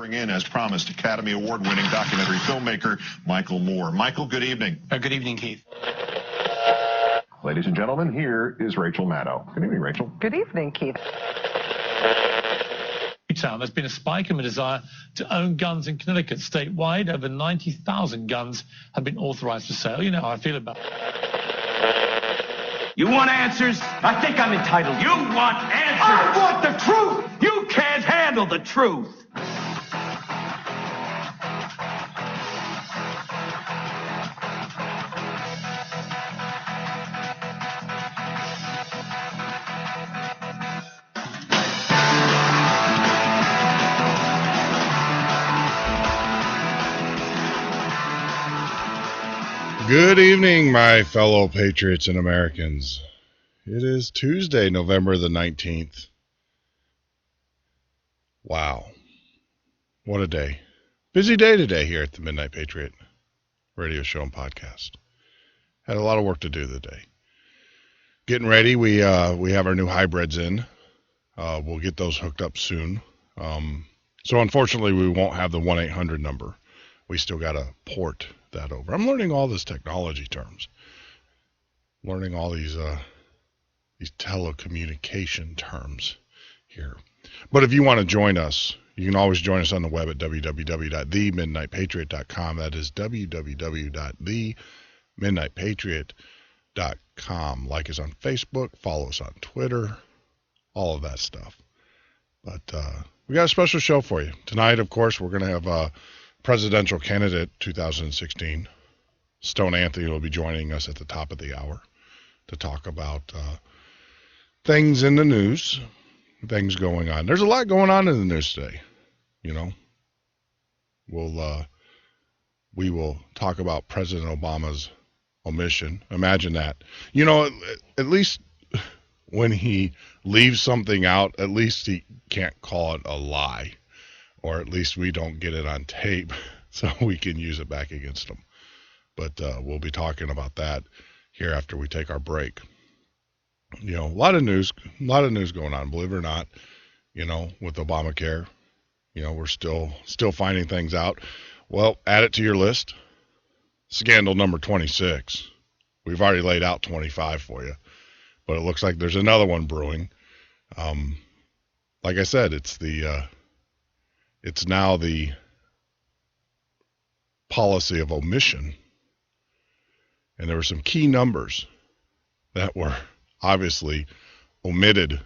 Bring in, as promised, Academy Award-winning documentary filmmaker Michael Moore. Michael, good evening. Good evening, Keith. Ladies and gentlemen, here is Rachel Maddow. Good evening, Rachel. Good evening, Keith. There's been a spike in the desire to own guns in Connecticut. Statewide, over 90,000 guns have been authorized for sale. You know how I feel about it. You want answers? I think I'm entitled. You want answers? I want the truth! You can't handle the truth! Good evening, my fellow patriots and Americans. It is Tuesday, November the 19th. Wow. What a day. Busy day today here at the Midnight Patriot radio show and podcast. Had a lot of work to do today. Getting ready. We have our new hybrids in. We'll get those hooked up soon. So unfortunately, we won't have the 1-800 number. We still got to port that over. I'm learning all these technology terms. Learning all these telecommunication terms here. But if you want to join us, you can always join us on the web at www.themidnightpatriot.com. That is www.themidnightpatriot.com. Like us on Facebook, follow us on Twitter, all of that stuff. But we got a special show for you. Tonight, of course, we're going to have presidential candidate 2016, Stone Anthony, will be joining us at the top of the hour to talk about things in the news, things going on. There's a lot going on in the news today, you know. We will talk about President Obama's omission. Imagine that. You know, at least when he leaves something out, at least he can't call it a lie. Or at least we don't get it on tape so we can use it back against them. But we'll be talking about that here after we take our break. You know, a lot of news going on, believe it or not, you know, with Obamacare. You know, we're still finding things out. Well, add it to your list. Scandal number 26. We've already laid out 25 for you. But it looks like there's another one brewing. Like I said, it's now the policy of omission. And there were some key numbers that were obviously omitted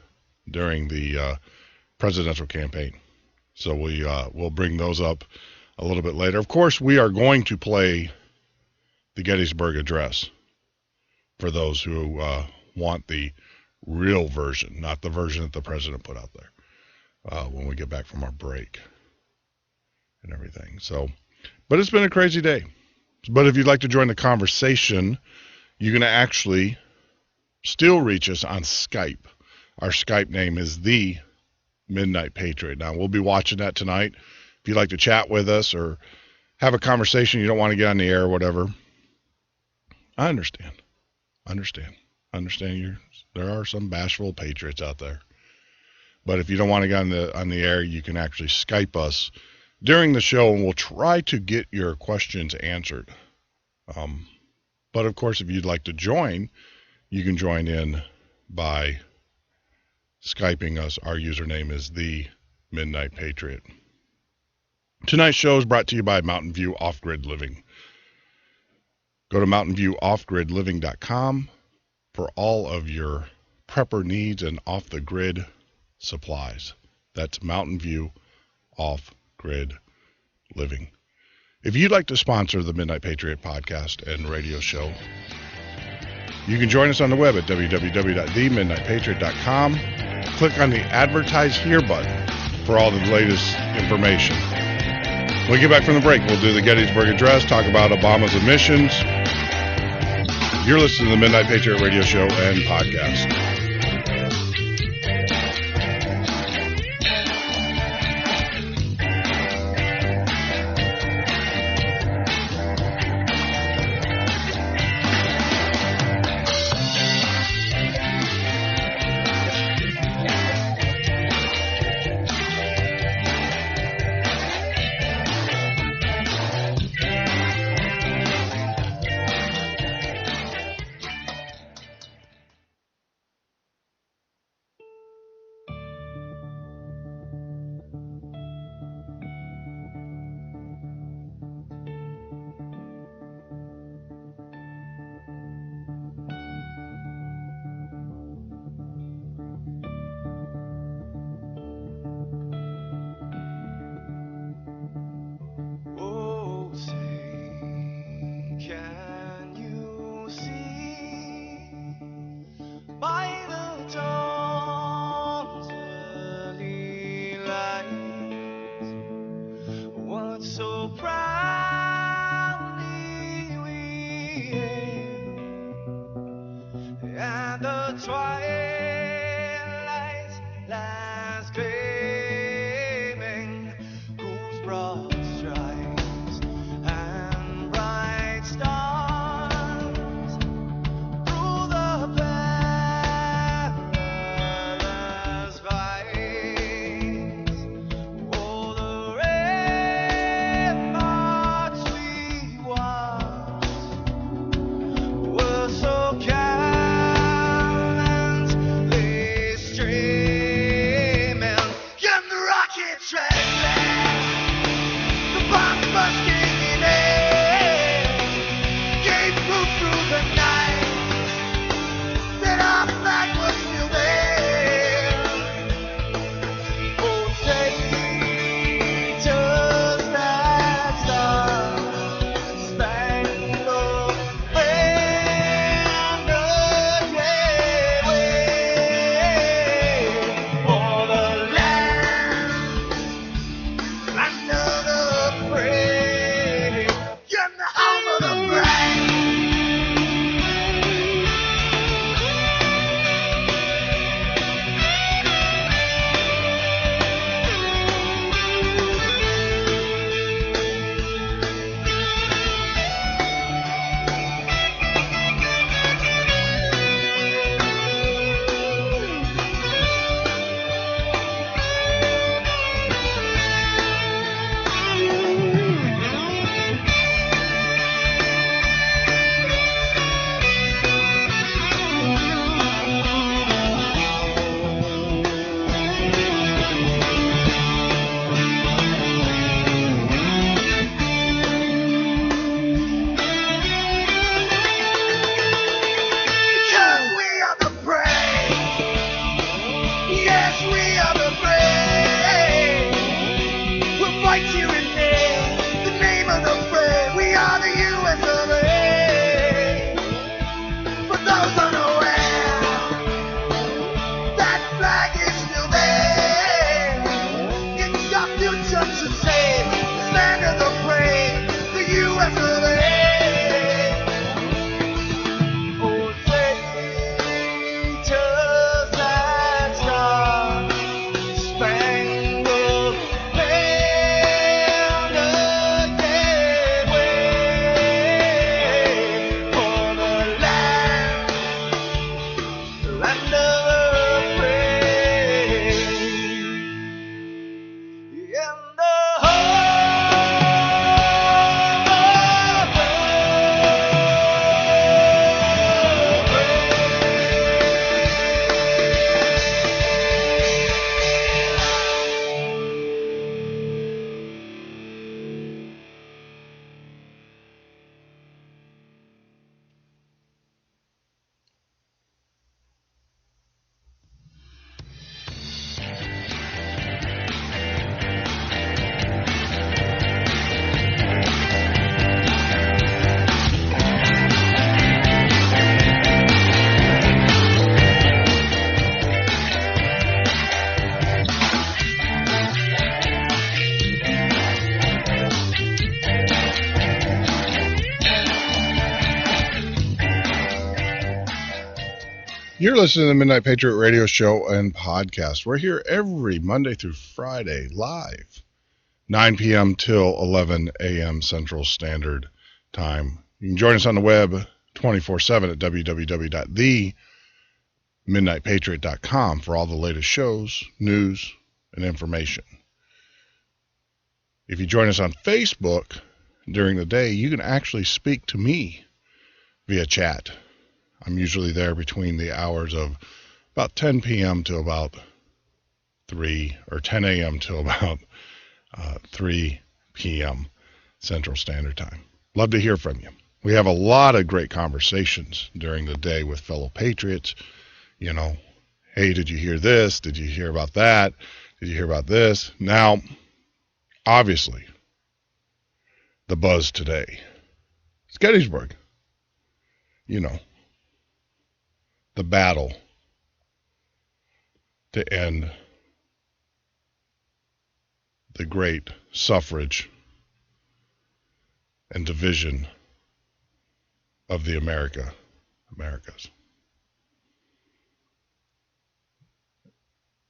during the presidential campaign. So we'll bring those up a little bit later. Of course, we are going to play the Gettysburg Address for those who want the real version, not the version that the president put out there when we get back from our break. And everything. So, but it's been a crazy day. But if you'd like to join the conversation, you can actually still reach us on Skype. Our Skype name is The Midnight Patriot. Now, we'll be watching that tonight. If you'd like to chat with us or have a conversation, you don't want to get on the air or whatever, I understand. There are some bashful patriots out there. But if you don't want to get on the air, you can actually Skype us during the show, and we'll try to get your questions answered. But, of course, if you'd like to join, you can join in by Skyping us. Our username is The Midnight Patriot. Tonight's show is brought to you by Mountain View Off-Grid Living. Go to mountainviewoffgridliving.com for all of your prepper needs and off-the-grid supplies. That's Mountain View Off-Grid Living. If you'd like to sponsor the Midnight Patriot podcast and radio show, you can join us on the web at www.themidnightpatriot.com. Click on the Advertise Here button for all the latest information. When we get back from the break, we'll do the Gettysburg Address, talk about Obama's omissions. You're listening to the Midnight Patriot radio show and podcast. You're listening to the Midnight Patriot radio show and podcast. We're here every Monday through Friday live, 9 p.m. till 11 a.m. Central Standard Time. You can join us on the web 24/7 at www.themidnightpatriot.com for all the latest shows, news, and information. If you join us on Facebook during the day, you can actually speak to me via chat. I'm usually there between the hours of about 10 p.m. to about 3, or 10 a.m. to about 3 p.m. Central Standard Time. Love to hear from you. We have a lot of great conversations during the day with fellow patriots. You know, hey, did you hear this? Did you hear about that? Did you hear about this? Now, obviously, the buzz today is Gettysburg. You know, the battle to end the great suffrage and division of the Americas.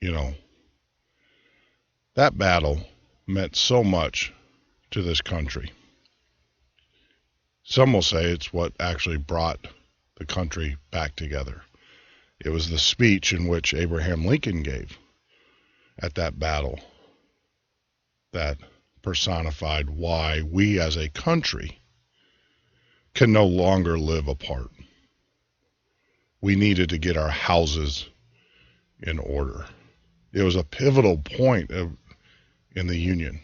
you know, that battle meant so much to this country. Some will say it's what actually brought the country back together. It was the speech in which Abraham Lincoln gave at that battle that personified why we as a country can no longer live apart. We needed to get our houses in order. It was a pivotal point in the Union.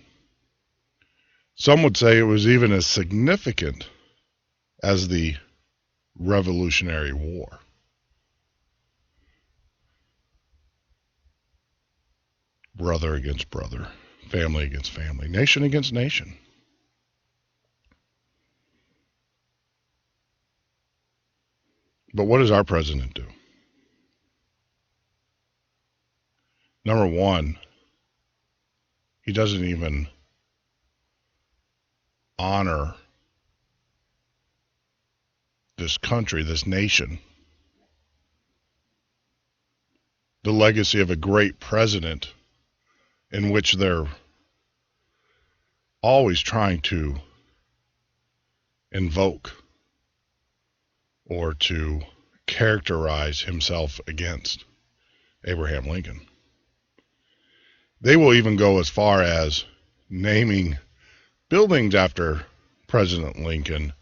Some would say it was even as significant as the Revolutionary War. Brother against brother, family against family, nation against nation. But what does our president do? Number one, he doesn't even honor this country, this nation, the legacy of a great president in which they're always trying to invoke or to characterize himself against Abraham Lincoln. They will even go as far as naming buildings after President Lincoln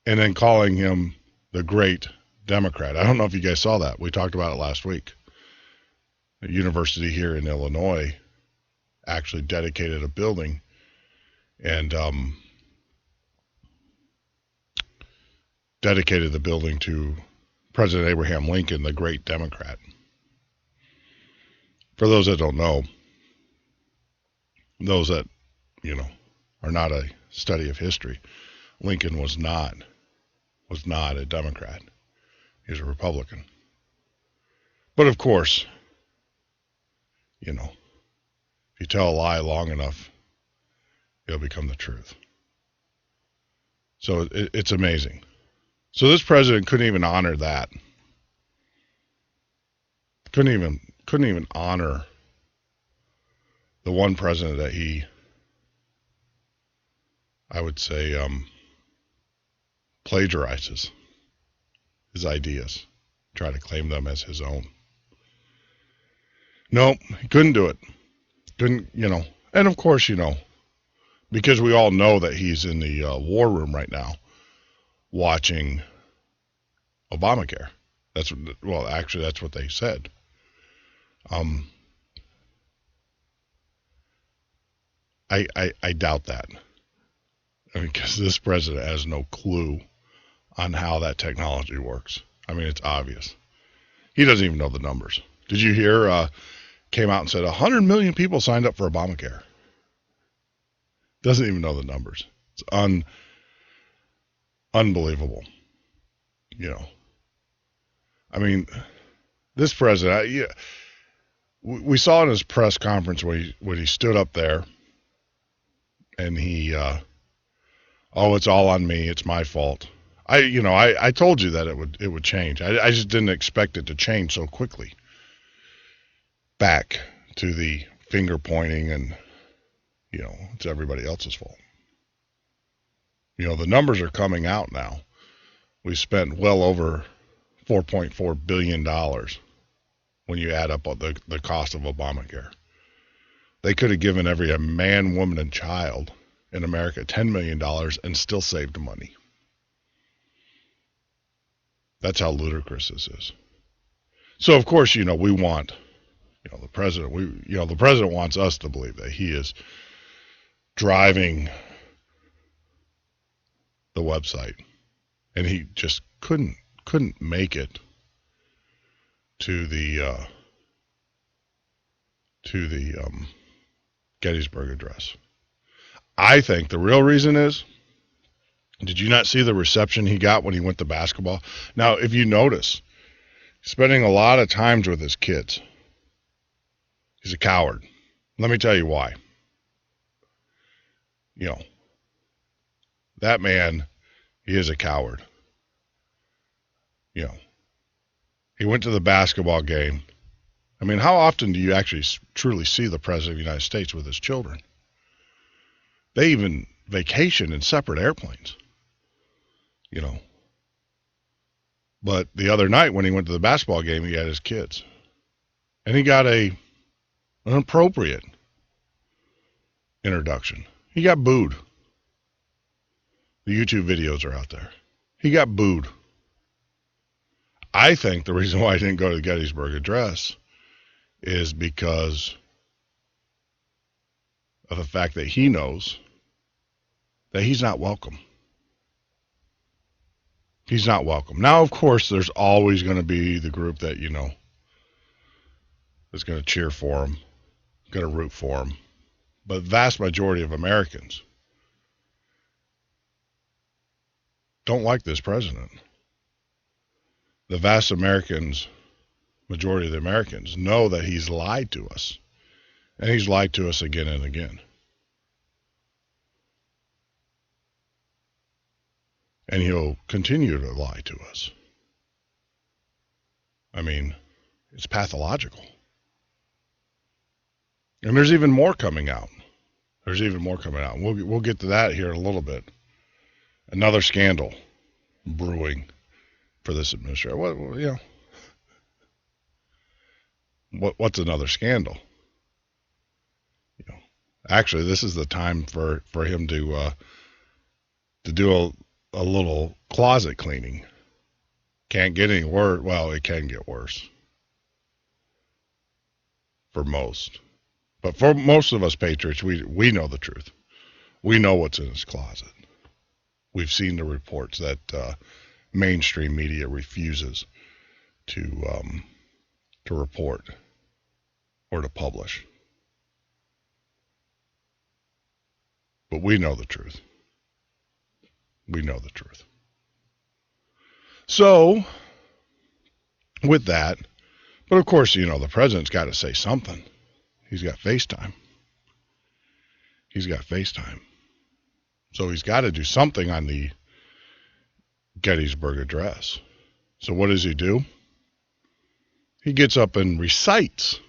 and then calling him the Great Democrat. I don't know if you guys saw that. We talked about it last week. A university here in Illinois actually dedicated a building and dedicated the building to President Abraham Lincoln, the Great Democrat. For those that don't know, those that, are not a study of history, Lincoln was not a Democrat. He was a Republican. But of course, if you tell a lie long enough, it'll become the truth. So it's amazing. So this president couldn't even honor that. Couldn't even honor the one president that he, I would say, plagiarizes his ideas, try to claim them as his own. No, he couldn't do it. Couldn't, and of course, because we all know that he's in the war room right now watching Obamacare. That's what they said. I doubt that. Because this president has no clue on how that technology works. It's obvious. He doesn't even know the numbers. Did you hear, came out and said 100 million people signed up for Obamacare. Doesn't even know the numbers. It's unbelievable. This president, we saw in his press conference when he stood up there and he, it's all on me. It's my fault. I told you that it would change. I just didn't expect it to change so quickly. Back to the finger pointing and, it's everybody else's fault. The numbers are coming out now. We spent well over $4.4 billion when you add up the cost of Obamacare. They could have given every man, woman, and child in America $10 million and still saved money. That's how ludicrous this is. So, of course, we want, the president, the president wants us to believe that he is driving the website, and he just couldn't make it to the Gettysburg Address. I think the real reason is, did you not see the reception he got when he went to basketball? Now, if you notice, he's spending a lot of times with his kids. He's a coward. Let me tell you why. That man, he is a coward. He went to the basketball game. I mean, how often do you actually truly see the President of the United States with his children? They even vacation in separate airplanes, you know. But the other night when he went to the basketball game, he had his kids. And he got an appropriate introduction. He got booed. The YouTube videos are out there. He got booed. I think the reason why he didn't go to the Gettysburg Address is because of the fact that he knows that he's not welcome. He's not welcome. Now, of course, there's always going to be the group that, you know, is going to cheer for him, going to root for him. But the vast majority of Americans don't like this president. The vast majority of the Americans know that he's lied to us. And he's lied to us again and again. And he'll continue to lie to us. I mean, it's pathological. And there's even more coming out. We'll get to that here in a little bit. Another scandal brewing for this administration. What's another scandal? You know, actually, this is the time for him to do a little closet cleaning. Can't get any worse. Well, it can get worse for most. But for most of us patriots, we know the truth. We know what's in his closet. We've seen the reports that mainstream media refuses to report or to publish. But we know the truth. We know the truth. So, with that, but of course, you know, the president's got to say something. He's got FaceTime. So he's got to do something on the Gettysburg Address. So what does he do? He gets up and recites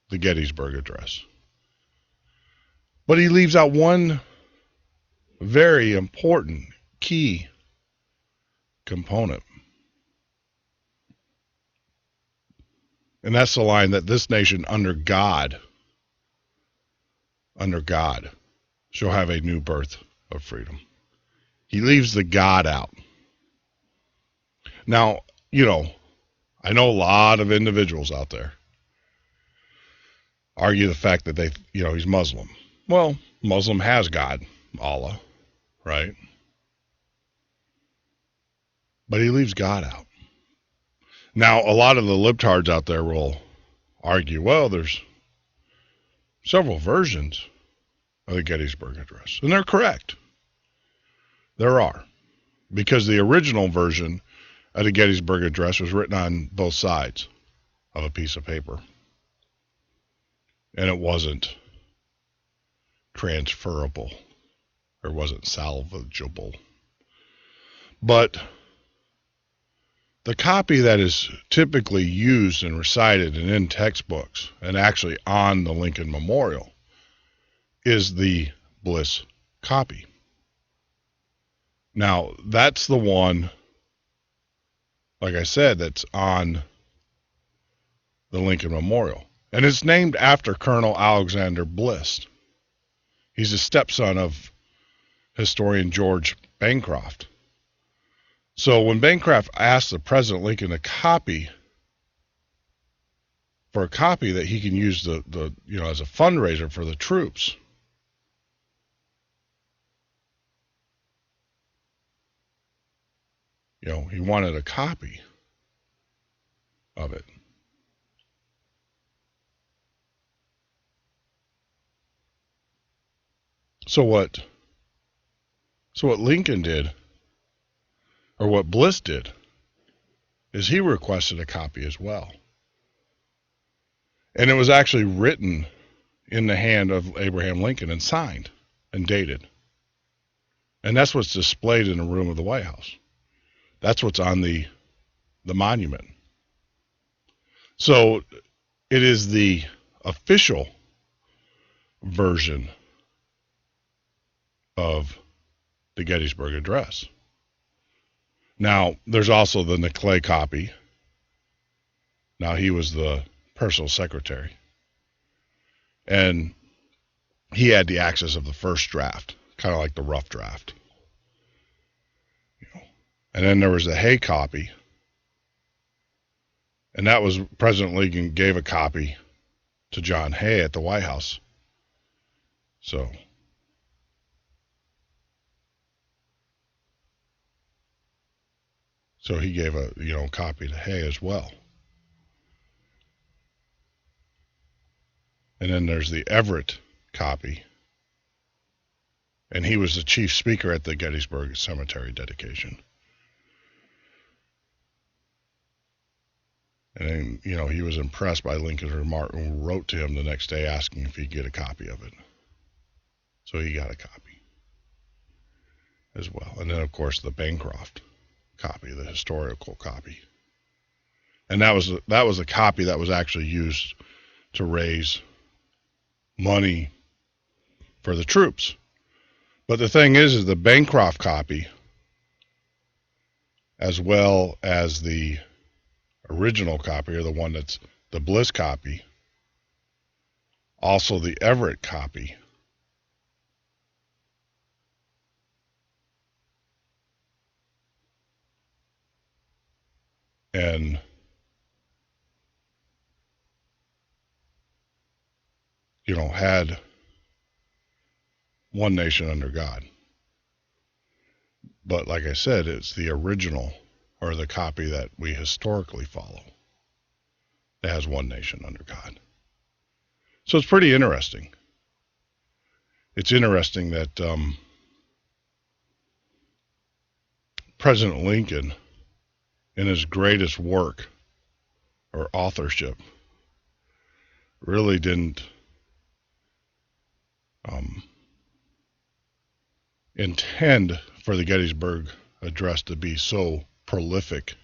the Gettysburg Address. But he leaves out one very important key component. And that's the line that this nation under God shall have a new birth of freedom. He leaves the God out. Now, you know, I know a lot of individuals out there argue the fact that he's Muslim. Well, Muslim has God, Allah, right? But he leaves God out. Now, a lot of the libtards out there will argue, well, there's several versions of the Gettysburg Address. And they're correct. There are. Because the original version of the Gettysburg Address was written on both sides of a piece of paper. And it wasn't transferable or wasn't salvageable. But the copy that is typically used and recited and in textbooks and actually on the Lincoln Memorial is the Bliss copy. Now, that's the one, like I said, that's on the Lincoln Memorial. And it's named after Colonel Alexander Bliss. He's a stepson of historian George Bancroft. So when Bancroft asked the President Lincoln a copy that he can use the as a fundraiser for the troops, he wanted a copy of it. So what Lincoln did, or what Bliss did, is he requested a copy as well. And it was actually written in the hand of Abraham Lincoln and signed and dated. And that's what's displayed in the room of the White House. That's what's on the monument. So It is the official version of the Gettysburg Address. Now, there's also the Clay copy. Now, he was the personal secretary. And he had the access of the first draft, kind of like the rough draft. And then there was the Hay copy. And that was President Lincoln gave a copy to John Hay at the White House. So he gave a copy to Hay as well. And then there's the Everett copy. And he was the chief speaker at the Gettysburg Cemetery dedication. And then, he was impressed by Lincoln's remark and wrote to him the next day asking if he'd get a copy of it. So he got a copy as well. And then, of course, the Bancroft copy, the historical copy. And that was a copy that was actually used to raise money for the troops. But the thing is the Bancroft copy, as well as the original copy, or the one that's the Bliss copy, also the Everett copy, and had one nation under God. But like I said, it's the original, or the copy that we historically follow, that has one nation under God. So it's pretty interesting. It's interesting that President Lincoln, in his greatest work or authorship, really didn't intend for the Gettysburg Address to be so prolific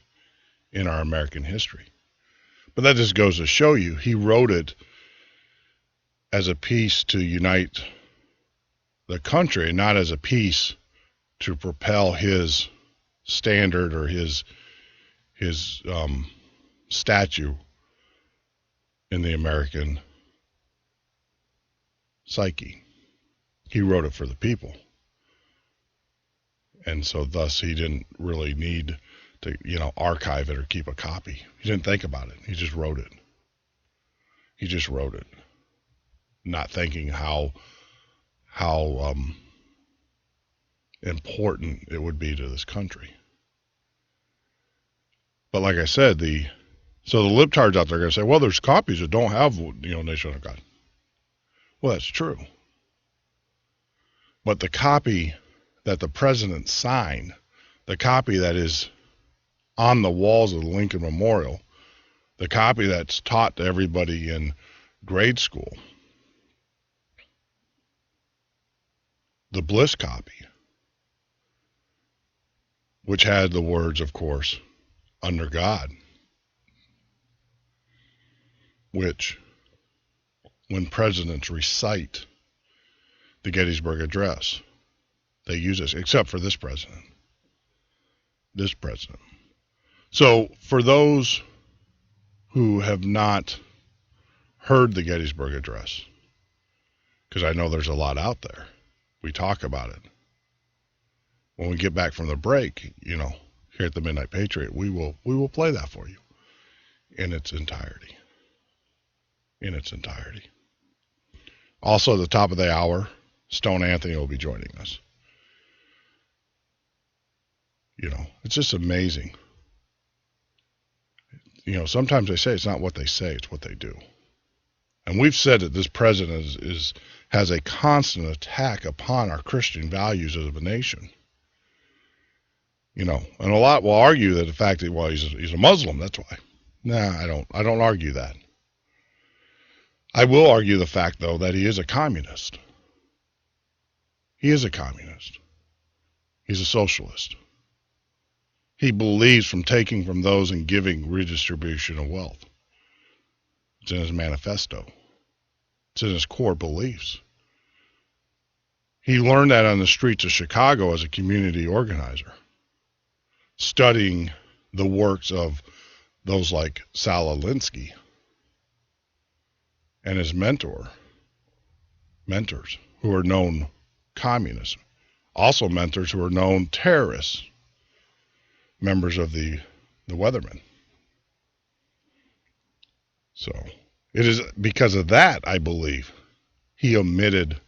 in our American history. But that just goes to show you, he wrote it as a piece to unite the country, not as a piece to propel his standard or his statue in the American psyche. He wrote it for the people. And so thus he didn't really need to, archive it or keep a copy. He didn't think about it. He just wrote it. He just wrote it, not thinking how important it would be to this country. But like I said, so the libtards out there are going to say, well, there's copies that don't have, nation under God. Well, that's true. But the copy that the president signed, the copy that is on the walls of the Lincoln Memorial, the copy that's taught to everybody in grade school, the Bliss copy, which had the words, of course, under God, which, when presidents recite the Gettysburg Address, they use this, except for this president. This president. So for those who have not heard the Gettysburg Address, because I know there's a lot out there, we talk about it. When we get back from the break, here at the Midnight Patriot, we will play that for you in its entirety. In its entirety. Also, at the top of the hour, Stone Anthony will be joining us. It's just amazing. Sometimes they say it's not what they say, it's what they do. And we've said that this president has a constant attack upon our Christian values as a nation. And a lot will argue that the fact that, well, he's a Muslim, that's why. Nah, I don't argue that. I will argue the fact, though, that he is a communist. He is a communist. He's a socialist. He believes from taking from those and giving redistribution of wealth. It's in his manifesto. It's in his core beliefs. He learned that on the streets of Chicago as a community organizer, studying the works of those like Saul Alinsky and his mentors who are known communists, also mentors who are known terrorists, members of the Weathermen. So it is because of that, I believe, he omitted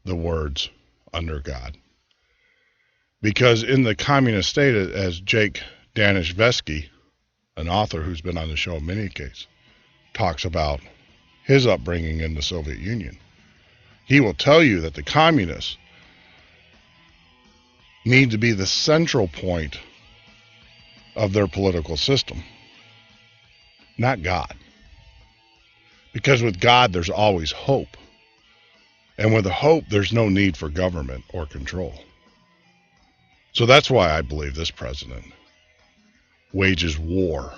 the words under God. Because in the communist state, as Jake Danishevsky, an author who's been on the show in many cases, talks about his upbringing in the Soviet Union, he will tell you that the communists need to be the central point of their political system, not God. Because with God, there's always hope. And with hope, there's no need for government or control. So that's why I believe this president wages war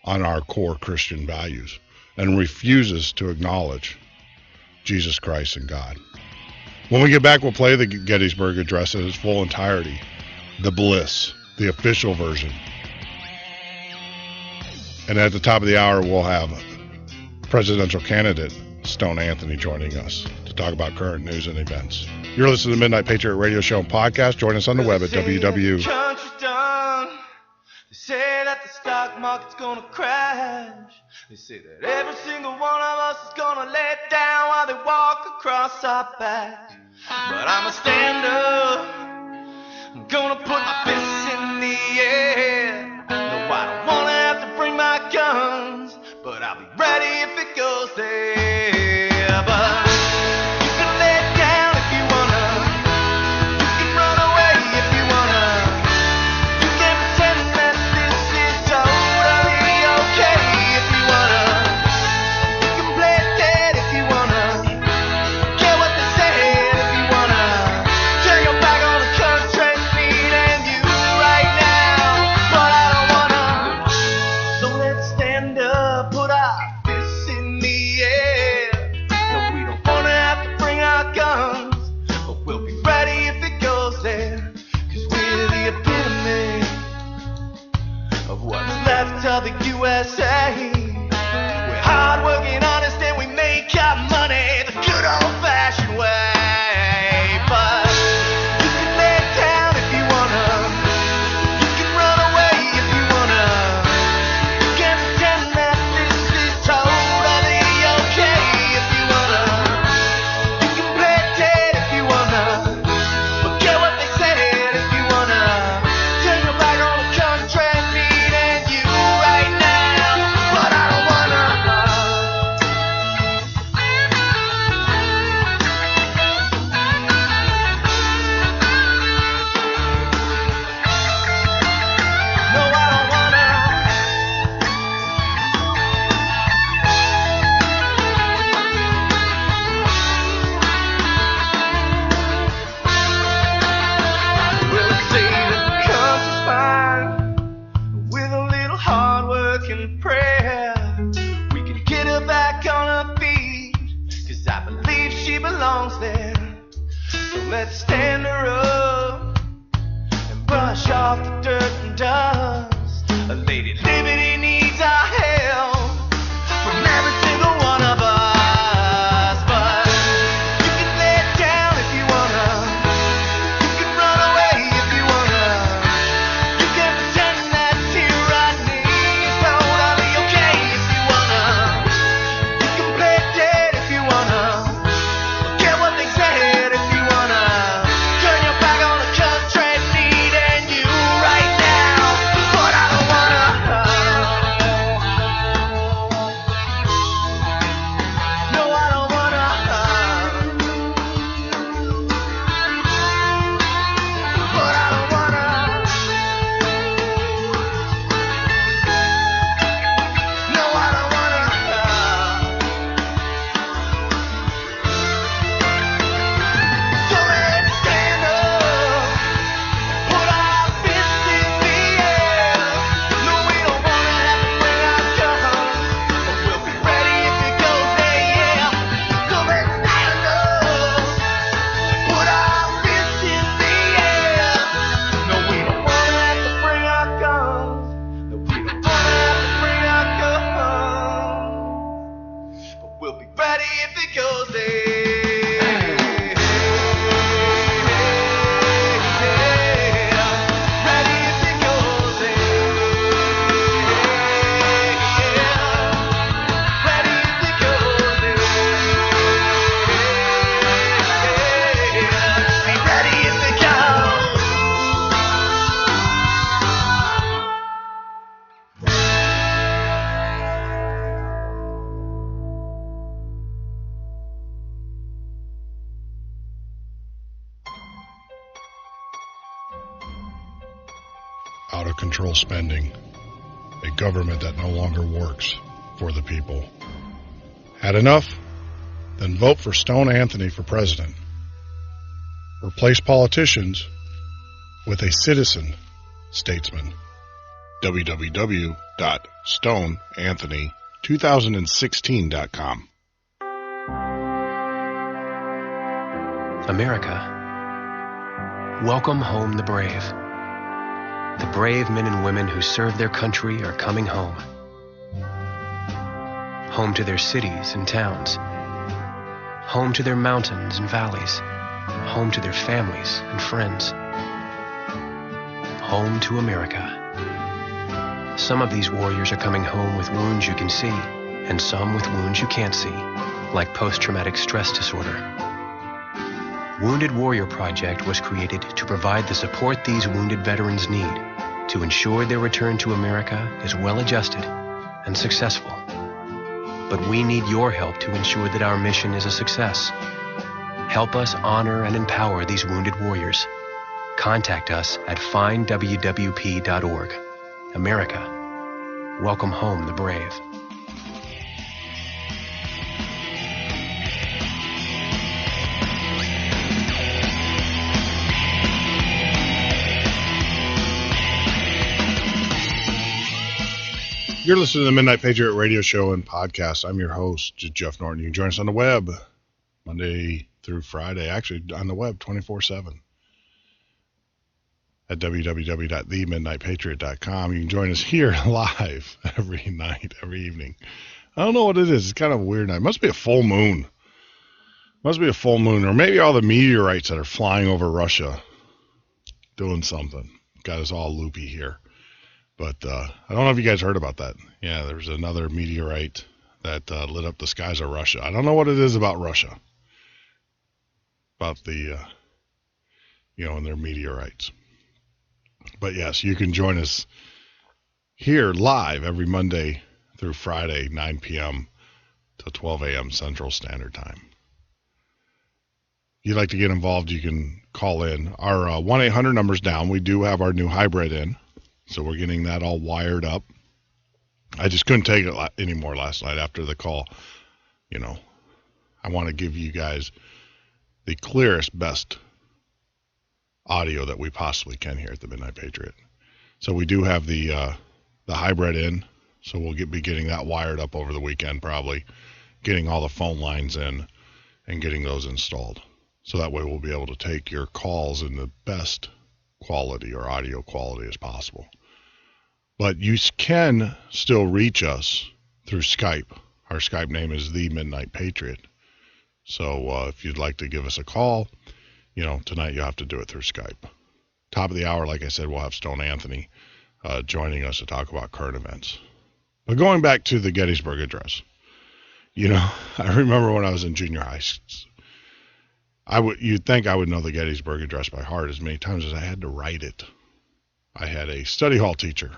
on our core Christian values and refuses to acknowledge Jesus Christ and God. When we get back, we'll play the Gettysburg Address in its full entirety, the Bliss, the official version. And at the top of the hour, we'll have presidential candidate Stone Anthony joining us to talk about current news and events. You're listening to the Midnight Patriot Radio Show and podcast. Join us on the web at www. They say that the stock market's gonna crash. They say that every single one of us is gonna let down while they walk across our back. But I'ma stand up. I'm gonna put my fists in the air. No, I don't wanna have to bring my guns, but I'll be ready if it goes there. But you can let down if you wanna. You can run away if you wanna. You can pretend that this is totally okay if you wanna. You can play it dead if you wanna. Care what they said if you wanna. Turn your back on the country, me and you right now. But I don't wanna. So let's stand up, put our fists in the air. No, we don't wanna have to bring our guns, but we'll be ready if it goes there. 'Cause we're the epitome of what's left of the USA. We're hardworking, honest, and we make our money the good old-fashioned way. But you can lay it down if you wanna. You can run away if you wanna. You can pretend that this is totally okay if you wanna. You can play it dead if you wanna. Forget what they said if you wanna. Turn your back on the country, me and you right now. But I don't wanna. No, I don't wanna. Well, let's say that the country's fine. With a little hard work and prayer, we can get her back on her feet. 'Cause I believe she belongs there. So let's stand her up and brush off the dirt and dust. A Lady Liberty needs our help from every single one of us. But you can lay it down if you wanna. You can run away if you wanna. You can pretend that tyranny is totally okay if you wanna. You can play it dead if you wanna. Forget what they said if you wanna. Turn your back on the country, me and you right now. But I don't wanna. out-of-control spending, a government that no longer works for the people. Had enough? Then vote for Stone Anthony for president. Replace politicians with a citizen statesman. www.stoneanthony2016.com. America, welcome home the brave. The brave men and women who serve their country are coming home. Home to their cities and towns. Home to their mountains and valleys. Home to their families and friends. Home to America. Some of these warriors are coming home with wounds you can see, and some with wounds you can't see, like post-traumatic stress disorder. Wounded Warrior Project was created to provide the support these wounded veterans need to ensure their return to America is well-adjusted and successful. But we need your help to ensure that our mission is a success. Help us honor and empower these wounded warriors. Contact us at findwwp.org. America, welcome home the brave. You're listening to the Midnight Patriot radio show and podcast. I'm your host, Jeff Norton. You can join us on the web Monday through Friday, actually on the web 24/7 at www.themidnightpatriot.com. You can join us here live every night, every evening. I don't know what it is. It's kind of a weird night. It must be a full moon. Or maybe all the meteorites that are flying over Russia doing something. Got us all loopy here. But I don't know if you guys heard about that. Yeah, there's another meteorite that lit up the skies of Russia. I don't know what it is about Russia. About the, and their meteorites. But yes, you can join us here live every Monday through Friday, 9 p.m. to 12 a.m. Central Standard Time. If you'd like to get involved, you can call in. Our 1-800 number's down. We do have our new hybrid in. So we're getting that all wired up. I just couldn't take it anymore last night after the call. I want to give you guys the clearest, best audio that we possibly can here at the Midnight Patriot. So we do have the hybrid in. So we'll be getting that wired up over the weekend probably. Getting all the phone lines in and getting those installed. So that way we'll be able to take your calls in the best quality or audio quality as possible. But you can still reach us through Skype. Our Skype name is The Midnight Patriot. So if you'd like to give us a call, tonight you have to do it through Skype. Top of the hour, like I said, we'll have Stone Anthony joining us to talk about current events. But going back to the Gettysburg Address, I remember when I was in junior high, you'd think I would know the Gettysburg Address by heart as many times as I had to write it. I had a study hall teacher.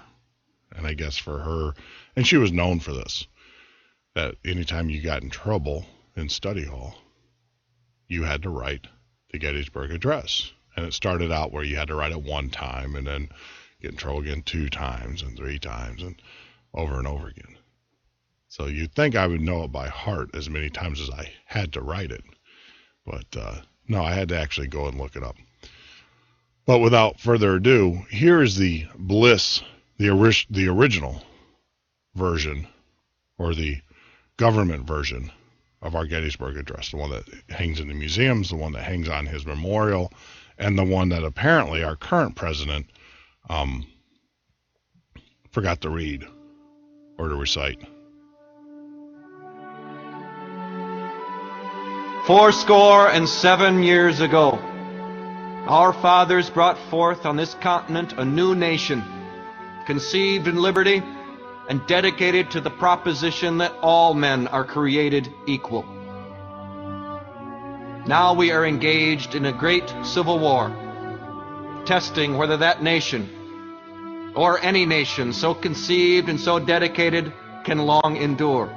And I guess for her, and she was known for this, that anytime you got in trouble in study hall, you had to write the Gettysburg Address. And it started out where you had to write it one time and then get in trouble again 2 times and 3 times and over again. So you'd think I would know it by heart as many times as I had to write it. But no, I had to actually go and look it up. But without further ado, here is the Bliss, the original version, or the government version of our Gettysburg Address, the one that hangs in the museums, the one that hangs on his memorial, and the one that apparently our current president forgot to read or to recite. 77 years ago, our fathers brought forth on this continent a new nation, conceived in liberty and dedicated to the proposition that all men are created equal. Now we are engaged in a great civil war, testing whether that nation, or any nation so conceived and so dedicated, can long endure.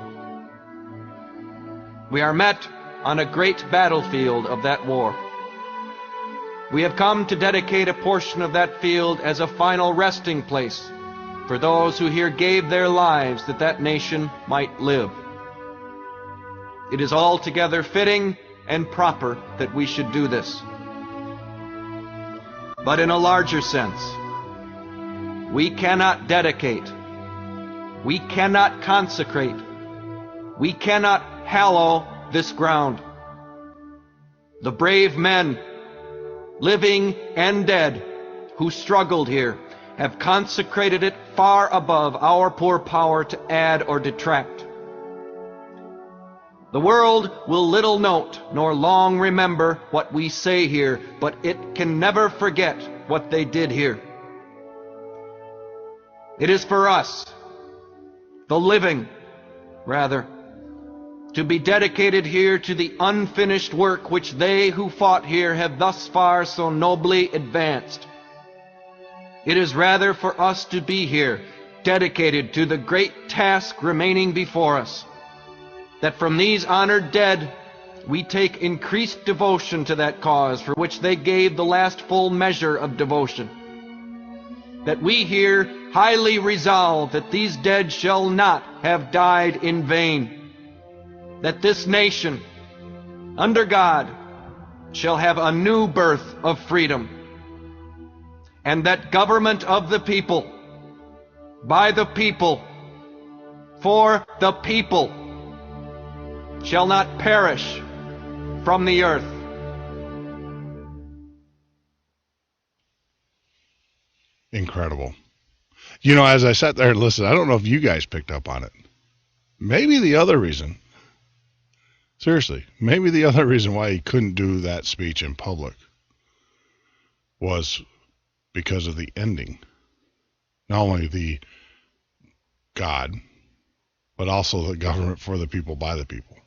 We are met on a great battlefield of that war. We have come to dedicate a portion of that field as a final resting place for those who here gave their lives that that nation might live. It is altogether fitting and proper that we should do this. But in a larger sense, we cannot dedicate, we cannot consecrate, we cannot hallow this ground. The brave men, living and dead, who struggled here, have consecrated it far above our poor power to add or detract. The world will little note nor long remember what we say here, but it can never forget what they did here. It is for us, the living, rather, to be dedicated here to the unfinished work which they who fought here have thus far so nobly advanced. It is rather for us to be here, dedicated to the great task remaining before us, that from these honored dead we take increased devotion to that cause for which they gave the last full measure of devotion. That we here highly resolve that these dead shall not have died in vain. That this nation, under God, shall have a new birth of freedom. And that government of the people, by the people, for the people, shall not perish from the earth. Incredible. You know, as I sat there and listened, I don't know if you guys picked up on it. Maybe the other reason, seriously, maybe the other reason why he couldn't do that speech in public was because of the ending. Not only the God, but also the government for the people, by the people.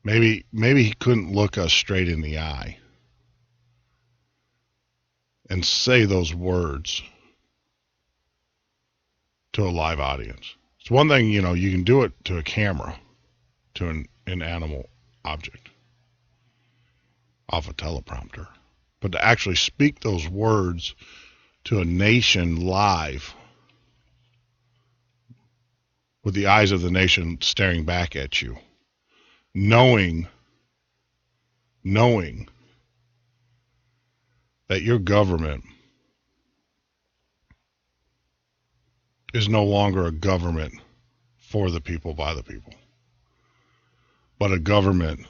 Maybe he couldn't look us straight in the eye and say those words to a live audience. It's one thing, you know, you can do it to a camera, to an inanimate object, off a teleprompter. But to actually speak those words to a nation live, with the eyes of the nation staring back at you, knowing that your government is no longer a government for the people, by the people, but a government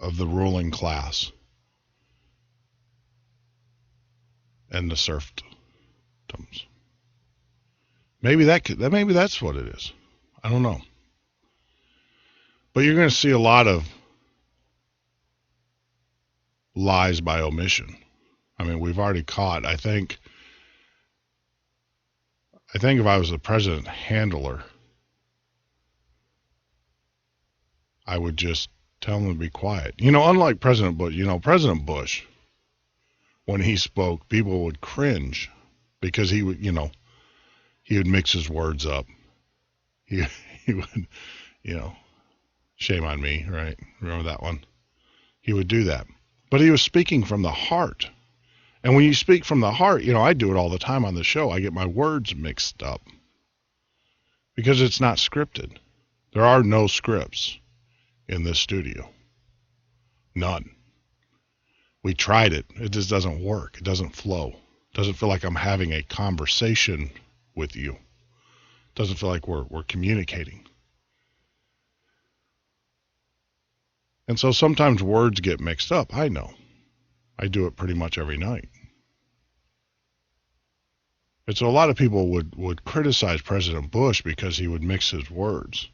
of the ruling class and the serfdoms. Maybe that's what it is. I don't know. But you're going to see a lot of lies by omission. I mean, we've already caught, I think if I was the president handler, I would just tell him to be quiet. You know, unlike President Bush, President Bush, when he spoke, people would cringe because he would mix his words up. He would, shame on me, right? Remember that one? He would do that. But he was speaking from the heart. And when you speak from the heart, I do it all the time on the show. I get my words mixed up because it's not scripted. There are no scripts in this studio. None. We tried it. It just doesn't work. It doesn't flow. It doesn't feel like I'm having a conversation with you. It doesn't feel like we're communicating. And so sometimes words get mixed up. I know. I do it pretty much every night. And so a lot of people would criticize President Bush because he would mix his words.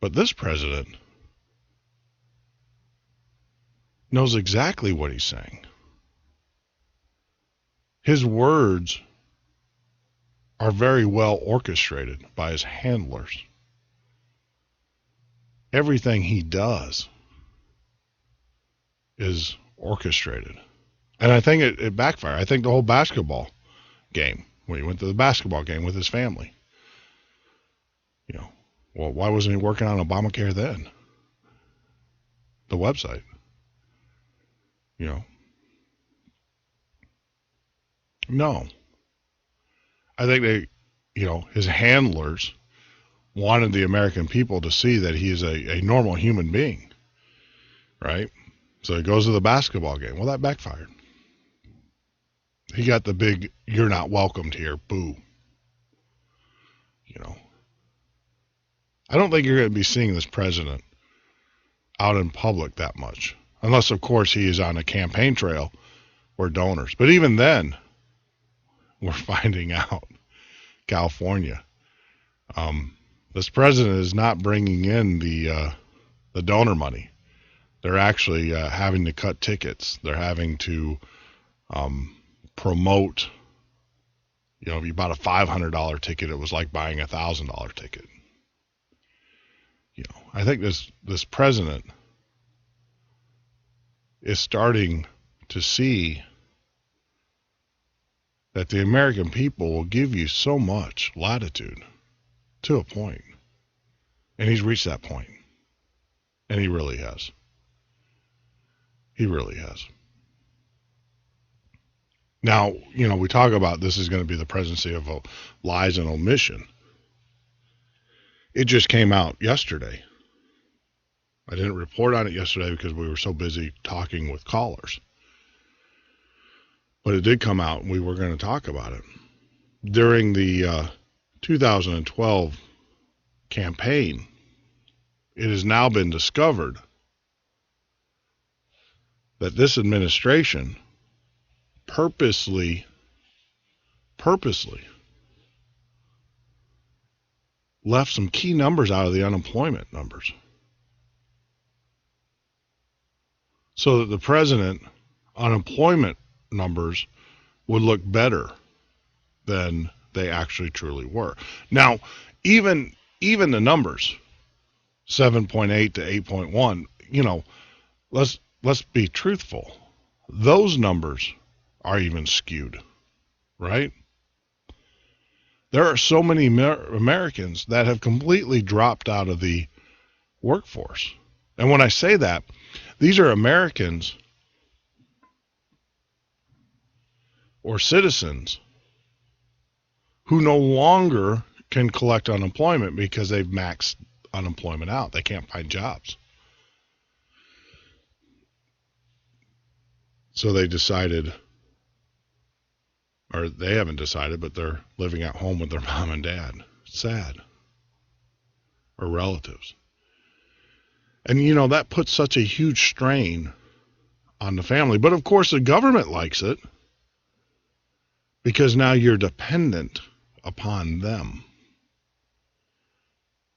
But this president knows exactly what he's saying. His words are very well orchestrated by his handlers. Everything he does is orchestrated. And I think it backfired. I think the whole basketball game, when he went to the basketball game with his family, well, why wasn't he working on Obamacare then? the website. No. I think his handlers wanted the American people to see that he is a normal human being, right? So he goes to the basketball game. Well, that backfired. He got the big, "You're not welcomed here," boo. I don't think you're going to be seeing this president out in public that much, unless, of course, he is on a campaign trail or donors. But even then, we're finding out, California, this president is not bringing in the donor money. They're actually having to cut tickets. They're having to promote. If you bought a $500 ticket, it was like buying a $1,000 ticket. I think this president is starting to see that the American people will give you so much latitude to a point. And he's reached that point. And he really has. He really has. Now, we talk about this is going to be the presidency of lies and omission. It just came out yesterday. I didn't report on it yesterday because we were so busy talking with callers. But it did come out, and we were going to talk about it. During the 2012 campaign, it has now been discovered that this administration purposely left some key numbers out of the unemployment numbers, so that the president unemployment numbers would look better than they actually truly were. Now, even the numbers, 7.8 to 8.1, let's be truthful. Those numbers are even skewed, right? There are so many Americans that have completely dropped out of the workforce. And when I say that, these are Americans or citizens who no longer can collect unemployment because they've maxed unemployment out. They can't find jobs. So they decided, or they haven't decided, but they're living at home with their mom and dad. Sad. Or relatives. And, that puts such a huge strain on the family. But, of course, the government likes it because now you're dependent upon them.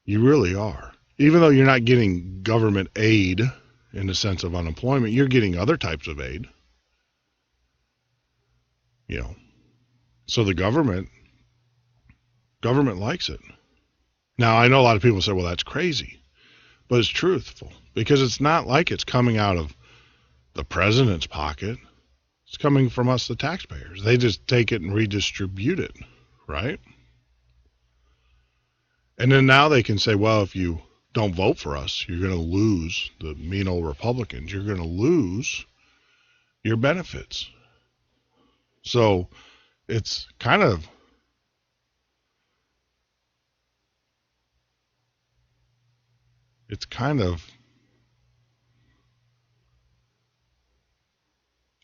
You really are. Even though you're not getting government aid in the sense of unemployment, you're getting other types of aid. So the government likes it. Now, I know a lot of people say, well, that's crazy. But it's truthful. Because it's not like it's coming out of the president's pocket. It's coming from us, the taxpayers. They just take it and redistribute it, right? And then now they can say, well, if you don't vote for us, you're going to lose, the mean old Republicans, you're going to lose your benefits. So it's kind of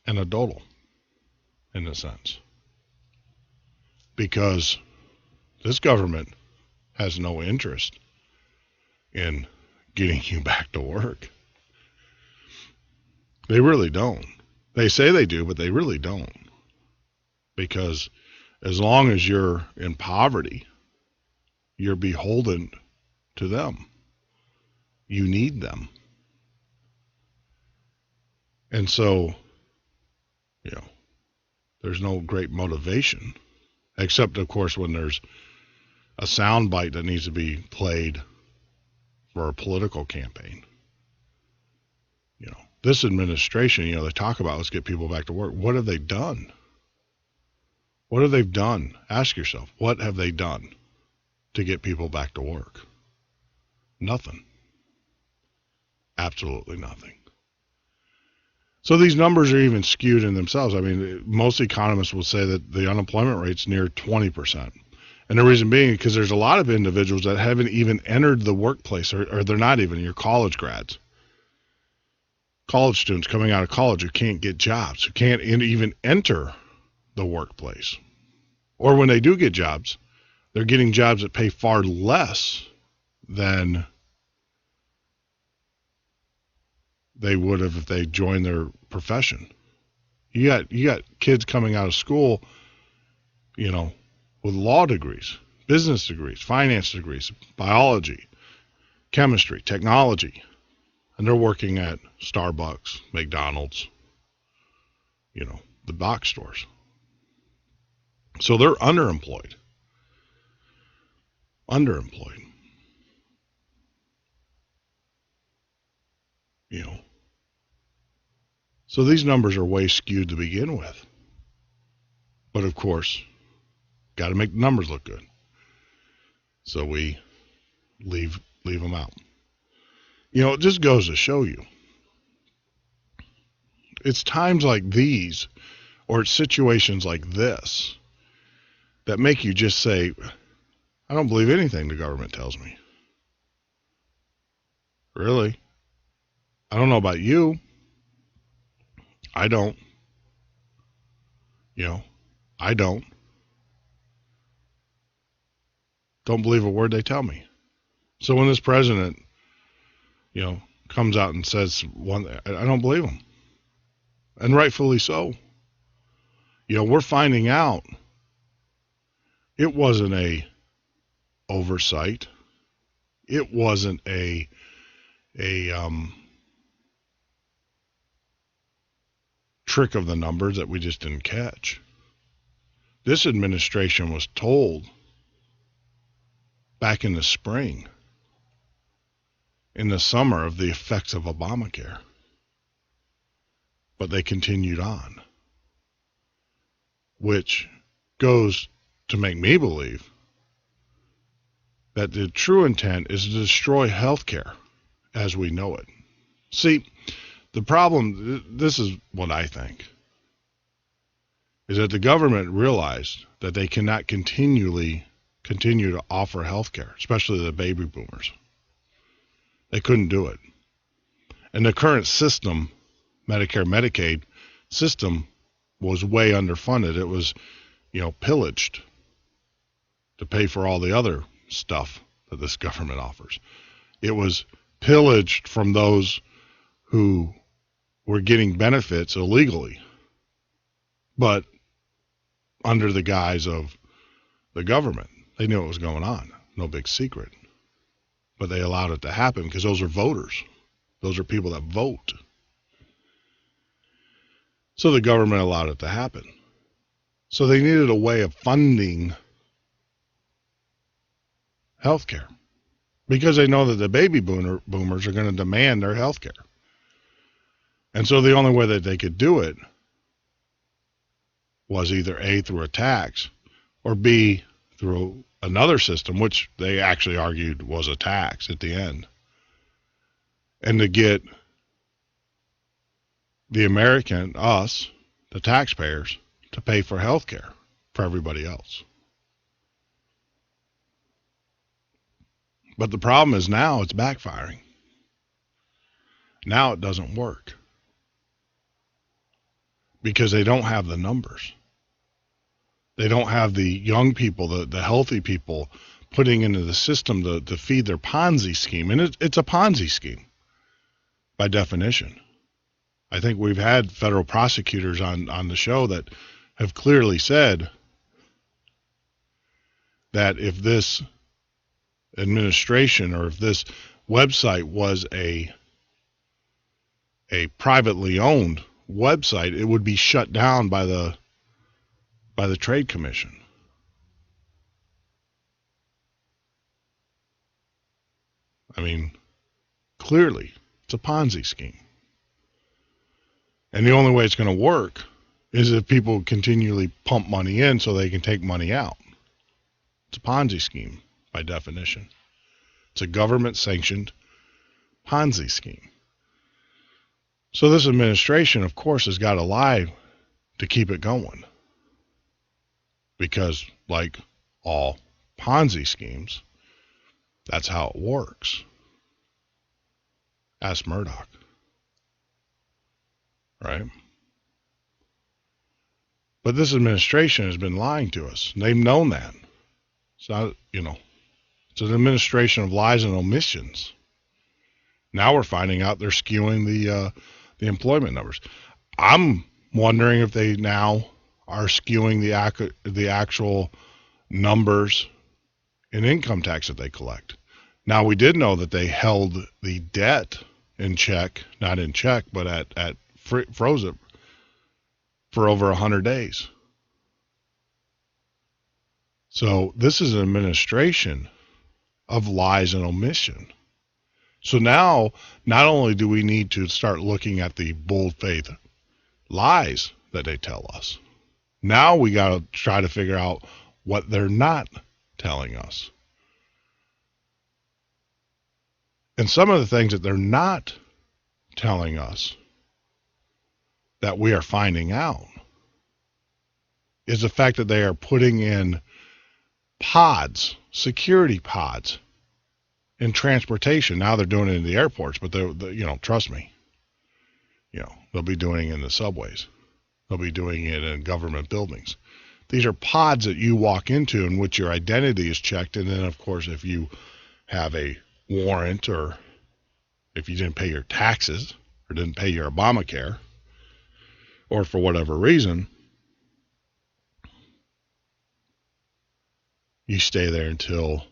anecdotal in a sense, because this government has no interest in getting you back to work. They really don't. They say they do, but they really don't. Because as long as you're in poverty, you're beholden to them. You need them. And so, there's no great motivation, except, of course, when there's a sound bite that needs to be played for a political campaign. This administration, they talk about let's get people back to work. What have they done? What have they done? Ask yourself, what have they done to get people back to work? Nothing. Absolutely nothing. So these numbers are even skewed in themselves. I mean, most economists will say that the unemployment rate's near 20%. And the reason being because there's a lot of individuals that haven't even entered the workplace, or they're not even your college grads. College students coming out of college who can't get jobs, who can't even enter the workplace. Or when they do get jobs, they're getting jobs that pay far less than they would have if they joined their profession. You got kids coming out of school, with law degrees, business degrees, finance degrees, biology, chemistry, technology, and they're working at Starbucks, McDonald's, the box stores. So they're underemployed. So these numbers are way skewed to begin with. But of course, got to make the numbers look good. So we leave them out. It just goes to show you. It's times like these, or it's situations like this, that make you just say, I don't believe anything the government tells me. Really? I don't know about you. I don't. I don't. Don't believe a word they tell me. So when this president, comes out and says one, I don't believe him. And rightfully so. We're finding out it wasn't a oversight. It wasn't a trick of the numbers that we just didn't catch. This administration was told back in the spring, in the summer, of the effects of Obamacare. But they continued on, which goes to make me believe that the true intent is to destroy healthcare as we know it. See, the problem, this is what I think, is that the government realized that they cannot continue to offer health care, especially the baby boomers. They couldn't do it. And the current system, Medicare, Medicaid system, was way underfunded. It was, pillaged to pay for all the other stuff that this government offers. It was pillaged from those who were getting benefits illegally, but under the guise of the government. They knew what was going on. No big secret. But they allowed it to happen because those are voters. Those are people that vote. So the government allowed it to happen. So they needed a way of funding health care because they know that the baby boomers are going to demand their health care. And so the only way that they could do it was either A, through a tax, or B, through another system, which they actually argued was a tax at the end. And to get the American, us, the taxpayers, to pay for health care for everybody else. But the problem is now it's backfiring. Now it doesn't work. Because they don't have the numbers. They don't have the young people, the healthy people putting into the system to feed their Ponzi scheme. And it's a Ponzi scheme by definition. I think we've had federal prosecutors on the show that have clearly said that if this administration or if this website was a privately owned website, it would be shut down by the Trade Commission. I mean, clearly, it's a Ponzi scheme. And the only way it's going to work is if people continually pump money in so they can take money out. It's a Ponzi scheme by definition. It's a government-sanctioned Ponzi scheme. So this administration, of course, has got to lie to keep it going. Because, like all Ponzi schemes, that's how it works. Ask Murdoch. Right? But this administration has been lying to us. They've known that. It's not, it's an administration of lies and omissions. Now we're finding out they're skewing the employment numbers. I'm wondering if they now are skewing the actual numbers in income tax that they collect. Now, we did know that they held the debt in check, not in check, but froze it for over 100 days. So this is an administration of lies and omission. So now, not only do we need to start looking at the bold-faced lies that they tell us, now we got to try to figure out what they're not telling us. And some of the things that they're not telling us that we are finding out is the fact that they are putting in pods, security pods, in transportation. Now they're doing it in the airports, but trust me, they'll be doing it in the subways. They'll be doing it in government buildings. These are pods that you walk into in which your identity is checked. And then, of course, if you have a warrant or if you didn't pay your taxes or didn't pay your Obamacare or for whatever reason, you stay there until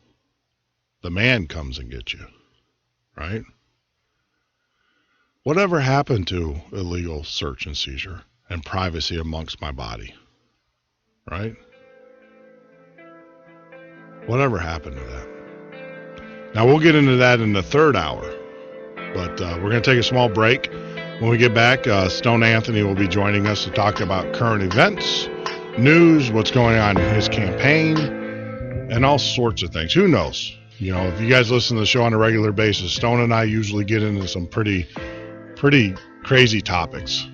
the man comes and gets you, right? Whatever happened to illegal search and seizure and privacy amongst my body, right? Whatever happened to that? Now, we'll get into that in the third hour, but we're going to take a small break. When we get back, Stone Anthony will be joining us to talk about current events, news, what's going on in his campaign, and all sorts of things. Who knows? If you guys listen to the show on a regular basis, Stone and I usually get into some pretty crazy topics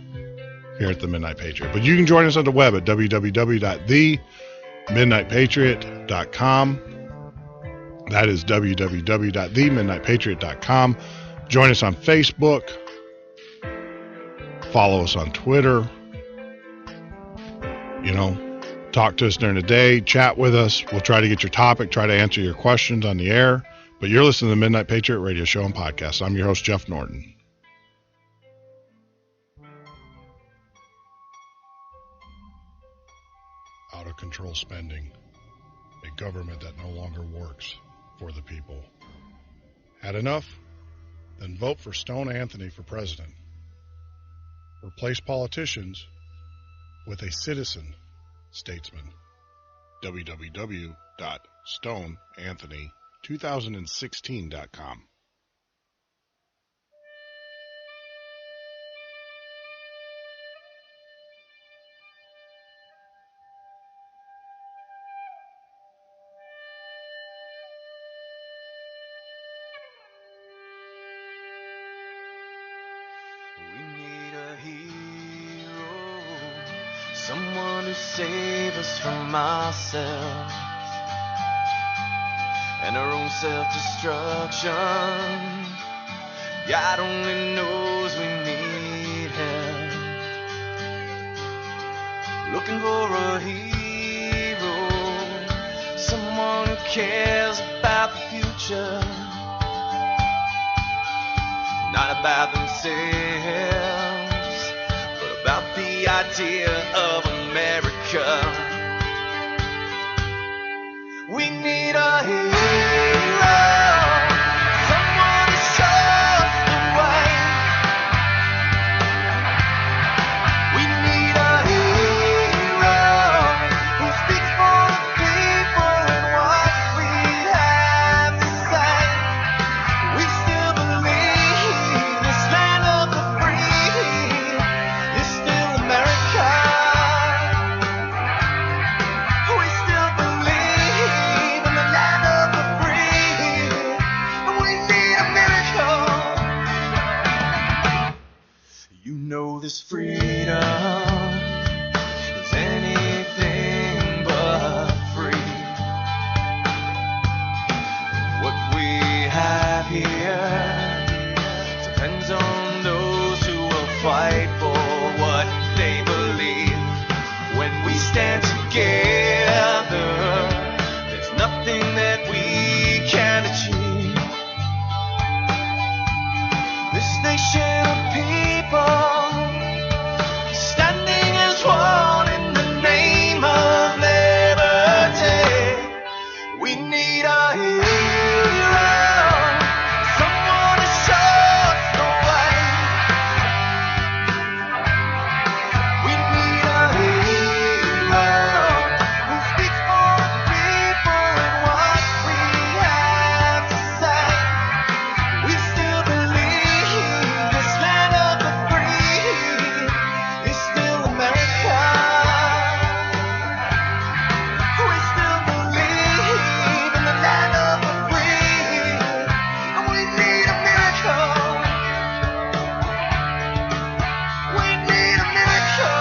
here at the Midnight Patriot. But you can join us on the web at www.themidnightpatriot.com. That is www.themidnightpatriot.com. Join us on Facebook. Follow us on Twitter. Talk to us during the day. Chat with us. We'll try to get your topic, try to answer your questions on the air. But you're listening to the Midnight Patriot Radio Show and Podcast. I'm your host, Jeff Norton. Out of control spending. A government that no longer works for the people. Had enough? Then vote for Stone Anthony for president. Replace politicians with a citizen statesman. www.stoneanthony2016.com. Someone to save us from ourselves and our own self-destruction. God only knows we need help. Looking for a hero, someone who cares about the future, not about themselves, but about the idea of America. We need a hero, someone to show us the way. We need a hero who speaks for the people and what we have to say. We still believe this land of the free is still America. together, there's nothing that we can't achieve. This nation of people standing as one in the name of liberty. We need a hero, someone to show us the way. We need a hero who speaks for the people and what we have to say. We still believe this land of the free is still America. We still believe in the land of the free, and we need a miracle. We need a miracle.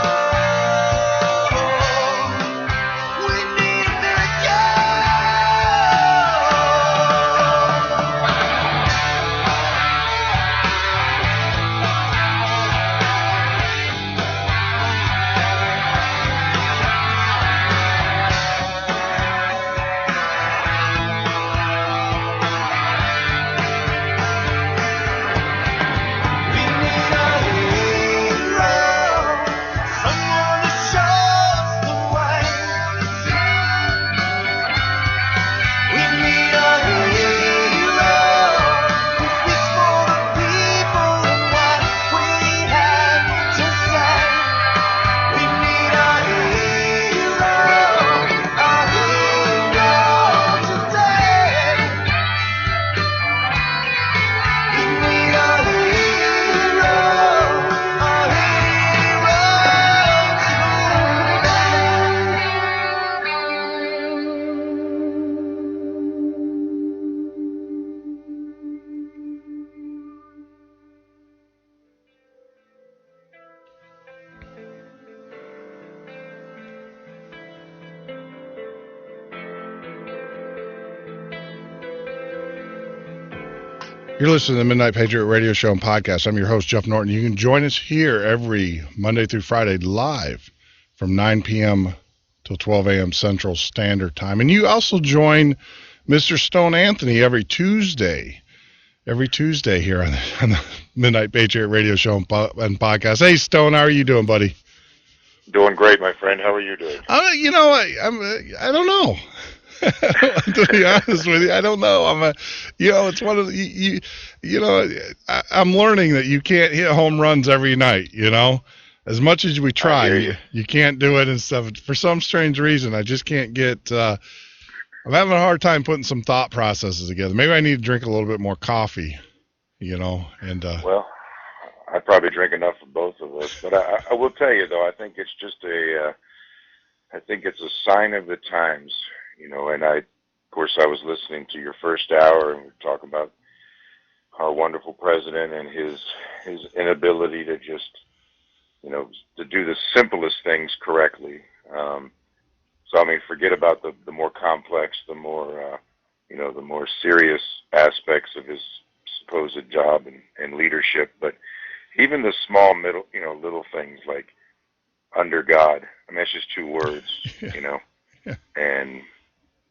We need a miracle. We need a hero, someone to show us the way. We need a hero who speaks for the people and what we have to say. We need a hero today. We need a hero You're listening to the Midnight Patriot radio show and podcast. I'm your host, Jeff Norton. You can join us here every Monday through Friday live from 9 p.m. till 12 a.m. Central Standard Time. And you also join Mr. Stone Anthony every Tuesday here on the Midnight Patriot radio show and podcast. Hey, Stone, how are you doing, buddy? Doing great, my friend. How are you doing? I don't know. To be honest with you, I don't know. It's one of the, I'm learning that you can't hit home runs every night, as much as we try, you can't do it and stuff. For some strange reason, I just can't get, I'm having a hard time putting some thought processes together. Maybe I need to drink a little bit more coffee, and, well, I probably drink enough for both of us, but I will tell you though, I think it's just I think it's a sign of the times. And of course, I was listening to your first hour, and we were talking about our wonderful president and his inability to just, to do the simplest things correctly. Forget about the more complex, the more, the more serious aspects of his supposed job and leadership. But even the small, little things like under God. I mean, it's just two words, and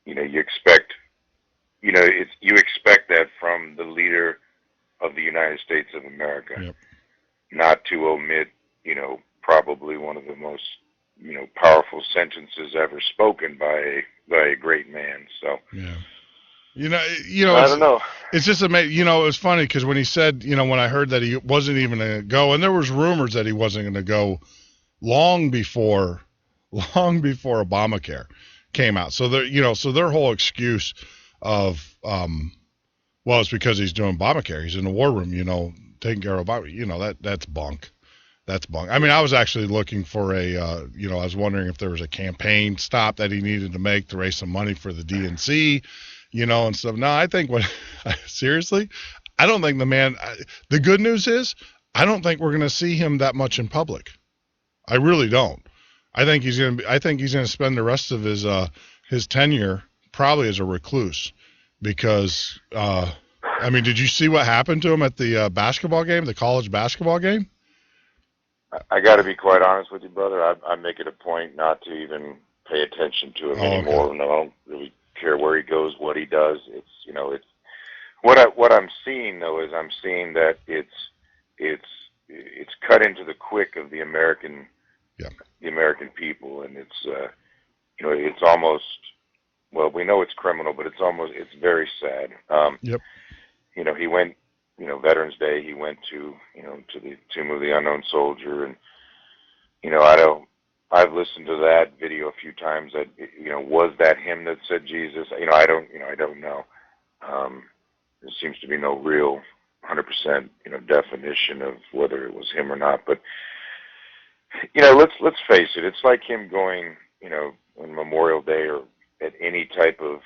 you expect, you expect that from the leader of the United States of America, yep. Not to omit, probably one of the most, powerful sentences ever spoken by a great man. So, yeah. I don't know. It's just amazing. It was funny because when he said, when I heard that he wasn't even going to go, and there was rumors that he wasn't going to go long before Obamacare came out. So their whole excuse of, it's because he's doing Obamacare. He's in the war room, taking care of Obama. That's bunk. That's bunk. I mean, I was actually looking for I was wondering if there was a campaign stop that he needed to make to raise some money for the DNC, and stuff. No, I think seriously, I don't think the good news is I don't think we're going to see him that much in public. I really don't. I think he's going to spend the rest of his tenure probably as a recluse because, did you see what happened to him at the basketball game, the college basketball game? I got to be quite honest with you, brother. I make it a point not to even pay attention to him anymore. Okay. No, I don't really care where he goes, what he does. It's, you know, it's what I'm seeing though is I'm seeing that it's cut into the quick of the American people, and it's you know, it's almost, well, we know it's criminal, but it's very sad. Yep. You know, he went, you know, Veterans Day, he went to, you know, to the Tomb of the Unknown Soldier, and you know, I've listened to that video a few times. That, you know, was that him that said Jesus? You know, I don't know. There seems to be no real 100%, you know, definition of whether it was him or not. But you know, let's face it. It's like him going, you know, on Memorial Day or at any type of,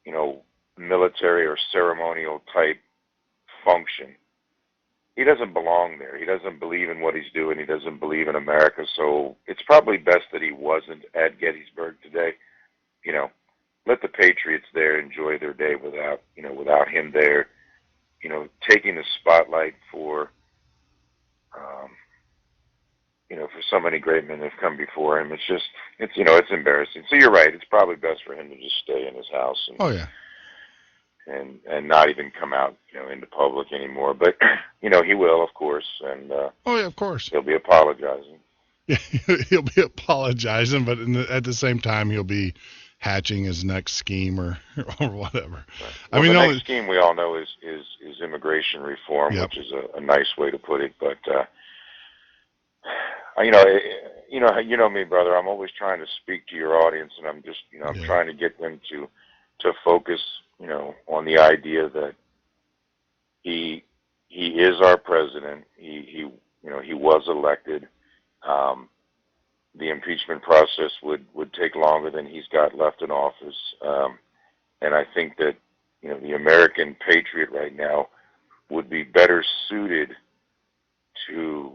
you know, military or ceremonial type function. He doesn't belong there. He doesn't believe in what he's doing. He doesn't believe in America. So it's probably best that he wasn't at Gettysburg today. You know, let the Patriots there enjoy their day without him there, you know, taking the spotlight for, you know, for so many great men that have come before him. It's you know, it's embarrassing. So you're right. It's probably best for him to just stay in his house. And not even come out, you know, into public anymore. But, you know, he will, of course. And of course. He'll be apologizing. Yeah, he'll be apologizing, but at the same time, he'll be hatching his next scheme or whatever. Right. Well, the next scheme we all know is immigration reform, which is a nice way to put it. But, you know me, brother. I'm always trying to speak to your audience, and I'm just, you know, I'm trying to get them to focus, you know, on the idea that he is our president. He you know, he was elected. The impeachment process would take longer than he's got left in office. And I think that, you know, the American patriot right now would be better suited to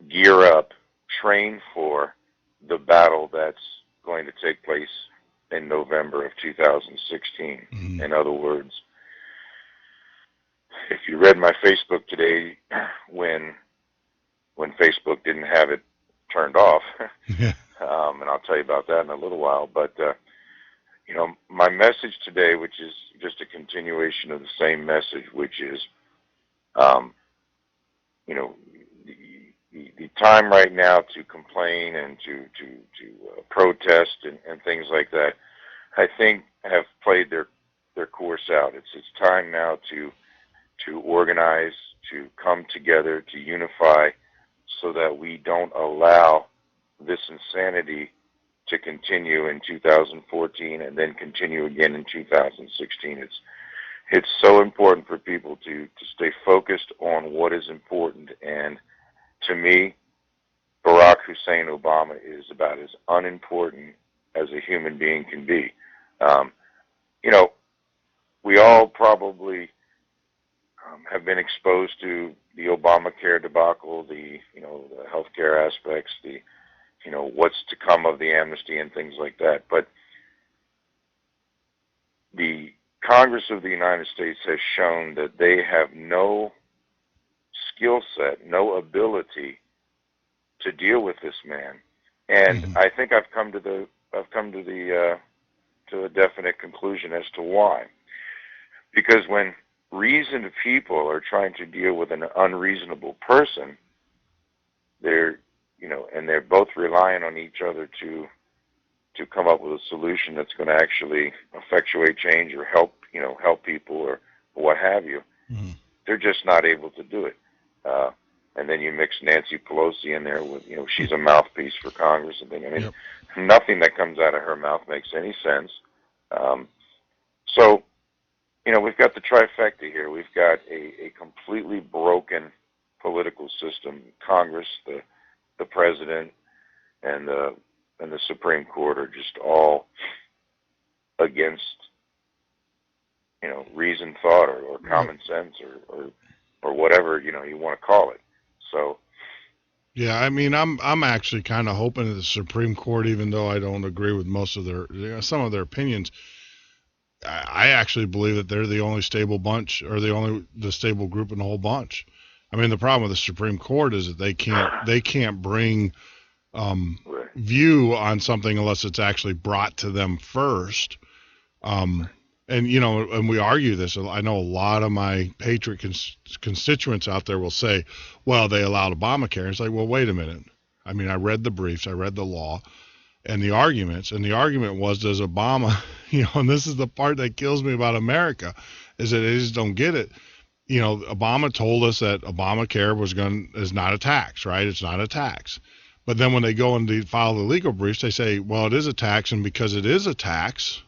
gear up, train for the battle that's going to take place in November of 2016. Mm-hmm. In other words, if you read my Facebook today, when Facebook didn't have it turned off, and I'll tell you about that in a little while, but you know, my message today, which is just a continuation of the same message, which is, you know, the time right now to complain and to protest and things like that, I think have played their course out. It's time now to organize, to come together, to unify, so that we don't allow this insanity to continue in 2014 and then continue again in 2016. It's so important for people to stay focused on what is important, and to me, Barack Hussein Obama is about as unimportant as a human being can be. You know, we all probably have been exposed to the Obamacare debacle, the healthcare aspects, you know, what's to come of the amnesty and things like that. But the Congress of the United States has shown that they have no skill set, no ability to deal with this man. And I think I've come to a definite conclusion as to why. Because when reasoned people are trying to deal with an unreasonable person, they're both relying on each other to come up with a solution that's going to actually effectuate change or help people or what have you. Mm-hmm. They're just not able to do it. And then you mix Nancy Pelosi in there with, you know, she's a mouthpiece for Congress and things. I mean, nothing that comes out of her mouth makes any sense. So, you know, we've got the trifecta here. We've got a completely broken political system. Congress, the president, and the Supreme Court are just all against, you know, reason, thought, or common sense, or whatever, you know, you want to call it. So. Yeah, I mean, I'm actually kind of hoping that the Supreme Court, even though I don't agree with most of some of their opinions, I actually believe that they're the only stable bunch, or the stable group in the whole bunch. I mean, the problem with the Supreme Court is that they can't bring view on something unless it's actually brought to them first. And, you know, and we argue this. I know a lot of my Patriot constituents out there will say, well, they allowed Obamacare. It's like, well, wait a minute. I mean, I read the briefs, I read the law and the arguments, and the argument was, does Obama, you know, and this is the part that kills me about America, is that they just don't get it. You know, Obama told us that Obamacare is not a tax, right? It's not a tax. But then when they go and file the legal briefs, they say, well, it is a tax, and because it is a tax,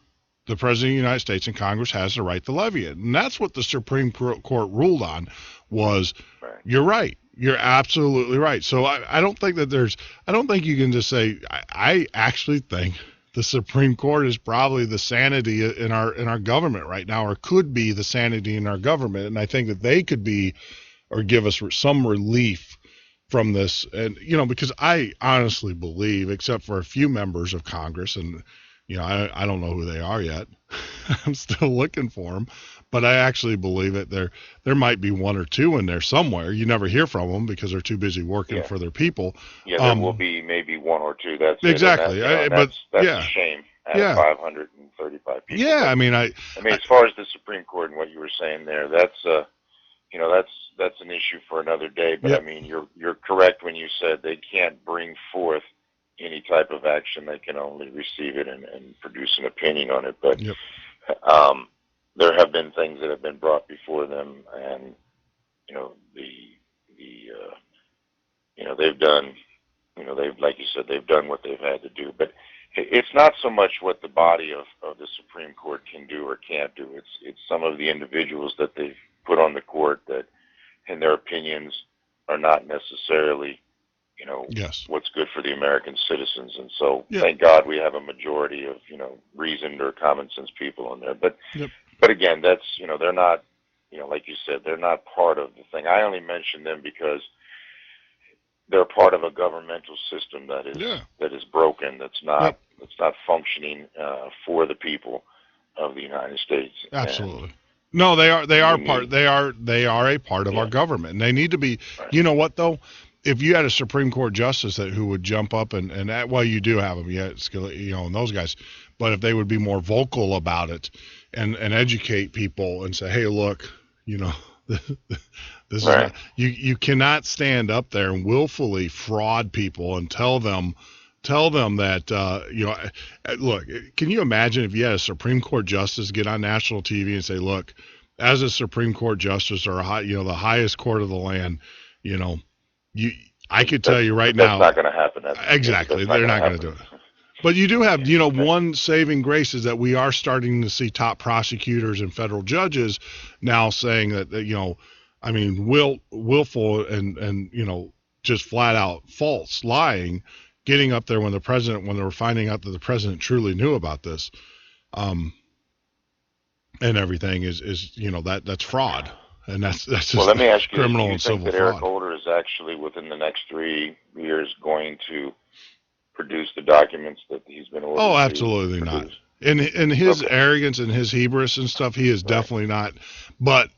the President of the United States and Congress has the right to levy it. And that's what the Supreme Court ruled on was, you're right. You're absolutely right. So I don't think that I don't think you can just say, I actually think the Supreme Court is probably the sanity in our government right now, or could be the sanity in our government. And I think that they could be, or give us some relief from this. And, you know, because I honestly believe, except for a few members of Congress, and, you know, I don't know who they are yet. I'm still looking for them. But I actually believe that there might be one or two in there somewhere. You never hear from them because they're too busy working for their people. Yeah, there will be maybe one or two. That's exactly. That's a shame. Out of 535 people. Yeah, I mean, as far as the Supreme Court and what you were saying there, that's that's an issue for another day. But I mean, you're correct when you said they can't bring forth any type of action. They can only receive it and produce an opinion on it. But there have been things that have been brought before them, and you know they've done, they've, like you said, they've done what they've had to do. But it's not so much what the body of the Supreme Court can do or can't do. It's some of the individuals that they've put on the court that, in their opinions, are not necessarily what's good for the American citizens. And so thank God we have a majority of, reasoned or common sense people on there. But again, that's, they're not, like you said, they're not part of the thing. I only mention them because they're part of a governmental system that is broken, that's not functioning for the people of the United States. Absolutely. No, they are a part of our government. And they need to be, you know what though? If you had a Supreme Court justice who would jump up and well, you do have them, and those guys, but if they would be more vocal about it and educate people and say, hey, look, this is you cannot stand up there and willfully fraud people and tell them that look, can you imagine if you had a Supreme Court justice get on national TV and say, look, as a Supreme Court justice or the highest court of the land, I could tell you right now, that's not going to happen. Exactly, they're not going to do it. But you do have, one saving grace is that we are starting to see top prosecutors and federal judges now saying that willful and just flat out false, lying, getting up there when they were finding out that the president truly knew about this, and everything is that's fraud. And that's just let me ask you, criminal do you and think civil that Eric fraud. Holder is actually within the next 3 years going to produce the documents that he's been ordered? Oh, absolutely not. In his arrogance and his hubris and stuff, he is definitely not. But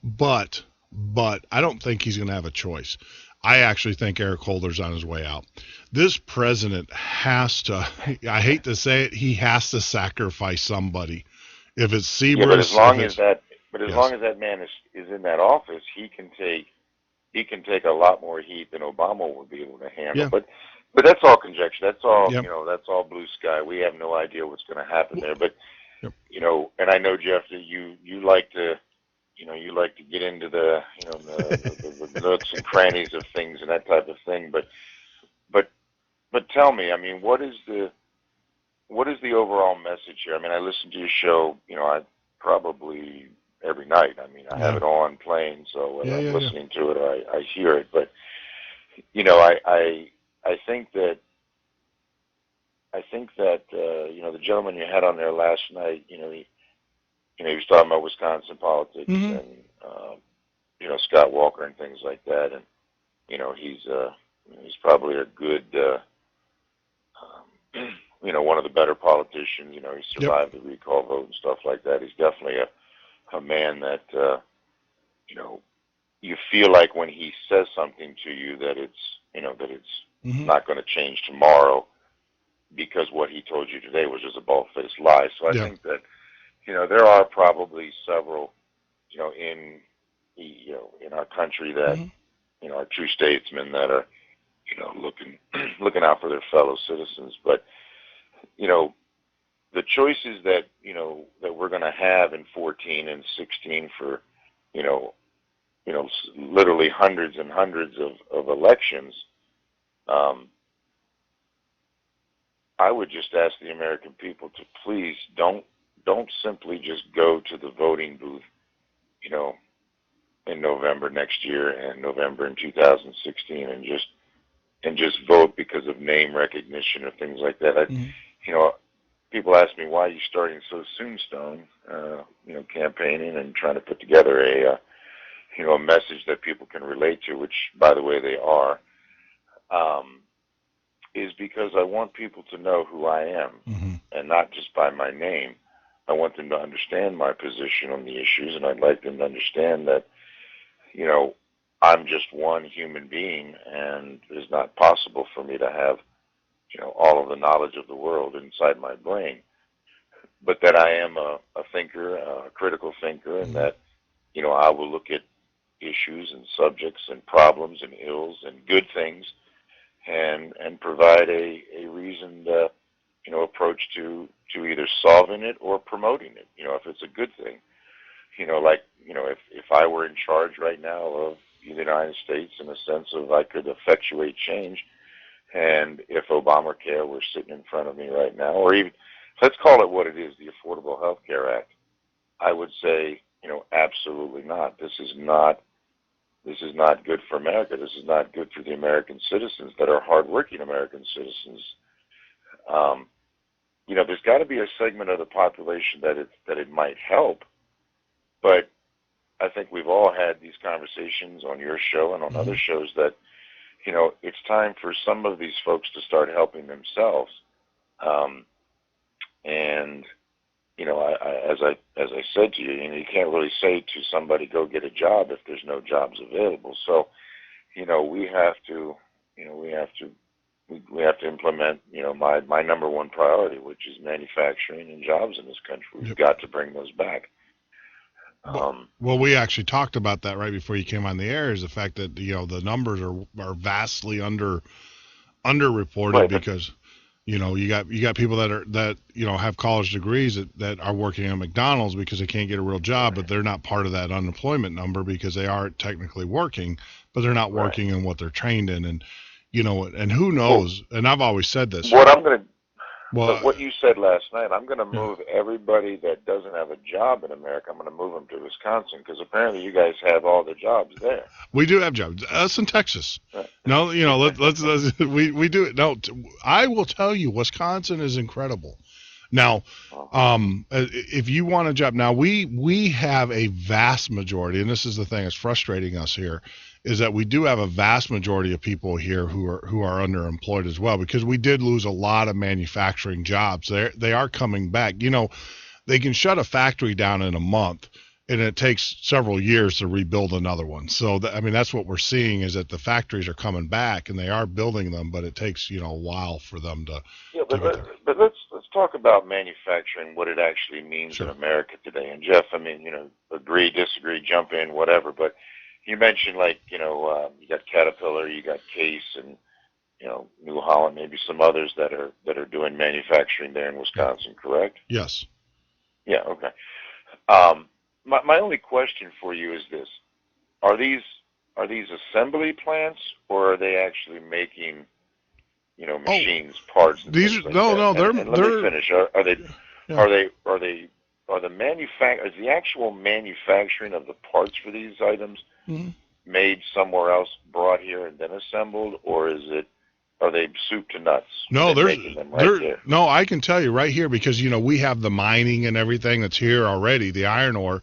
I don't think he's going to have a choice. I actually think Eric Holder's on his way out. This president has to, I hate to say it, he has to sacrifice somebody. If it's Seabrist, but as long as that man is in that office, he can take a lot more heat than Obama would be able to handle. Yeah. But that's all conjecture. That's all that's all blue sky. We have no idea what's going to happen there. But and I know, Jeff, that you like to get into the the nooks and crannies of things and that type of thing. But tell me, I mean, what is the overall message here? I mean, I listen to your show, I probably every night. I mean, I have it on playing, so when I'm listening to it, I hear it. But I think that the gentleman you had on there last night, he was talking about Wisconsin politics and Scott Walker and things like that, and he's probably a good one of the better politicians. He survived the recall vote and stuff like that. He's definitely a man that you feel like when he says something to you that it's not going to change tomorrow because what he told you today was just a bald-faced lie. So I think that, there are probably several, in our country that, are true statesmen that are, looking out for their fellow citizens. But, the choices that, that we're going to have in 14 and 16 for, literally hundreds and hundreds of elections, I would just ask the American people to please don't simply just go to the voting booth, in November next year and November in 2016 and just vote because of name recognition or things like that. People ask me, why are you starting so soon, Stone, campaigning and trying to put together a message that people can relate to, which, by the way, they are, is because I want people to know who I am, and not just by my name. I want them to understand my position on the issues, and I'd like them to understand that, I'm just one human being, and it's not possible for me to have, all of the knowledge of the world inside my brain, but that I am a thinker, a critical thinker, and that, I will look at issues and subjects and problems and ills and good things and provide a reasoned, approach to either solving it or promoting it, if it's a good thing. If I were in charge right now of the United States in a sense of I could effectuate change, and if Obamacare were sitting in front of me right now, or even, let's call it what it is, the Affordable Health Care Act, I would say, absolutely not. This is not good for America. This is not good for the American citizens that are hardworking American citizens. There's got to be a segment of the population that it might help, but I think we've all had these conversations on your show and on other shows that, it's time for some of these folks to start helping themselves. As I said to you, you can't really say to somebody, go get a job if there's no jobs available. So, we have to implement, my number one priority, which is manufacturing and jobs in this country. We've got to bring those back. Well, we actually talked about that right before you came on the air, is the fact that, the numbers are vastly underreported, right, because, you got people that have college degrees that are working at McDonald's because they can't get a real job, but they're not part of that unemployment number because they are technically working, but they're not working in what they're trained in. And, and who knows? And I've always said this. What you said last night, I'm going to move everybody that doesn't have a job in America. I'm going to move them to Wisconsin because apparently you guys have all the jobs there. We do have jobs. Us in Texas. Right. No, let's we do it. No, I will tell you, Wisconsin is incredible. Now, if you want a job, now we have a vast majority, and this is the thing that's frustrating us here, is that we do have a vast majority of people here who are underemployed as well, because we did lose a lot of manufacturing jobs. They are coming back. They can shut a factory down in a month, and it takes several years to rebuild another one. So, that's what we're seeing, is that the factories are coming back, and they are building them, but it takes, a while for them to get there. But let's talk about manufacturing, what it actually means in America today. And Jeff, agree, disagree, jump in, whatever, but you mentioned, you got Caterpillar, you got Case, and New Holland, maybe some others that are doing manufacturing there in Wisconsin, correct? Yes. Yeah. Okay. My only question for you is this: are these assembly plants, or are they actually making machines, parts? These they're. Let me finish. Are the actual manufacturing of the parts for these items made somewhere else, brought here, and then assembled, or are they soup to nuts? No, there. No, I can tell you right here, because we have the mining and everything that's here already, the iron ore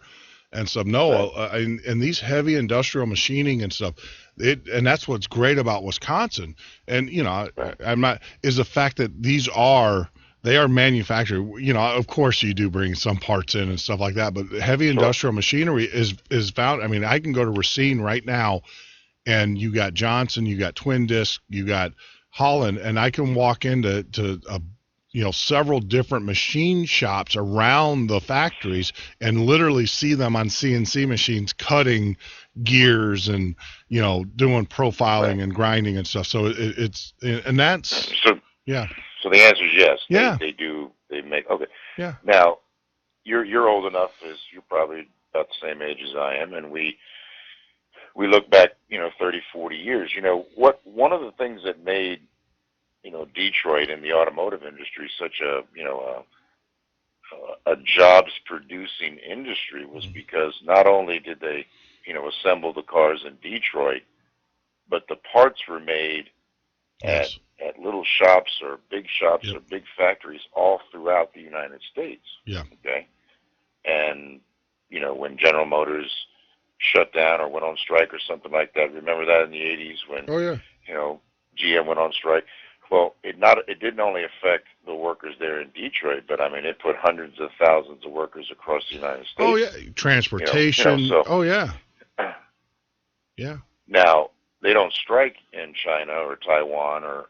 and stuff. No, and these heavy industrial machining and stuff. And that's what's great about Wisconsin. And is the fact that they are manufactured. Of course you do bring some parts in and stuff like that, but heavy industrial machinery is found. I can go to Racine right now, and you got Johnson, you got Twin Disc, you got Holland, and I can walk into several different machine shops around the factories and literally see them on CNC machines cutting gears and doing profiling and grinding and stuff. So that's yeah. So the answer is yes. Yeah. They do. They make okay. Yeah. Now you're old enough, as you're probably about the same age as I am, and we look back 30, 40 years. One of the things that made Detroit and the automotive industry such a jobs producing industry was because not only did they assemble the cars in Detroit, but the parts were made at little shops or big factories all throughout the United States. Yeah. Okay. And when General Motors shut down or went on strike or something like that, remember that in the 80s when GM went on strike? Well, it didn't only affect the workers there in Detroit, but I mean it put hundreds of thousands of workers across the United States. Oh yeah, transportation. Oh yeah. Yeah. Now they don't strike in China or Taiwan or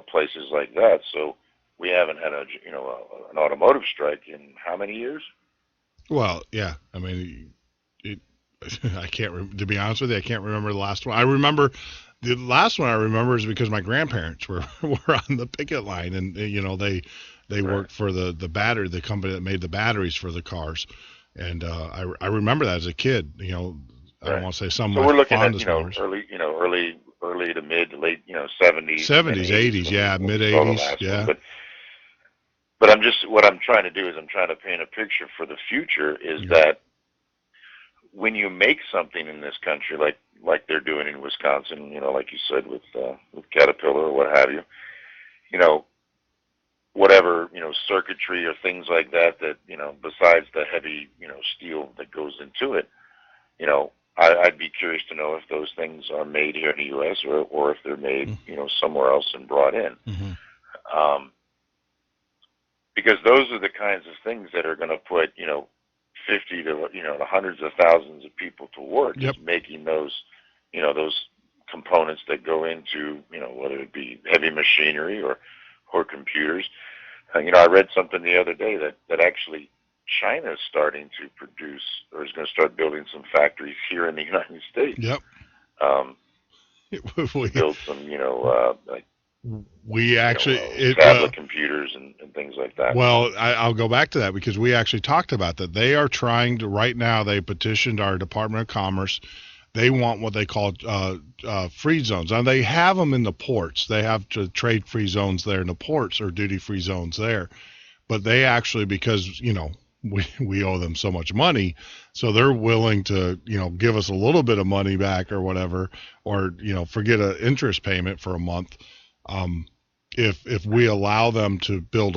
places like that, so we haven't had an automotive strike in how many years? Well, yeah. I mean, I can't. To be honest with you, I can't remember the last one. I remember. The last one I remember is because my grandparents were on the picket line, and they worked for the company that made the batteries for the cars, and I remember that as a kid. I don't want to say some. So we're looking at early to mid to late 70s, 80s, yeah, mid 80s, yeah. But what I'm trying to do is I'm trying to paint a picture for the future. Is that when you make something in this country, like they're doing in Wisconsin, like you said with Caterpillar or what have you, whatever, circuitry or things like that, besides the heavy, steel that goes into it, I'd be curious to know if those things are made here in the U.S. or if they're made, somewhere else and brought in. Mm-hmm. Because those are the kinds of things that are going to put, 50 to, to hundreds of thousands of people to work, just making those, those components that go into, whether it be heavy machinery or computers. I read something the other day that actually China is starting to produce or is going to start building some factories here in the United States. Yep. Build some, like we actually tablet computers and things like that. Well, I'll go back to that because we actually talked about that. They are trying to right now. They petitioned our Department of Commerce. They want what they call free zones. Now they have them in the ports. They have trade-free zones there in the ports or duty-free zones there. But they actually, because we owe them so much money, so they're willing to give us a little bit of money back or whatever, or forget an interest payment for a month. If we allow them to build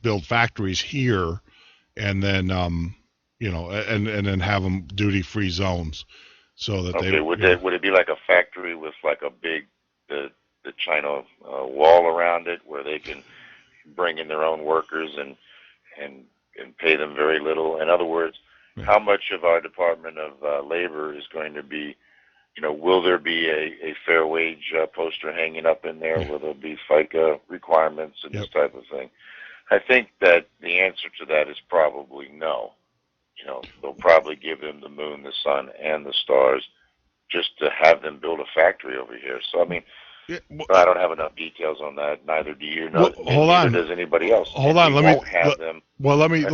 build factories here, and then and then have them duty free zones, so that would it be like a factory with like a big the China wall around it where they can bring in their own workers and pay them very little? In other words, how much of our Department of Labor is going to be, will there be a fair wage poster hanging up in there? Will there be FICA requirements and this type of thing? I think that the answer to that is probably no. They'll probably give them the moon, the sun, and the stars just to have them build a factory over here. So, I mean, I don't have enough details on that. Neither do you. Neither does anybody else. Hold on. Let me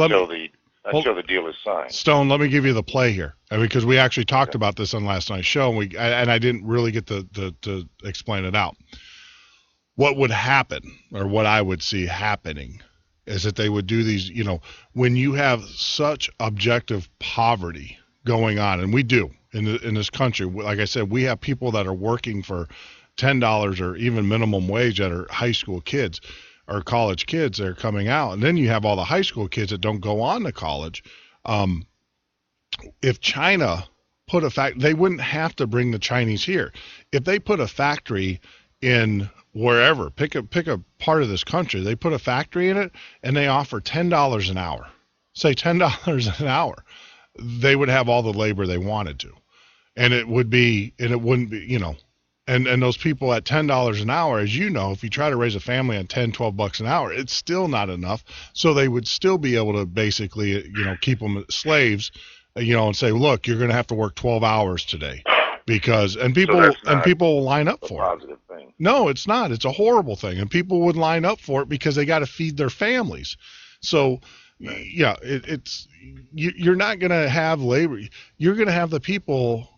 until the deal is signed. Stone, let me give you the play here, because we actually talked about this on last night's show, and I didn't really get to explain it out. What would happen, or what I would see happening, is that they would do these, when you have such objective poverty going on, and we do in this country. Like I said, we have people that are working for $10 or even minimum wage that are high school kids or college kids that are coming out. And then you have all the high school kids that don't go on to college. If China put they wouldn't have to bring the Chinese here. If they put a factory in wherever, pick a part of this country, they put a factory in it and they offer $10 an hour, say $10 an hour, they would have all the labor they wanted to. And it wouldn't be, And those people at $10 an hour, as you know, if you try to raise a family on $10-12 an hour, it's still not enough. So they would still be able to basically, keep them slaves, and say, look, you're going to have to work 12 hours today, because people will line up for it. Positive thing. No, it's not. It's a horrible thing, and people would line up for it because they got to feed their families. So, yeah, you're not going to have labor. You're going to have the people,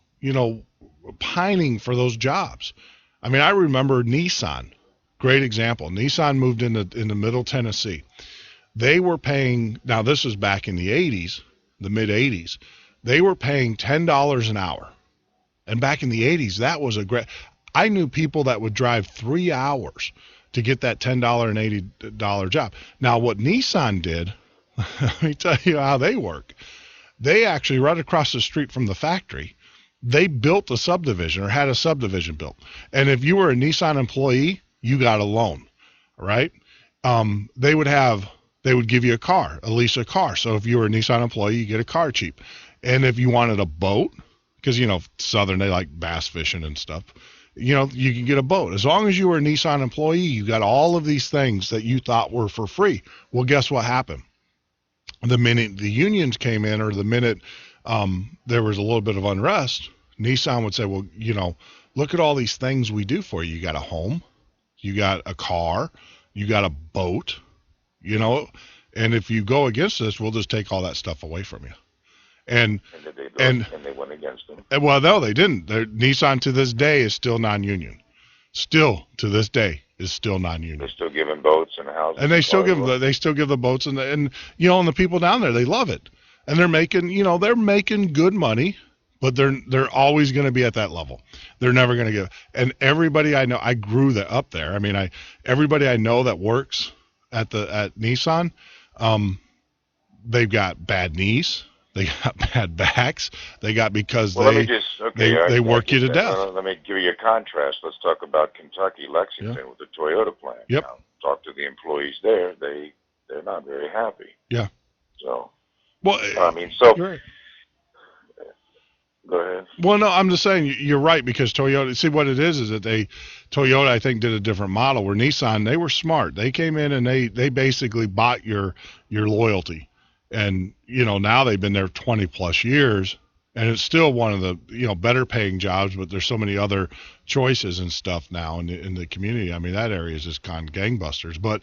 pining for those jobs. I mean, I remember Nissan, great example. Nissan moved into Middle Tennessee. They were paying, now this was back in the 80s, the mid 80s. They were paying $10 an hour. And back in the 80s, that was a great, I knew people that would drive 3 hours to get that $10 and $80 job. Now, what Nissan did, let me tell you how they work. They actually, right across the street from the factory, they built a subdivision, or had a subdivision built. And if you were a Nissan employee, you got a loan, right? They would give you a car, lease a car. So if you were a Nissan employee, you get a car cheap. And if you wanted a boat, because, Southern, they like bass fishing and stuff, you can get a boat. As long as you were a Nissan employee, you got all of these things that you thought were for free. Well, guess what happened? The minute the unions came in, or the minute there was a little bit of unrest, Nissan would say, well, look at all these things we do for you. You got a home, you got a car, you got a boat, and if you go against this, we'll just take all that stuff away from you. And they went against them. Well, no, they didn't. Nissan to this day is still non-union. Still to this day is still non-union. They're still giving boats and houses. And they still give the boats and the people down there, they love it. And they're making good money, but they're always going to be at that level. They're never going to give. And everybody I know, I grew that up there. I mean, everybody I know that works at Nissan, they've got bad knees, they got bad backs, they got they work you to death. Let me give you a contrast. Let's talk about Kentucky, Lexington, with the Toyota plant. Yep. Now, talk to the employees there. They're not very happy. Yeah. So. Well, Right. Go ahead. Well, no, I'm just saying you're right, because Toyota, see what it is that Toyota, I think, did a different model, where Nissan, they were smart. They came in and they basically bought your loyalty. And, now they've been there 20 plus years, and it's still one of the, better paying jobs, but there's so many other choices and stuff now in the community. I mean, that area is just gone gangbusters, but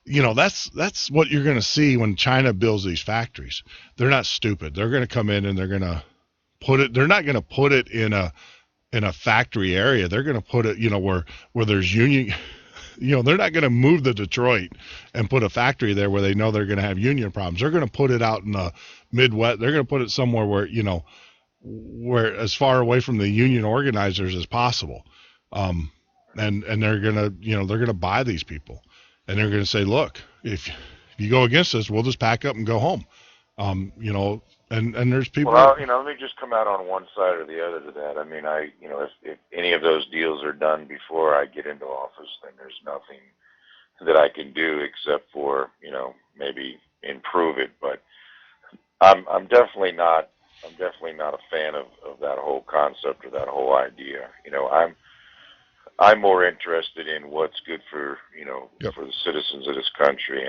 that's what you're going to see when China builds these factories. They're not stupid. They're going to come in and they're going to put it. They're not going to put it in a factory area. They're going to put it, where there's union. They're not going to move to Detroit and put a factory there where they know they're going to have union problems. They're going to put it out in the Midwest. They're going to put it somewhere where as far away from the union organizers as possible. And they're going to buy these people. And they're going to say, look, if you go against us, we'll just pack up and go home. And there's people. Well, let me just come out on one side or the other to that. I mean, if any of those deals are done before I get into office, then there's nothing that I can do except for, maybe improve it. But I'm definitely not a fan of that whole concept or that whole idea. I'm more interested in what's good for for the citizens of this country,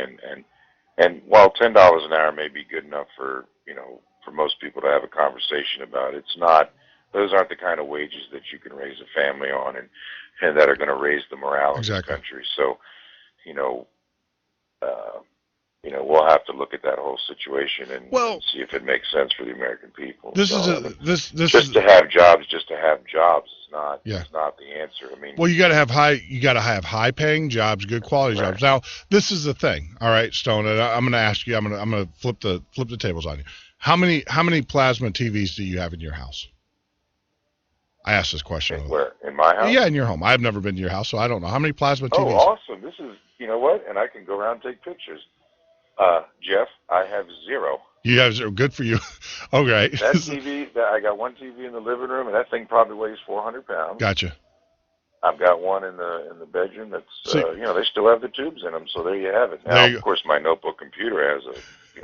and while $10 an hour may be good enough for most people to have a conversation about, it's not. Those aren't the kind of wages that you can raise a family on, and that are going to raise the morale of the country. So, we'll have to look at that whole situation and see if it makes sense for the American people. This to have jobs. It's not the answer. I mean, well, you got to have high paying jobs, good quality jobs. Now, this is the thing. All right, Stone, and I'm going to ask you. I'm going to flip the tables on you. How many plasma TVs do you have in your house? I asked this question. Where? In my house? Yeah, in your home. I've never been to your house, so I don't know. How many plasma TVs? Oh, awesome. This is, what? And I can go around and take pictures. Jeff, I have 0. You have 0. Good for you. Okay. That TV, I got one TV in the living room, and that thing probably weighs 400 pounds. Gotcha. I've got one in the bedroom that's, they still have the tubes in them, so there you have it. Now, of course, my notebook computer has a,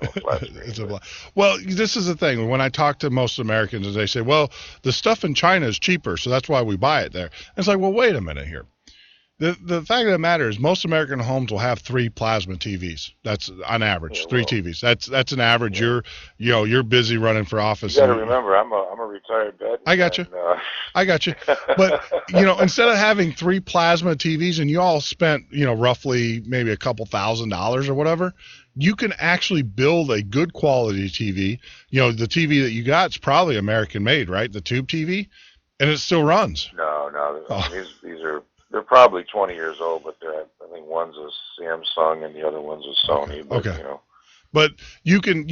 plasma. Well, this is the thing. When I talk to most Americans, they say, well, the stuff in China is cheaper, so that's why we buy it there. And it's like, well, wait a minute here. The fact of the matter is most American homes will have 3 plasma TVs. That's on average, 3 TVs. That's an average. Yeah. You're busy running for office. You got to remember, I'm a retired vet. I got you. I got you. But instead of having 3 plasma TVs and you all spent roughly maybe a couple $1,000s or whatever, you can actually build a good quality TV. The TV that you got is probably American made, right? The tube TV, and it still runs. No. These are. They're probably 20 years old, but I think one's a Samsung and the other one's a Sony. But, okay. But you can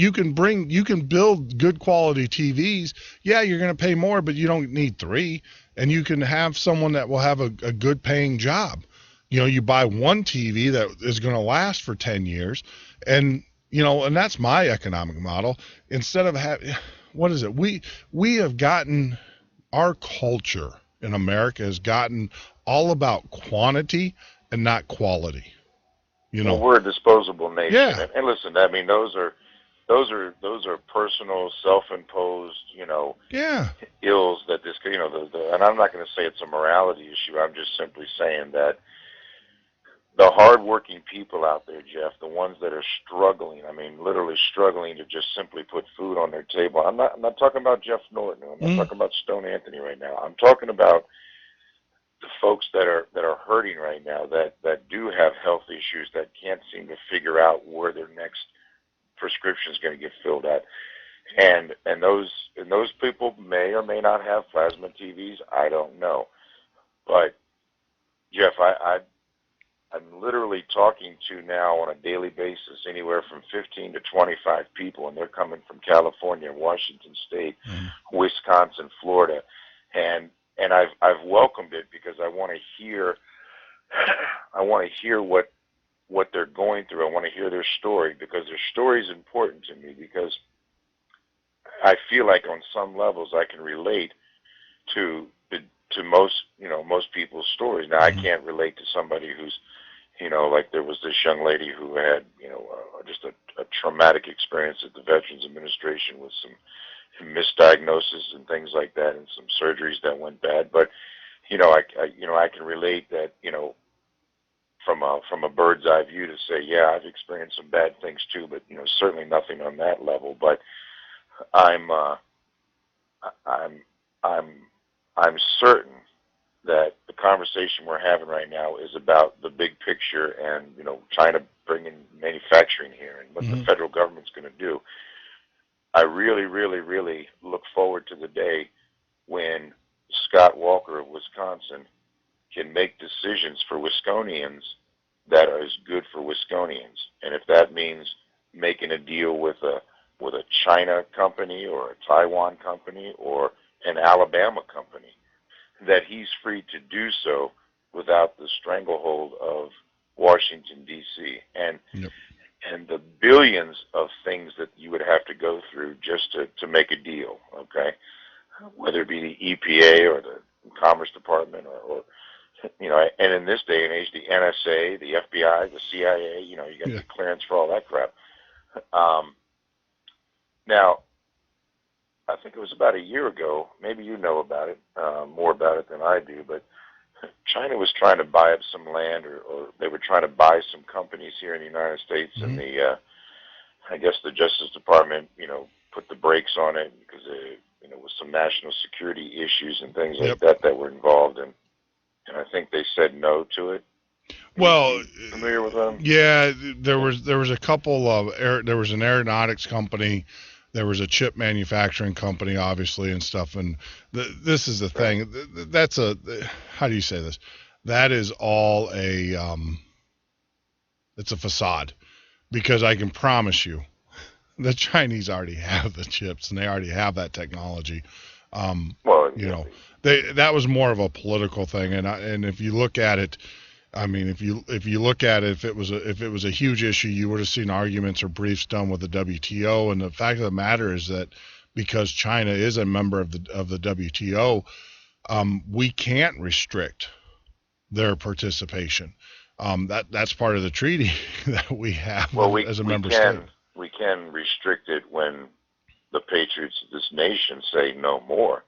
build good quality TVs. Yeah, you're going to pay more, but you don't need 3. And you can have someone that will have a good paying job. You buy one TV that is going to last for 10 years, and that's my economic model. Instead of what is it? We have gotten, our culture in America has gotten all about quantity and not quality. Well, we're a disposable nation. Yeah. And listen, I mean, those are personal, self-imposed, ills that this, and I'm not going to say it's a morality issue. I'm just simply saying that the hardworking people out there, Jeff, the ones that are struggling, I mean, literally struggling to just simply put food on their table. I'm not talking about Jeff Norton. I'm not talking about Stone Anthony right now. I'm talking about the folks that are hurting right now, that do have health issues, that can't seem to figure out where their next prescription is going to get filled at, and those people may or may not have plasma TVs. I don't know, but Jeff, I'm literally talking to now on a daily basis anywhere from 15 to 25 people, and they're coming from California, Washington State, Wisconsin, Florida, and I've welcomed it because I want to hear what they're going through. I want to hear their story because their story is important to me, because I feel like on some levels I can relate to most people's stories. Now I can't relate to somebody who's like there was this young lady who had just a traumatic experience at the Veterans Administration with some misdiagnosis and things like that, and some surgeries that went bad. But I can relate that from a bird's eye view to say, yeah, I've experienced some bad things too, but certainly nothing on that level. But I'm certain that the conversation we're having right now is about the big picture and China bringing manufacturing here and what the federal government's going to do. I really, really, really look forward to the day when Scott Walker of Wisconsin can make decisions for Wisconians that are as good for Wisconians. And if that means making a deal with a China company or a Taiwan company or an Alabama company, that he's free to do so without the stranglehold of Washington, D.C. And the billions of things that you would have to go through just to make a deal, okay? Whether it be the EPA or the Commerce Department or and in this day and age, the NSA, the FBI, the CIA, you got the clearance for all that crap. Now, I think it was about a year ago, maybe you know about it, more about it than I do, but China was trying to buy up some land, or they were trying to buy some companies here in the United States, and I guess the Justice Department, put the brakes on it because with some national security issues and things like that were involved, and I think they said no to it. Well, familiar with them? Yeah, there was a couple of there was an aeronautics company. There was a chip manufacturing company, obviously, and stuff. And this is the thing. That's how do you say this? That is all it's a facade, because I can promise you the Chinese already have the chips and they already have that technology. That was more of a political thing. And if you look at it, I mean, if you look at it, if it was a huge issue, you would have seen arguments or briefs done with the WTO. And the fact of the matter is that because China is a member of the WTO, we can't restrict their participation. That's part of the treaty that we have as a member state. restrict it when the patriots of this nation say no more,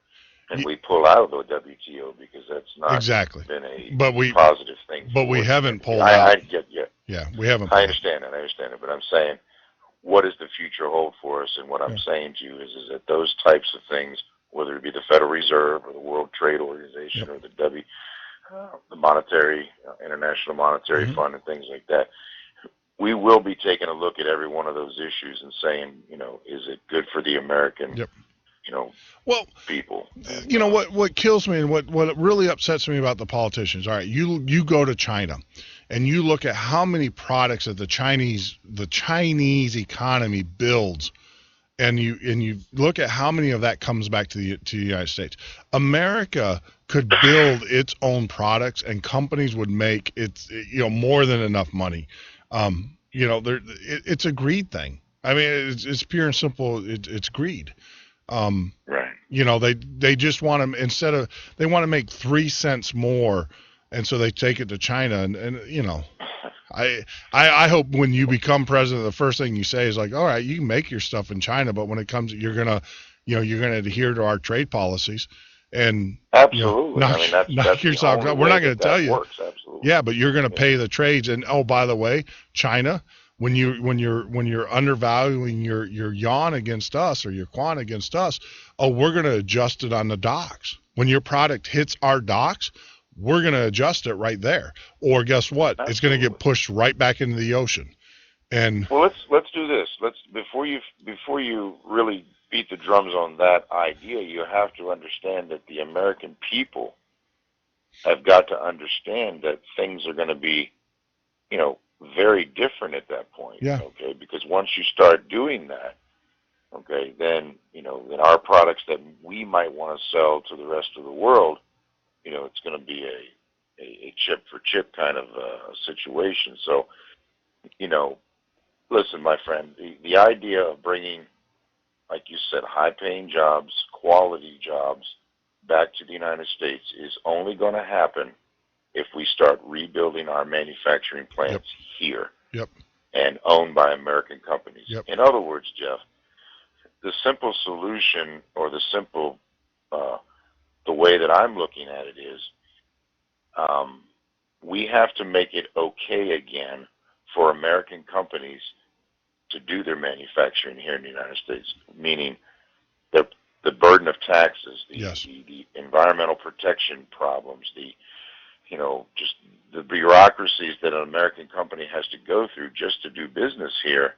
and we pull out of the WTO because that's not exactly been a but positive thing. But we haven't pulled out. I get you. Yeah, we haven't. I understand it. But I'm saying, what does the future hold for us? And what I'm saying to you is that those types of things, whether it be the Federal Reserve or the World Trade Organization or the International Monetary Fund and things like that, we will be taking a look at every one of those issues and saying, is it good for the American, people? What kills me and what really upsets me about the politicians. All right, you go to China, and you look at how many products that the Chinese economy builds, and you look at how many of that comes back to the United States. America could build its own products, and companies would make more than enough money. It's a greed thing. I mean, it's pure and simple. It's greed. Right. They just want to, they want to make 3 cents more, and so they take it to China. And I hope when you become president, the first thing you say is like, all right, you can make your stuff in China, but when it comes, you're gonna adhere to our trade policies. And absolutely, knock your socks off. We're not going to tell you. Works, absolutely. Yeah, but you're going to pay the trades. And by the way, China, when you're undervaluing your yuan against us or your yuan against us, we're going to adjust it on the docks. When your product hits our docks, we're going to adjust it right there. Or guess what? Absolutely. It's going to get pushed right back into the ocean. And well, let's do this. Before you really beat the drums on that idea, you have to understand that the American people have got to understand that things are going to be, very different at that point. Yeah. Okay. Because once you start doing that, okay, then our products that we might want to sell to the rest of the world, it's going to be a chip for chip kind of situation. So, listen, my friend, the idea of bringing, like you said, high-paying jobs, quality jobs back to the United States is only going to happen if we start rebuilding our manufacturing plants here and owned by American companies. In other words, Jeff, the simple solution or the way that I'm looking at it is we have to make it okay again for American companies to do their manufacturing here in the United States, meaning the burden of taxes, the environmental protection problems, just the bureaucracies that an American company has to go through just to do business here.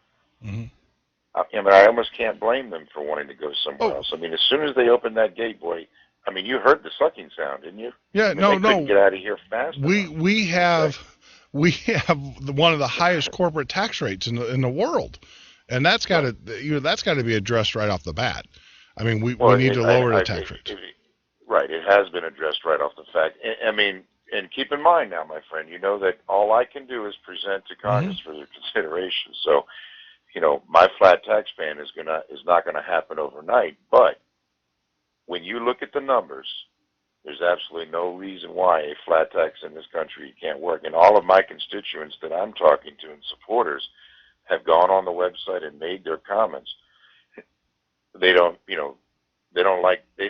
I almost can't blame them for wanting to go somewhere else. I mean, as soon as they open that gate, boy, you heard the sucking sound, didn't you? Yeah, they couldn't get out of here fast. We have one of the highest corporate tax rates in the world, and that's got to be addressed right off the bat. I mean, we need to lower the tax rates. Right, it has been addressed right off the fact. And keep in mind now, my friend, that all I can do is present to Congress for their consideration. So, my flat tax ban is not gonna happen overnight. But when you look at the numbers, there's absolutely no reason why a flat tax in this country can't work. And all of my constituents that I'm talking to and supporters have gone on the website and made their comments. They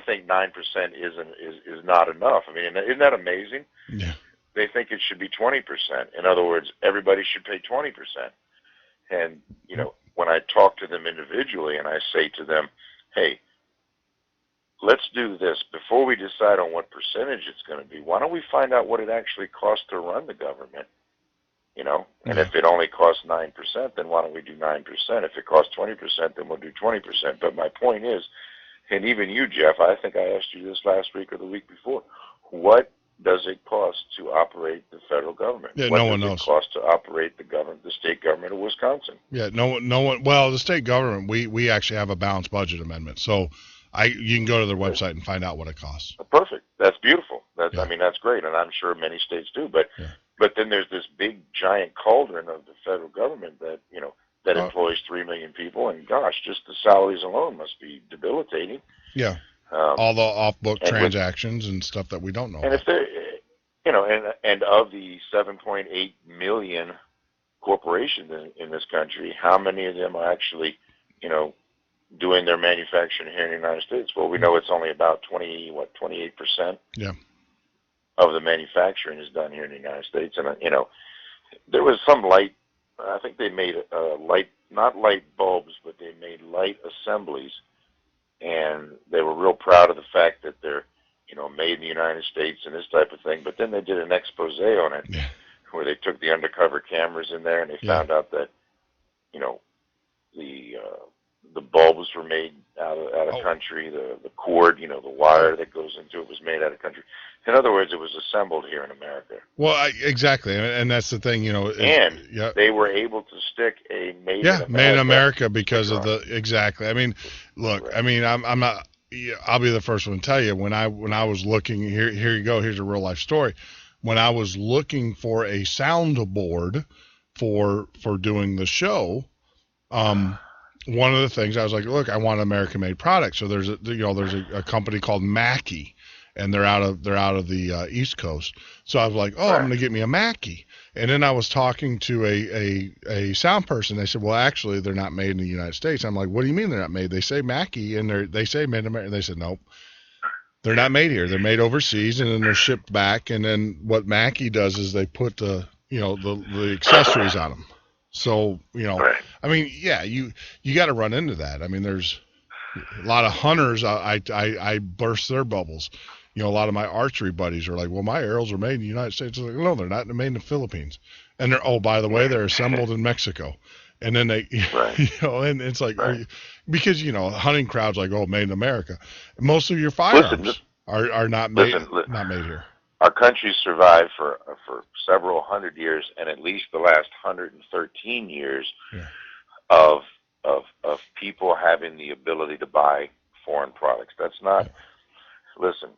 think 9% is not enough. I mean, isn't that amazing? Yeah. They think it should be 20%. In other words, everybody should pay 20%. And, when I talk to them individually and I say to them, hey, let's do this. Before we decide on what percentage it's going to be, why don't we find out what it actually costs to run the government? And if it only costs 9%, then why don't we do 9%? If it costs 20%, then we'll do 20%. But my point is, and even you, Jeff, I think I asked you this last week or the week before, what does it cost to operate the federal government? Yeah, what no one does knows. It cost to operate the state government of Wisconsin? Yeah, no one. Well, the state government, we actually have a balanced budget amendment, so you can go to their website and find out what it costs. Perfect. That's beautiful. That's great, and I'm sure many states do. But then there's this big giant cauldron of the federal government that employs 3 million people, and gosh, just the salaries alone must be debilitating. Yeah. All the off-book transactions and stuff that we don't know. And if they're, and of the 7.8 million corporations in this country, how many of them are actually, doing their manufacturing here in the United States? Well, we know it's only about 28% of the manufacturing is done here in the United States. And, there was some light, I think they made not light bulbs, but they made light assemblies. And they were real proud of the fact that they're, made in the United States and this type of thing. But then they did an expose on it where they took the undercover cameras in there and they found out that, the bulbs were made out of country. The cord, the wire that goes into it was made out of country. In other words, it was assembled here in America. Well, exactly, and that's the thing, And they were able to stick a made in America because of exactly. I mean, look, right. I mean, I'm not. I'll be the first one to tell you when I was looking here you go. Here's a real life story. When I was looking for a soundboard for doing the show, one of the things I was like, look, I want an American made product. So there's a company called Mackie, and they're out of the East Coast. So I was like, I'm going to get me a Mackie. And then I was talking to a sound person. They said, well, actually, they're not made in the United States. I'm like, what do you mean they're not made? They say Mackie, and they say made in America. And they said, nope, they're not made here. They're made overseas, and then they're shipped back. And then what Mackie does is they put the accessories on them. So, I mean, you got to run into that. I mean, there's a lot of hunters. I burst their bubbles. A lot of my archery buddies are like, well, my arrows are made in the United States. I'm like, no, they're not. They're made in the Philippines. And by the way, they're assembled in Mexico. And then they, and it's like, because, hunting crowds like, made in America. Most of your firearms are not made here. Our country survived for several hundred years, and at least the last 113 years of people having the ability to buy foreign products. That's not. Listen,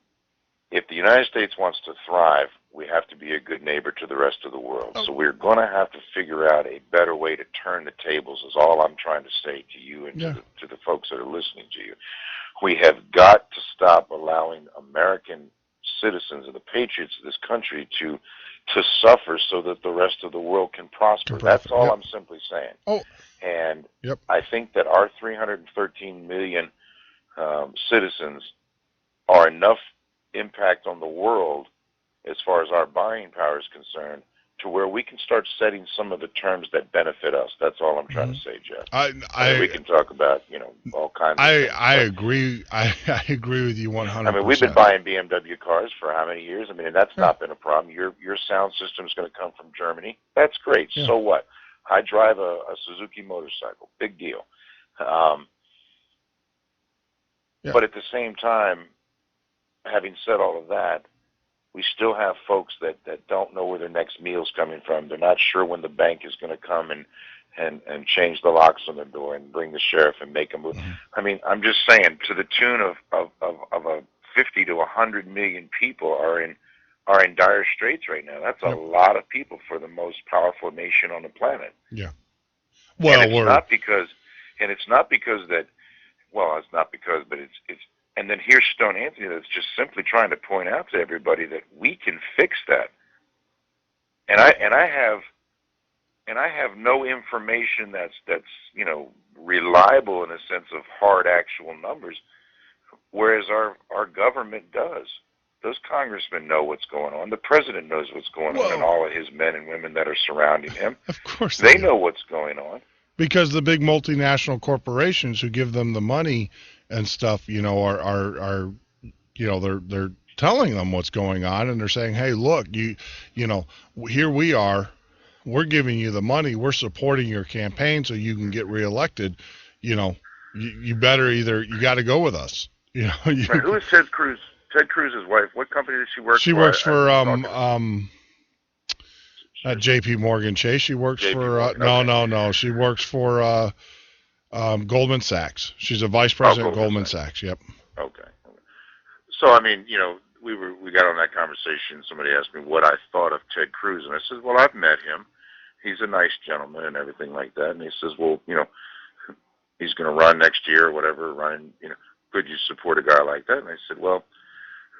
if the United States wants to thrive, we have to be a good neighbor to the rest of the world. So we're going to have to figure out a better way to turn the tables. Is all I'm trying to say to you and to the folks that are listening to you. We have got to stop allowing American citizens and the patriots of this country to suffer so that the rest of the world can prosper. That's all I'm simply saying. And I think that our 313 million citizens are enough impact on the world as far as our buying power is concerned to where we can start setting some of the terms that benefit us. That's all I'm trying to say, Jeff. We can talk about, all kinds of things. I agree. I agree with you 100%. I mean, we've been buying BMW cars for how many years? I mean, and that's not been a problem. Your sound system is going to come from Germany. That's great. So what? I drive a Suzuki motorcycle. Big deal. But at the same time, having said all of that, we still have folks that don't know where their next meal's coming from. They're not sure when the bank is going to come and change the locks on the door and bring the sheriff and make them move. I mean, I'm just saying, to the tune of a 50 to 100 million people are in dire straits right now. That's a lot of people for the most powerful nation on the planet. Yeah. Well, and it's not because that. Well, it's not because, but it's. And then here's Stone Anthony that's just simply trying to point out to everybody that we can fix that. And I have no information that's reliable in a sense of hard actual numbers, whereas our government does. Those congressmen know what's going on. The president knows what's going on, and all of his men and women that are surrounding him. Of course, they know what's going on. Because the big multinational corporations who give them the money and stuff, are they're telling them what's going on, and they're saying, hey, look, here we are, we're giving you the money, we're supporting your campaign so you can get reelected. You better you got to go with us. Who is Ted Cruz? Ted Cruz's wife. What company does she work for? She works for J.P. Morgan Chase. She works for no. She works for Goldman Sachs. She's a vice president at Goldman Sachs. Yep. Okay. So I mean, we got on that conversation. Somebody asked me what I thought of Ted Cruz, and I said, well, I've met him. He's a nice gentleman and everything like that. And he says, well, he's going to run next year or whatever. Could you support a guy like that? And I said, well,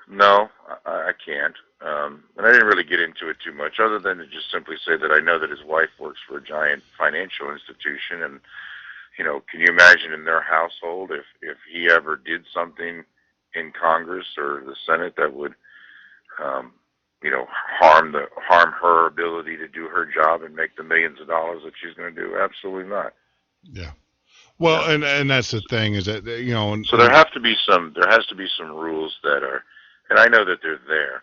no, I can't. And I didn't really get into it too much, other than to just simply say that I know that his wife works for a giant financial institution, and can you imagine in their household if he ever did something in Congress or the Senate that would, harm her ability to do her job and make the millions of dollars that she's going to do? Absolutely not. Yeah. Well, and that's the thing is that so there has to be some rules that are, and I know that they're there.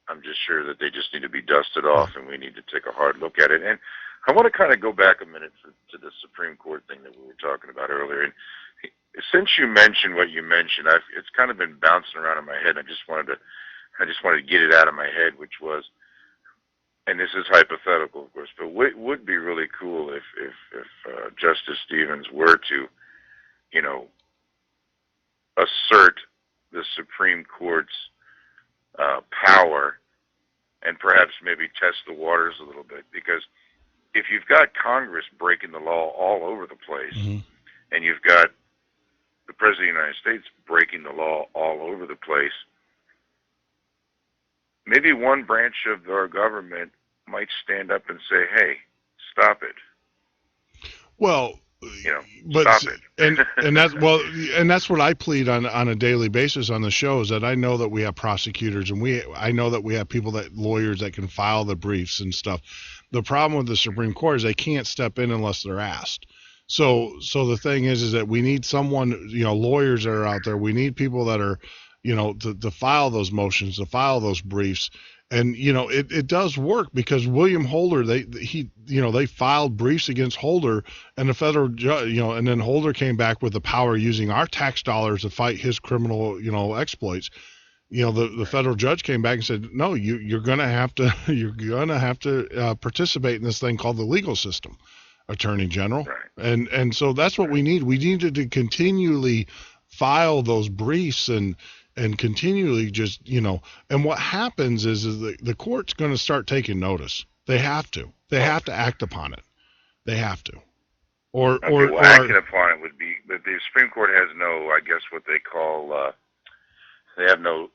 I'm just sure that they just need to be dusted off, and we need to take a hard look at it. And I want to kind of go back a minute to the Supreme Court thing that we were talking about earlier. And since you mentioned what you mentioned, it's kind of been bouncing around in my head. I just wanted to get it out of my head, which was, and this is hypothetical, of course, but would be really cool if Justice Stevens were to, assert the Supreme Court's power and perhaps maybe test the waters a little bit. Because if you've got Congress breaking the law all over the place, mm-hmm. and you've got the President of the United States breaking the law all over the place, maybe one branch of our government might stand up and say, hey, stop it. Well, stop it. and that's what I plead on a daily basis on the show, is that I know that we have prosecutors and I know that we have lawyers that can file the briefs and stuff. The problem with the Supreme Court is they can't step in unless they're asked. So the thing is that we need someone, lawyers that are out there. We need people that are, to file those motions, to file those briefs. And, it does work, because William Holder, they filed briefs against Holder, and the federal judge, and then Holder came back with the power using our tax dollars to fight his criminal, exploits. The federal judge came back and said, no, you're going to have to participate in this thing called the legal system, Attorney General. Right. And so that's what we need. We needed to continually file those briefs and continually just, and what happens is the court's going to start taking notice. They have to act upon it. They have to. Acting upon it would be, but the Supreme Court has no, I guess what they call, they have no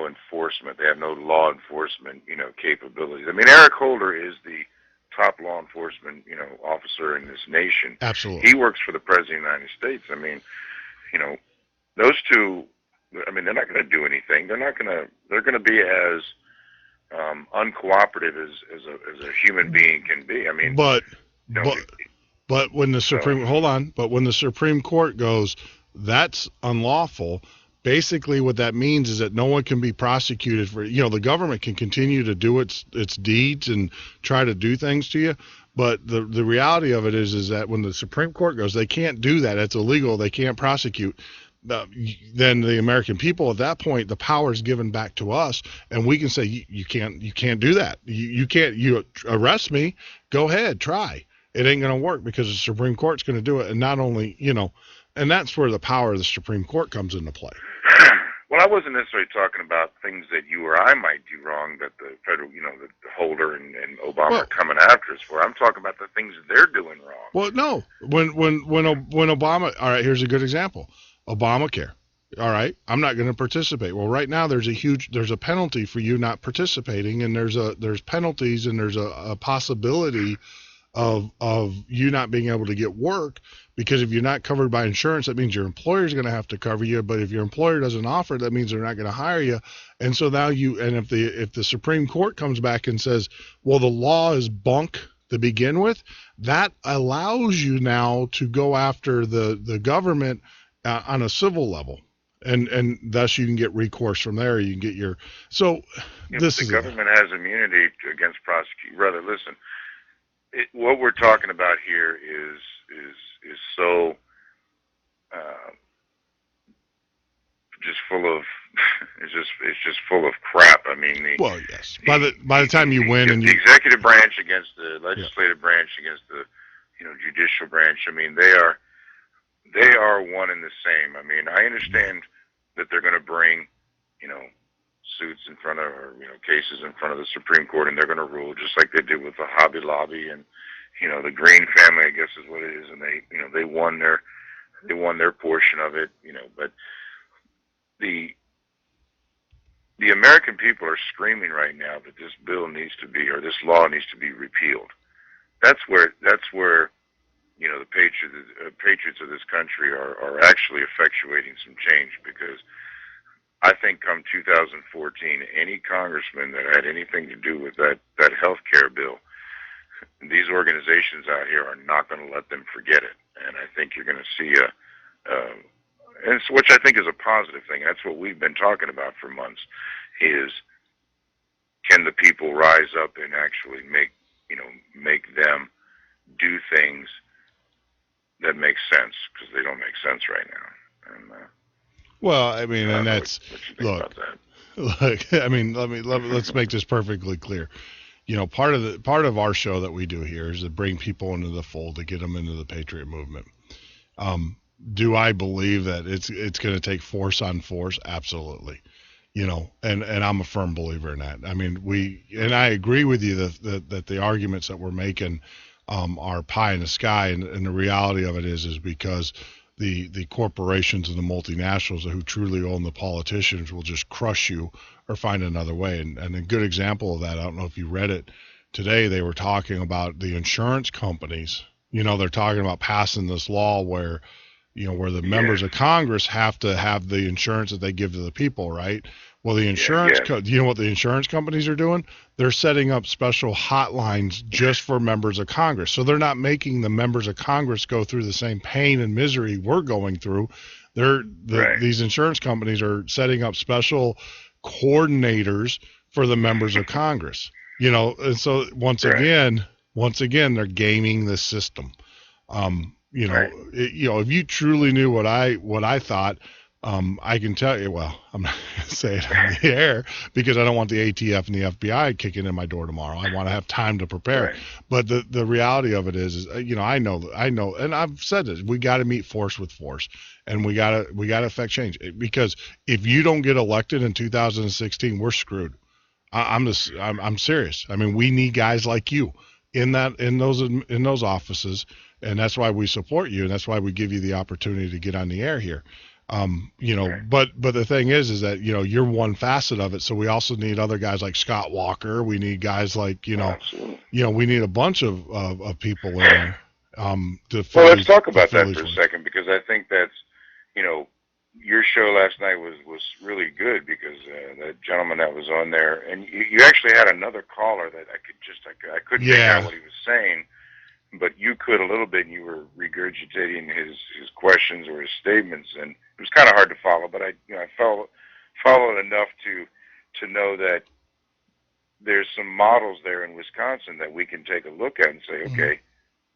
enforcement. They have no law enforcement, capabilities. I mean, Eric Holder is the top law enforcement, officer in this nation. Absolutely. He works for the President of the United States. I mean, those two, they're not going to do anything. They're going to be as uncooperative as a human being can be. I mean, but when the Supreme Court goes, that's unlawful. Basically, what that means is that no one can be prosecuted for. The government can continue to do its deeds and try to do things to you. But the reality of it is that when the Supreme Court goes, they can't do that. It's illegal. They can't prosecute. Then the American people, at that point, the power is given back to us, and we can say you can't do that. You arrest me. Go ahead, try. It ain't going to work, because the Supreme Court's going to do it, and not only and that's where the power of the Supreme Court comes into play. Well, I wasn't necessarily talking about things that you or I might do wrong that the federal, the Holder and Obama are coming after us for. I'm talking about the things that they're doing wrong. Well, no. When Obama, all right, here's a good example. Obamacare. All right, I'm not going to participate. Well, right now there's a penalty for you not participating, and there's penalties, and there's a possibility of you not being able to get work, because if you're not covered by insurance, that means your employer is going to have to cover you. But if your employer doesn't offer, that means they're not going to hire you. And so now if the Supreme Court comes back and says, well, the law is bunk to begin with, that allows you now to go after the government on a civil level. And thus you can get recourse from there. You can get your the government has immunity against prosecution. Rather, listen, what we're talking about here is so just full of it's just full of crap. I mean, yes. By the time you win, and the executive branch against the legislative branch against the judicial branch. I mean, they are one and the same. I mean, I understand that they're going to bring suits in front of, or cases in front of the Supreme Court, and they're going to rule just like they did with the Hobby Lobby and the Green family, I guess is what it is, and they won their portion of it, but the American people are screaming right now that this bill needs to be, or this law needs to be repealed. That's where you know, the patriots of this country are actually effectuating some change, because I think come 2014, any congressman that had anything to do with that health care bill, these organizations out here are not going to let them forget it. And I think you're going to see which I think is a positive thing. That's what we've been talking about for months, is can the people rise up and actually make them do things that make sense, because they don't make sense right now. And well, I mean, and that's look. I mean, let's make this perfectly clear. You know, part of our show that we do here is to bring people into the fold, to get them into the Patriot movement. Do I believe that it's going to take force on force? Absolutely. You know, and I'm a firm believer in that. I mean, I agree with you that the arguments that we're making are pie in the sky, and the reality of it is because the corporations and the multinationals who truly own the politicians will just crush you or find another way. And a good example of that, I don't know if you read it today, they were talking about the insurance companies. You know, they're talking about passing this law where the members of Congress have to have the insurance that they give to the people, right? Well, the insurance, you know what the insurance companies are doing? They're setting up special hotlines just for members of Congress. So they're not making the members of Congress go through the same pain and misery we're going through. These insurance companies are setting up special coordinators for the members of Congress. You know, and so once again, they're gaming the system. If you truly knew what I thought, I can tell you, well, I'm not going to say it on the air because I don't want the ATF and the FBI kicking in my door tomorrow. I want to have time to prepare. Right. But the reality of it is, I know, and I've said this, we got to meet force with force, and we got to affect change, because if you don't get elected in 2016, we're screwed. I'm serious. I mean, we need guys like you in those offices, and that's why we support you, and that's why we give you the opportunity to get on the air here. But the thing is that, you're one facet of it. So we also need other guys like Scott Walker. We need guys like, we need a bunch of people in there. Let's talk about that for a second, because I think that's, your show last night was really good, because that gentleman that was on there, and you actually had another caller that I couldn't make out what he was saying, but you could a little bit, and you were regurgitating his questions or his statements, and it was kind of hard to follow. But I followed enough to know that there's some models there in Wisconsin that we can take a look at and say, okay,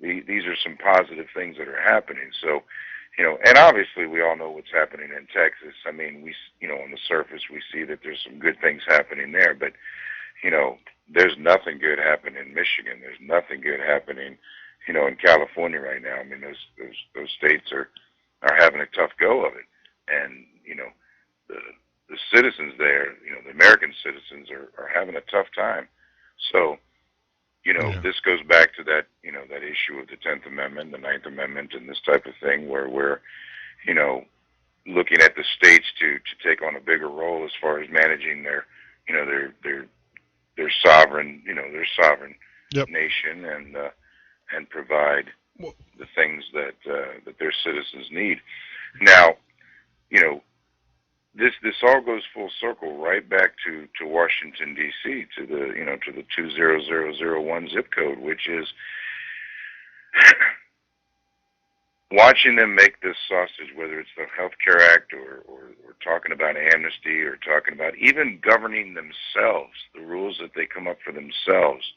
these are some positive things that are happening. So, and obviously we all know what's happening in Texas. I mean, on the surface we see that there's some good things happening there, but there's nothing good happening in Michigan. There's nothing good happening, in California right now. I mean, those states are having a tough go of it, and the citizens there, the American citizens are having a tough time. So, this goes back to that, that issue of the 10th Amendment, the 9th Amendment, and this type of thing, where we're, looking at the states to take on a bigger role as far as managing their sovereign, nation, and provide the things that their citizens need. Now, this all goes full circle right back to Washington D.C., to the 20001 zip code, which is watching them make this sausage, whether it's the Health Care Act or talking about amnesty, or talking about even governing themselves, the rules that they come up for themselves.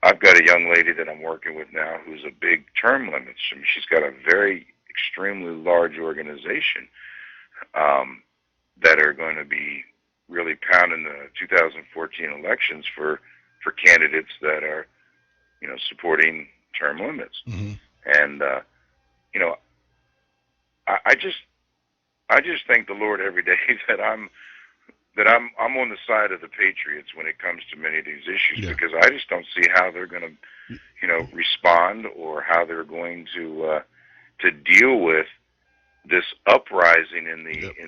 I've got a young lady that I'm working with now who's a big term limits. I mean, she's got a very extremely large organization that are going to be really pounding the 2014 elections for candidates that are, supporting term limits. Mm-hmm. And I just thank the Lord every day that I'm on the side of the patriots when it comes to many of these issues, because I just don't see how they're going to, respond, or how they're going to deal with this uprising energizing in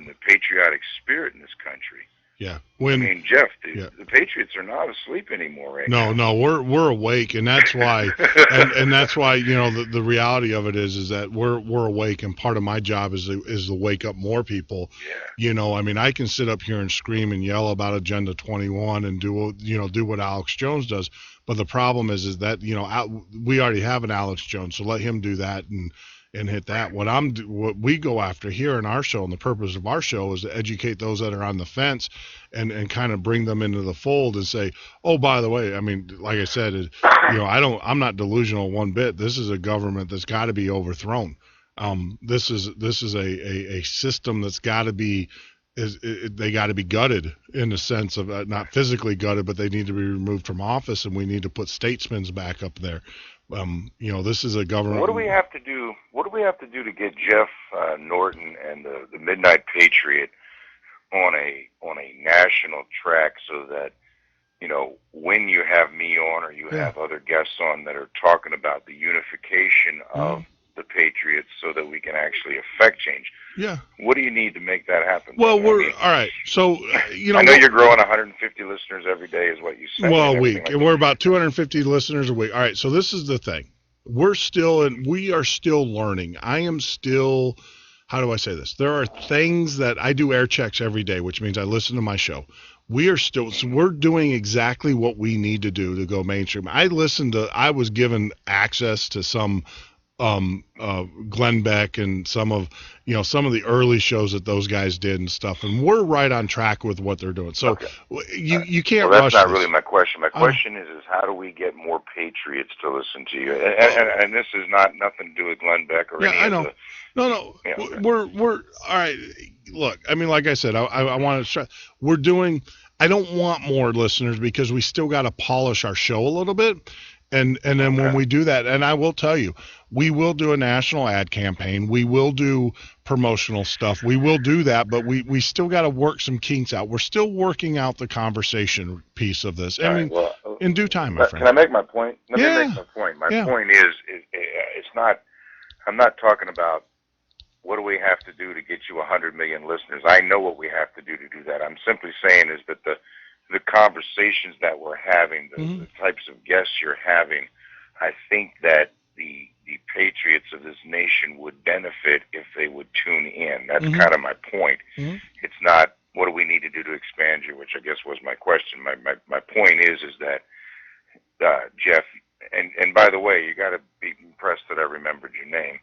the patriotic spirit in this country. Yeah. I mean, Jeff, the Patriots are not asleep anymore right now. No, we're awake, and that's why, and that's why, you know, the reality of it is that we're awake, and part of my job is to wake up more people. Yeah. You know, I mean, I can sit up here and scream and yell about Agenda 21 and do what Alex Jones does, but the problem is that, you know, we already have an Alex Jones, so let him do that and hit that. What we go after here in our show, and the purpose of our show, is to educate those that are on the fence and kind of bring them into the fold and say, oh, by the way, I mean, like I said, you know, I'm not delusional one bit. This is a government that's got to be overthrown. This is a system that's got to be, they got to be gutted, in the sense of not physically gutted, but they need to be removed from office, and we need to put statesmen back up there. You know, this is a government. What do we have to do? What do we have to do to get Jeff Norton and the Midnight Patriot on a national track, so that, you know, when you have me on or you have other guests on that are talking about the unification of the Patriots, so that we can actually affect change? Yeah. What do you need to make that happen? Well, all right. So, you know, I know you're growing 150 listeners every day, is what you said. Well, a week, and we're about 250 listeners a week. All right. So this is the thing. We are still learning. I am still, how do I say this? There are things that I do air checks every day, which means I listen to my show. We're doing exactly what we need to do to go mainstream. I was given access to some Glenn Beck and some of the early shows that those guys did and stuff, and we're right on track with what they're doing. So you can't rush. Well, that's not this. really my question. My question is how do we get more Patriots to listen to you? And this is nothing to do with Glenn Beck or any of the. No. We're all right. Look, I mean, like I said, I want to stress, we're doing. I don't want more listeners, because we still got to polish our show a little bit. And then when we do that, and I will tell you, we will do a national ad campaign. We will do promotional stuff. We will do that, but we still got to work some kinks out. We're still working out the conversation piece of this. I mean, in due time, my friend. Can I make my point? Let me make my point. My point is it's not. I'm not talking about what do we have to do to get you 100 million listeners. I know what we have to do that. I'm simply saying is that the conversations that we're having, the types of guests you're having, I think that the patriots of this nation would benefit if they would tune in. That's kind of my point. It's not what do we need to do to expand you, which I guess was my question. My point is that Jeff, and by the way, you got to be impressed that I remembered your name.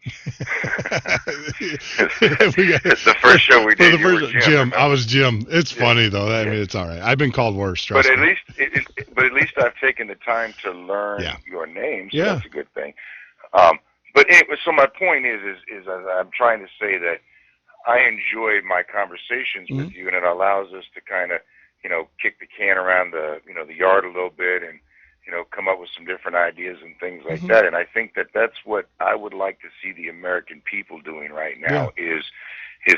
It's the first show we did. Jim. I was Jim. It's funny though. I mean, it's all right. I've been called worse. But at least I've taken the time to learn your name. So that's a good thing. But anyway, so my point is I'm trying to say that I enjoy my conversations with you, and it allows us to kind of, you know, kick the can around the yard a little bit, and, you know, come up with some different ideas and things like that. And I think that that's what I would like to see the American people doing right now is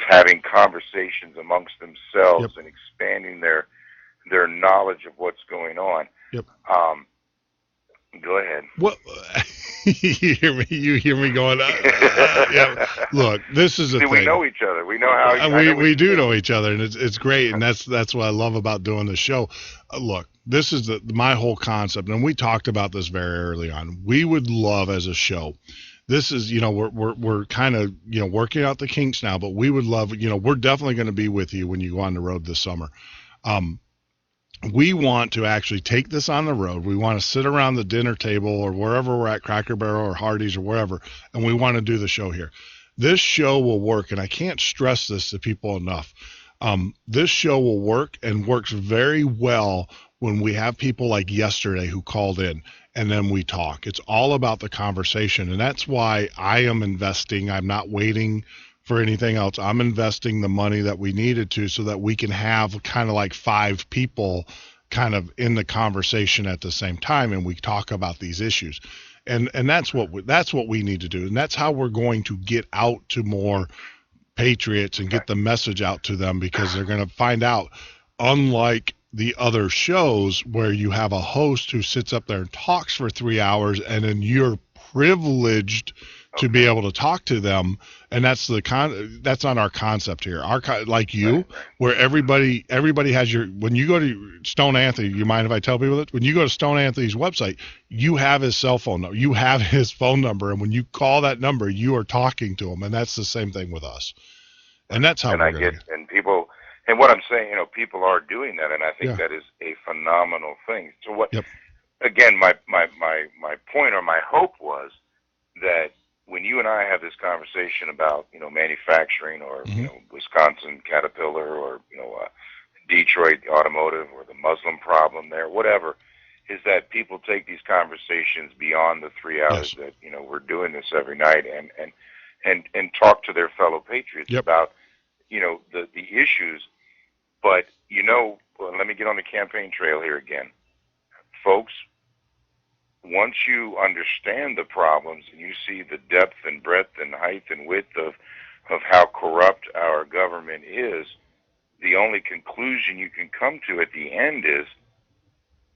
having conversations amongst themselves and expanding their knowledge of what's going on. Go ahead. What you hear me going? Look, this is a thing. We know each other. We know how we do know each other, and it's great, and that's what I love about doing the show. Look, this is my whole concept, and we talked about this very early on. We would love, as a show, this is, you know, we're kind of, you know, working out the kinks now, but we would love, you know, we're definitely going to be with you when you go on the road this summer. We want to actually take this on the road. We want to sit around the dinner table or wherever we're at, Cracker Barrel or Hardee's or wherever, and we want to do the show here. This show will work, and I can't stress this to people enough. This show will work and works very well when we have people like yesterday who called in and then we talk. It's all about the conversation, and that's why I am investing. I'm not waiting for anything else. I'm investing the money that we needed to so that we can have kind of like 5 people kind of in the conversation at the same time, and we talk about these issues. And that's what we need to do, and that's how we're going to get out to more patriots and get the message out to them, because they're going to find out, unlike the other shows where you have a host who sits up there and talks for 3 hours and then you're privileged to be able to talk to them, and that's that's not our concept here. Like you, where everybody has when you go to Stone Anthony, you mind if I tell people that? When you go to Stone Anthony's website, you have his cell phone number, you have his phone number, and when you call that number, you are talking to him, and that's the same thing with us. And that's how we're going to and people, and what I'm saying, people are doing that, and I think that is a phenomenal thing. So what, again, my point or my hope was that when you and I have this conversation about, manufacturing or, Wisconsin Caterpillar or, Detroit Automotive or the Muslim problem there, whatever, is that people take these conversations beyond the 3 hours that, we're doing this every night and talk to their fellow patriots about, the issues. But, let me get on the campaign trail here again. Folks, once you understand the problems and you see the depth and breadth and height and width of how corrupt our government is, the only conclusion you can come to at the end is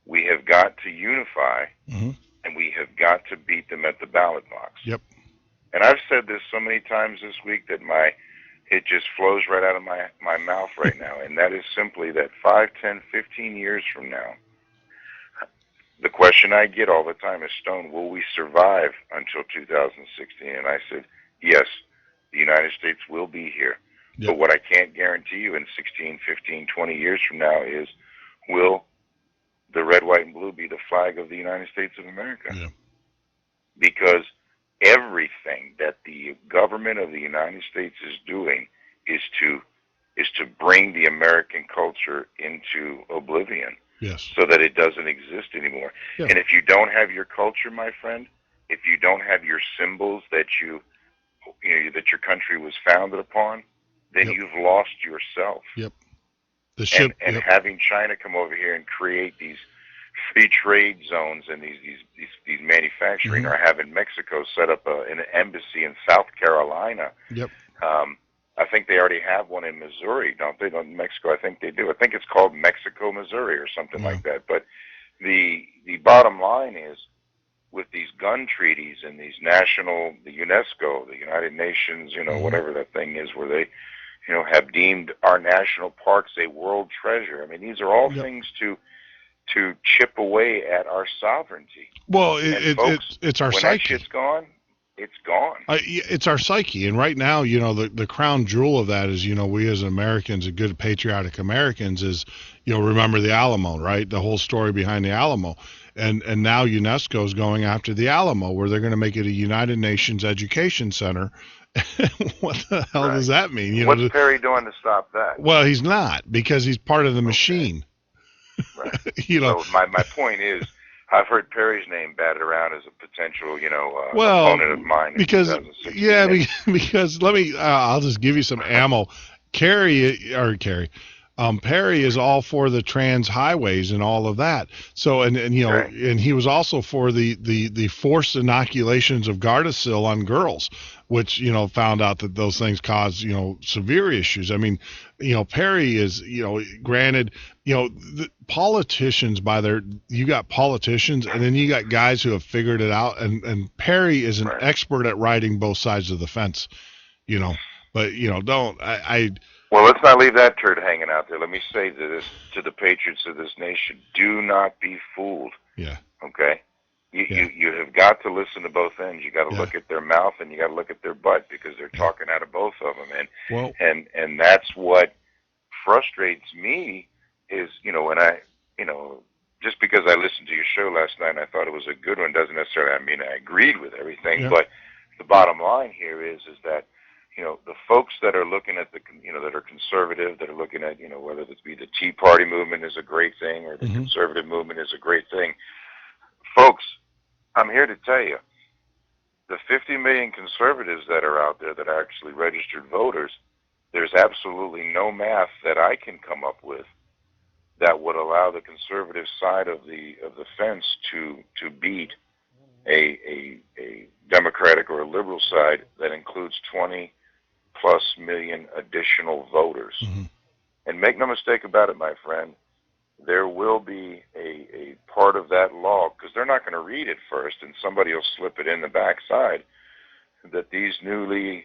we have got to unify and we have got to beat them at the ballot box. Yep. And I've said this so many times this week that it just flows right out of my mouth right now, and that is simply that 5, 10, 15 years from now, the question I get all the time is, Stone, will we survive until 2016? And I said, yes, the United States will be here. Yep. But what I can't guarantee you in 16, 15, 20 years from now is, will the red, white, and blue be the flag of the United States of America? Yeah. Because everything that the government of the United States is doing is to bring the American culture into oblivion. Yes. So that it doesn't exist anymore. Yeah. And if you don't have your culture, my friend, if you don't have your symbols that that your country was founded upon, then you've lost yourself. Yep. And having China come over here and create these free trade zones and these manufacturing, or having Mexico set up an embassy in South Carolina. Yep. I think they already have one in Missouri, don't they? In Mexico, I think they do. I think it's called Mexico, Missouri or something like that. But the bottom line is, with these gun treaties and these the UNESCO, the United Nations, whatever that thing is, where they, have deemed our national parks a world treasure. I mean, these are all things to chip away at our sovereignty. Well, it's our psyche. When that shit's gone, it's gone. It's our psyche, and right now, the crown jewel of that is, we as Americans, good patriotic Americans, is, remember the Alamo, right? The whole story behind the Alamo, and now UNESCO is going after the Alamo, where they're going to make it a United Nations Education Center. What the hell does that mean? What's Perry doing to stop that? Well, he's not, because he's part of the machine. Right. So my point is, I've heard Perry's name batted around as a potential, opponent of mine. Because let me, I'll just give you some ammo. Perry is all for the trans highways and all of that. So, and he was also for the forced inoculations of Gardasil on girls, which, found out that those things cause, severe issues. I mean, Perry is, granted, the politicians you got politicians, and then you got guys who have figured it out. And Perry is an expert at riding both sides of the fence, but, Well, let's not leave that turd hanging out there. Let me say to the patriots of this nation: do not be fooled. Yeah. Okay. You have got to listen to both ends. You got to look at their mouth and you got to look at their butt, because they're talking out of both of them. And that's what frustrates me is, when just because I listened to your show last night and I thought it was a good one doesn't necessarily mean I agreed with everything. But the bottom line here is that, the folks that are looking at that are conservative, that are looking at, whether it be the Tea Party movement is a great thing or the conservative movement is a great thing. Folks, I'm here to tell you, the 50 million conservatives that are out there that are actually registered voters, there's absolutely no math that I can come up with that would allow the conservative side of the fence to beat a Democratic or a liberal side that includes 20+ million additional voters. And make no mistake about it, my friend, there will be a part of that law, because they're not going to read it first, and somebody will slip it in the backside. that these newly,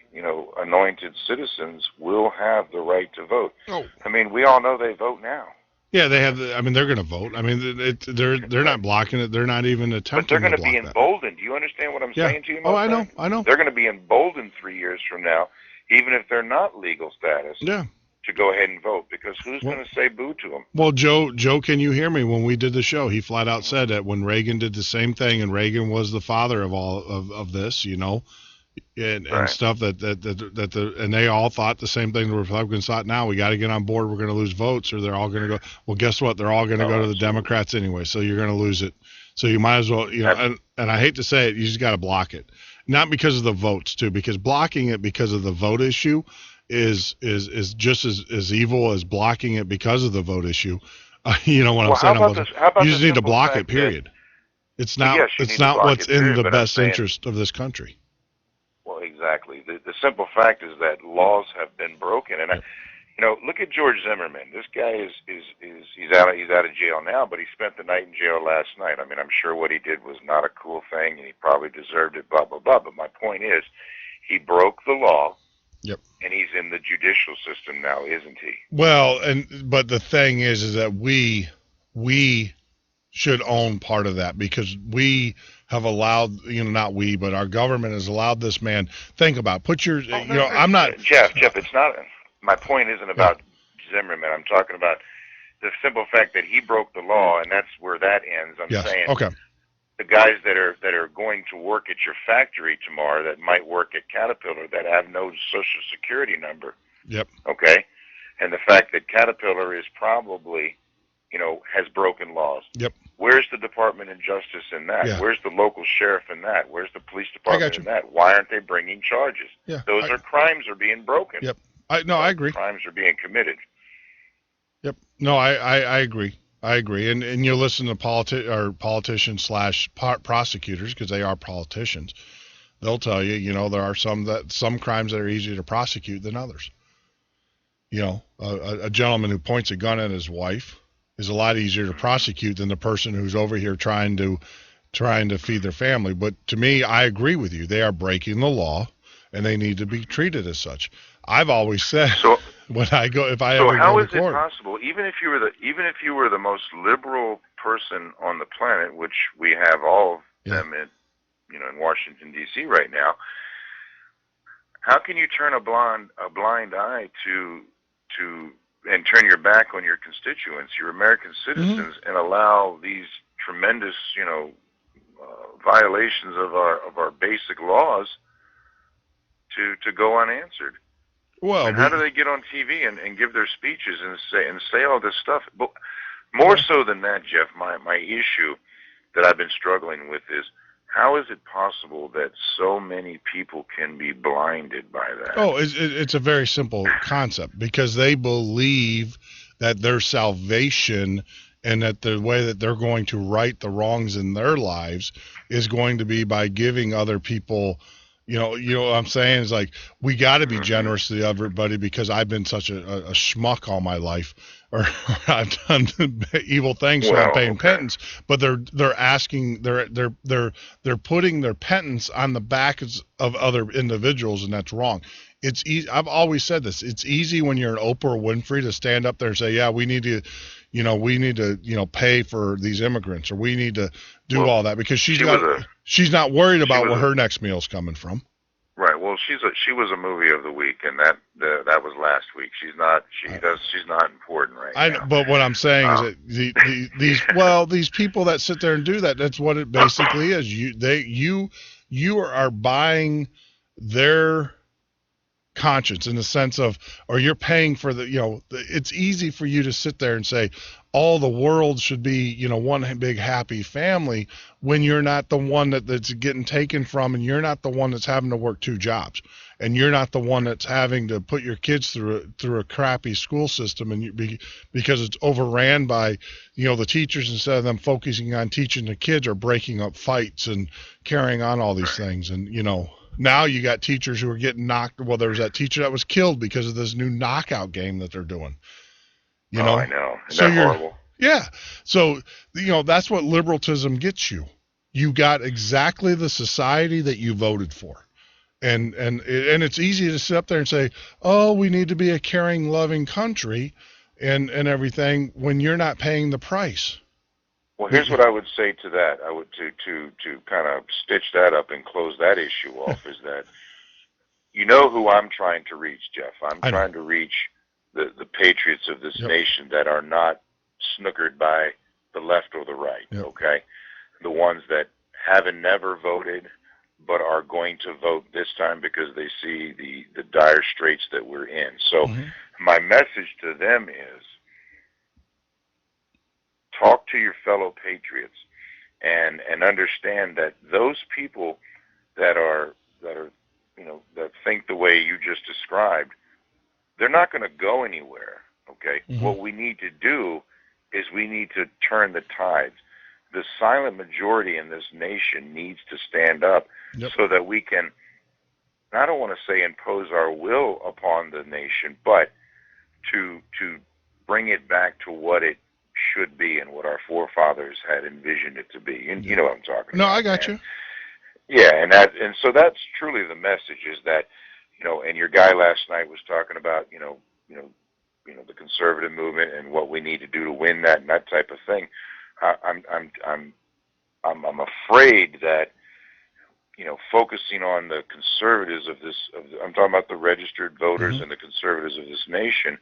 anointed citizens will have the right to vote. Oh. I mean, we all know they vote now. Yeah, they have. I mean, they're going to vote. I mean, they're not blocking it. They're not even attempting. But they're going to to be block emboldened. Do you understand what I'm saying to you? Oh, I know. They're going to be emboldened 3 years from now, even if they're not legal status. Yeah. To go ahead and vote, because who's going to say boo to them? Well, Joe, can you hear me? When we did the show, he flat out said that when Reagan did the same thing, and Reagan was the father of all of this, and stuff and they all thought the same thing the Republicans thought. Now we got to get on board. We're going to lose votes, or they're all going to go. Well, guess what? They're all going to go to the Democrats anyway. So you're going to lose it. So you might as well, and I hate to say it, you just got to block it, not because of the votes too, because blocking it because of the vote issue is just as evil as blocking it because of the vote issue. You know what I'm saying? You just need to block it, period. It's not what's in the best interest of this country. Well, exactly. The simple fact is that laws have been broken, and look at George Zimmerman. This guy he's out of jail now, but he spent the night in jail last night. I mean, I'm sure what he did was not a cool thing, and he probably deserved it. Blah blah blah. But my point is, he broke the law. Yep. And he's in the judicial system now, isn't he? Well, but the thing is that we should own part of that, because we have allowed, not we, but our government has allowed this man. Think about, I'm not Jeff. It's not. My point isn't about Zimmerman. I'm talking about the simple fact that he broke the law, and that's where that ends. I'm saying. Okay. The guys that are going to work at your factory tomorrow, that might work at Caterpillar, that have no Social Security number. Yep. Okay? And the fact that Caterpillar is probably, has broken laws. Yep. Where's the Department of Justice in that? Yeah. Where's the local sheriff in that? Where's the police department in that? Why aren't they bringing charges? Yeah. Those are crimes are being broken. Yep. I agree. Crimes are being committed. Yep. No, I agree. I agree, and you listen to politicians / prosecutors, because they are politicians. They'll tell you, there are some crimes that are easier to prosecute than others. A gentleman who points a gun at his wife is a lot easier to prosecute than the person who's over here trying to feed their family. But to me, I agree with you. They are breaking the law, and they need to be treated as such. I've always said. When I go, if I ever how go is to court, it possible? Even if you were the most liberal person on the planet, which we have all of them in Washington D.C. right now, how can you turn a blind eye to and turn your back on your constituents, your American citizens, and allow these tremendous violations of our basic laws to go unanswered? Well, and how do they get on TV and give their speeches and say all this stuff? But more so than that, Jeff, my issue that I've been struggling with is, how is it possible that so many people can be blinded by that? Oh, it's a very simple concept, because they believe that their salvation and that the way that they're going to right the wrongs in their lives is going to be by giving other people. You know what I'm saying? It's like, we got to be generous to everybody, because I've been such a schmuck all my life, or I've done evil things, so I'm paying penance. But they're asking, they're putting their penance on the backs of other individuals, and that's wrong. It's easy. I've always said this. It's easy when you're an Oprah Winfrey to stand up there and say, yeah, we need to pay for these immigrants, or we need to do all that, because she's not worried about where her next meal's coming from. Right. Well, she was a movie of the week, and that was last week. She's not important right now. But what I'm saying is that these people that sit there and do that, that's what it basically is. You are buying their conscience, in the sense of, or you're paying for it's easy for you to sit there and say all the world should be one big happy family, when you're not the one that's getting taken from, and you're not the one that's having to work 2 jobs, and you're not the one that's having to put your kids through a crappy school system, and because it's overran by the teachers, instead of them focusing on teaching the kids, are breaking up fights and carrying on all these things. And now you got teachers who are getting knocked. Well, there was that teacher that was killed because of this new knockout game that they're doing. I know. Isn't that horrible? Yeah. So, that's what liberalism gets you. You got exactly the society that you voted for. And it's easy to sit up there and say, oh, we need to be a caring, loving country and everything when you're not paying the price. Well, here's what I would say to that. I would to kind of stitch that up and close that issue off is that you know who I'm trying to reach, Jeff. I'm trying to reach the patriots of this nation that are not snookered by the left or the right, okay? The ones that haven't never voted but are going to vote this time because they see the dire straits that we're in. So my message to them is talk to your fellow patriots and understand that those people that are that think the way you just described, they're not going to go anywhere, okay? What we need to do is we need to turn the tides. The silent majority in this nation needs to stand up so that we can, I don't want to say impose our will upon the nation, but to bring it back to what it should be and what our forefathers had envisioned it to be. You know what I'm talking about. No, I got you. Yeah, and so that's truly the message is that, and your guy last night was talking about, the conservative movement and what we need to do to win that and that type of thing. I'm afraid that, focusing on the conservatives I'm talking about the registered voters and the conservatives of this nation,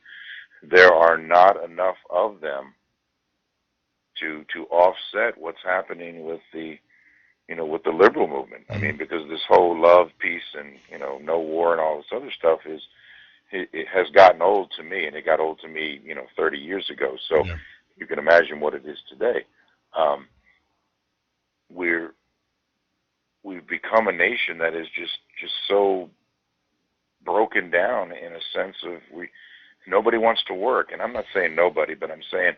there are not enough of them to offset what's happening with the with the liberal movement. I mean, because this whole love, peace, and no war and all this other stuff it has gotten old to me, and it got old to me 30 years ago. So you can imagine what it is today. We've become a nation that is just so broken down in a sense of nobody wants to work, and I'm not saying nobody, but I'm saying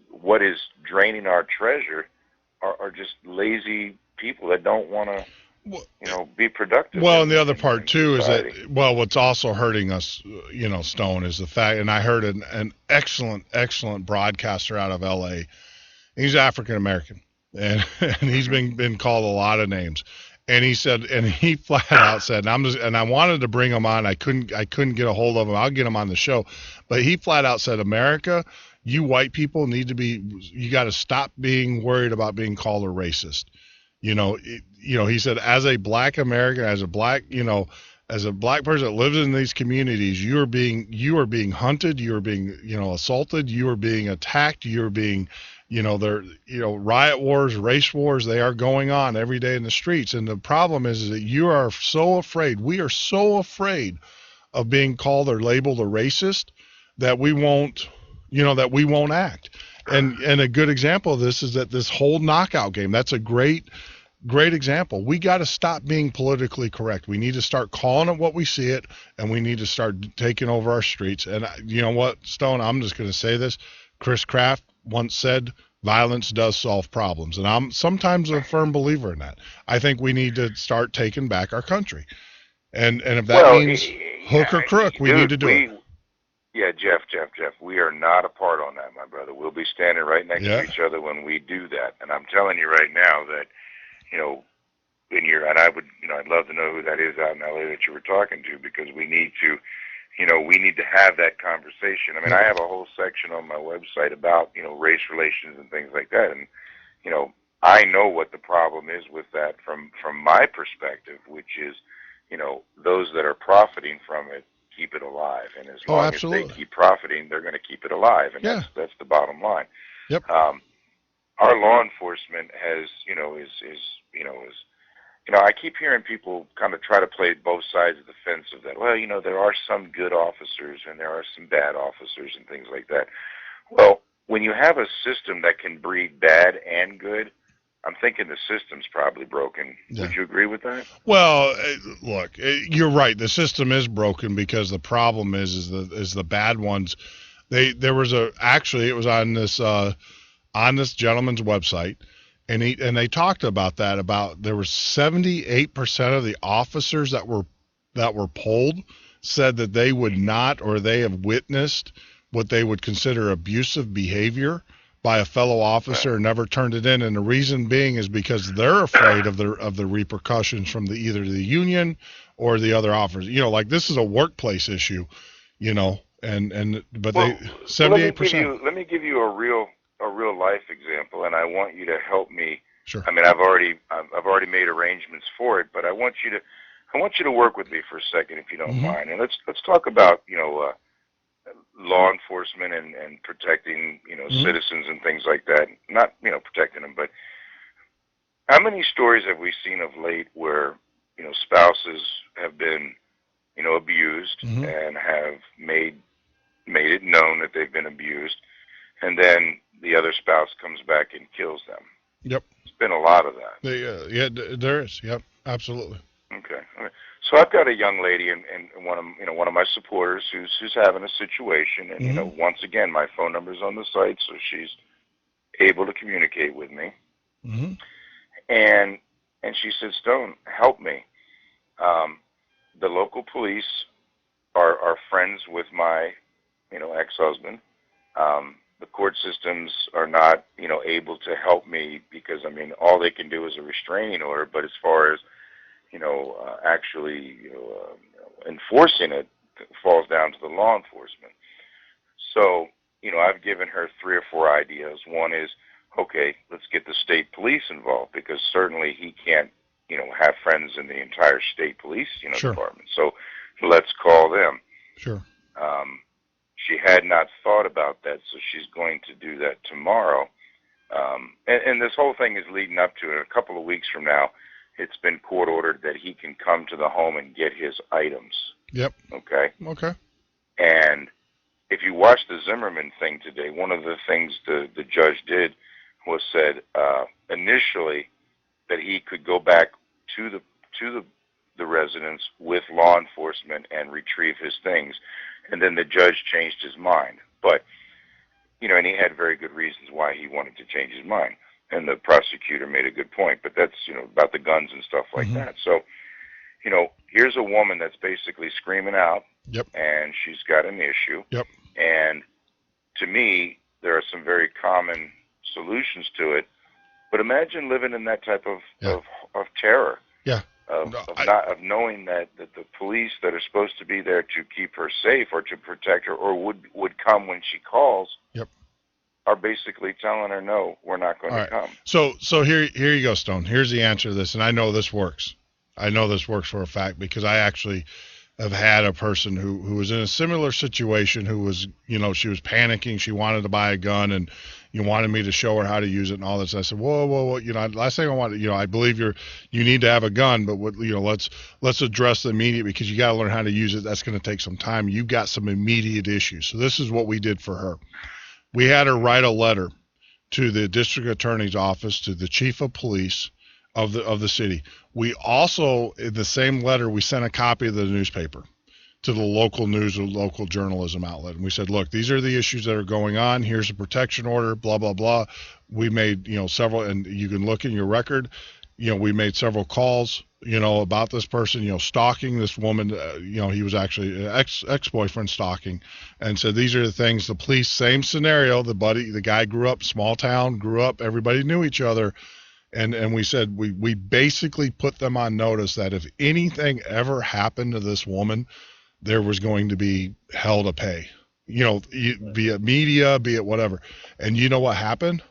what is draining our treasure are just lazy people that don't want to, be productive. Well, and the other part too is that, what's also hurting us, Stone, is the fact, and I heard an excellent broadcaster out of L.A. He's African American, and he's been called a lot of names. And he said, and he flat out said, and I wanted to bring him on. I couldn't get a hold of him. I'll get him on the show. But he flat out said, America, you white people you got to stop being worried about being called a racist. He said, as a black American, as a black person that lives in these communities, you are being hunted, you are being, assaulted, you are being attacked, you are being, riot wars, race wars, they are going on every day in the streets. And the problem is that we are so afraid of being called or labeled a racist that we won't act. And a good example of this is that this whole knockout game, that's a great example. We got to stop being politically correct. We need to start calling it what we see it, and we need to start taking over our streets. And you know what, Stone, I'm just going to say this. Chris Kraft once said, violence does solve problems. And I'm sometimes a firm believer in that. I think we need to start taking back our country. And if that means hook or crook, we need to do it. Yeah, Jeff, we are not apart on that, my brother. We'll be standing right next to each other when we do that. And I'm telling you right now that, and I would, I'd love to know who that is out in LA that you were talking to, because we need to, we need to have that conversation. I mean, I have a whole section on my website about, race relations and things like that. And, I know what the problem is with that from my perspective, which is, those that are profiting from it keep it alive. And as long as they keep profiting, they're going to keep it alive. And that's the bottom line. Yep. Our law enforcement has, I keep hearing people kind of try to play both sides of the fence of that. Well, there are some good officers and there are some bad officers and things like that. Well, when you have a system that can breed bad and good, I'm thinking the system's probably broken. Yeah. Would you agree with that? Well, look, you're right. The system is broken because the problem is the bad ones. It was on this gentleman's website, and they talked about that. About there were 78% of the officers that were polled said that they would not, or they have witnessed what they would consider abusive behavior by a fellow officer and never turned it in. And the reason being is because they're afraid of the repercussions from either the union or the other officers. Like this is a workplace issue, but they 78%. Let me give you a real life example, and I want you to help me. Sure. I mean, I've already made arrangements for it, but I want you to work with me for a second, if you don't mind. And let's talk about law enforcement and protecting citizens and things like that. Not protecting them, but how many stories have we seen of late where spouses have been abused and have made it known that they've been abused, and then the other spouse comes back and kills them? Yep. There's been a lot of that. There is. Yep, absolutely. Okay. So I've got a young lady and one of my supporters who's having a situation, and once again my phone number's on the site, so she's able to communicate with me. And she said, "Stone, help me. The local police are friends with my ex-husband. The court systems are not able to help me because all they can do is a restraining order, but as far as actually enforcing it falls down to the law enforcement." So I've given her 3 or 4 ideas. One is, okay, let's get the state police involved, because certainly he can't have friends in the entire state police Sure. department. So let's call them. Sure. She had not thought about that, so she's going to do that tomorrow. And this whole thing is leading up to it. A couple of weeks from now, it's been court ordered that he can come to the home and get his items. Yep. Okay? Okay. And if you watch the Zimmerman thing today, one of the things the judge did was said initially that he could go back to the residence with law enforcement and retrieve his things. And then the judge changed his mind. But, and he had very good reasons why he wanted to change his mind. And the prosecutor made a good point. But that's, about the guns and stuff like that. So, here's a woman that's basically screaming out. Yep. And she's got an issue. Yep. And to me, there are some very common solutions to it. But imagine living in that type of terror. Yeah. Of knowing that the police that are supposed to be there to keep her safe or to protect her or would come when she calls, are basically telling her, no, we're not going to come. So here you go, Stone. Here's the answer to this, and I know this works. I know this works for a fact because I actually have had a person who was in a similar situation who was, she was panicking. She wanted to buy a gun, and you wanted me to show her how to use it and all this. I said, whoa, last thing I want, I believe you need to have a gun, but let's address the immediate, because you got to learn how to use it. That's going to take some time. You got some immediate issues. So this is what we did for her. We had her write a letter to the district attorney's office, to the chief of police of the city. We also, in the same letter, we sent a copy of the newspaper to the local news or local journalism outlet. And we said, look, these are the issues that are going on. Here's a protection order, blah, blah, blah. We made, several, and you can look in your record, we made several calls, about this person, stalking this woman. He was actually an ex-boyfriend stalking, and said, these are the things. The police, same scenario. The guy grew up, small town, everybody knew each other. And we said, we basically put them on notice that if anything ever happened to this woman, there was going to be hell to pay, be it media, be it whatever. And you know what happened?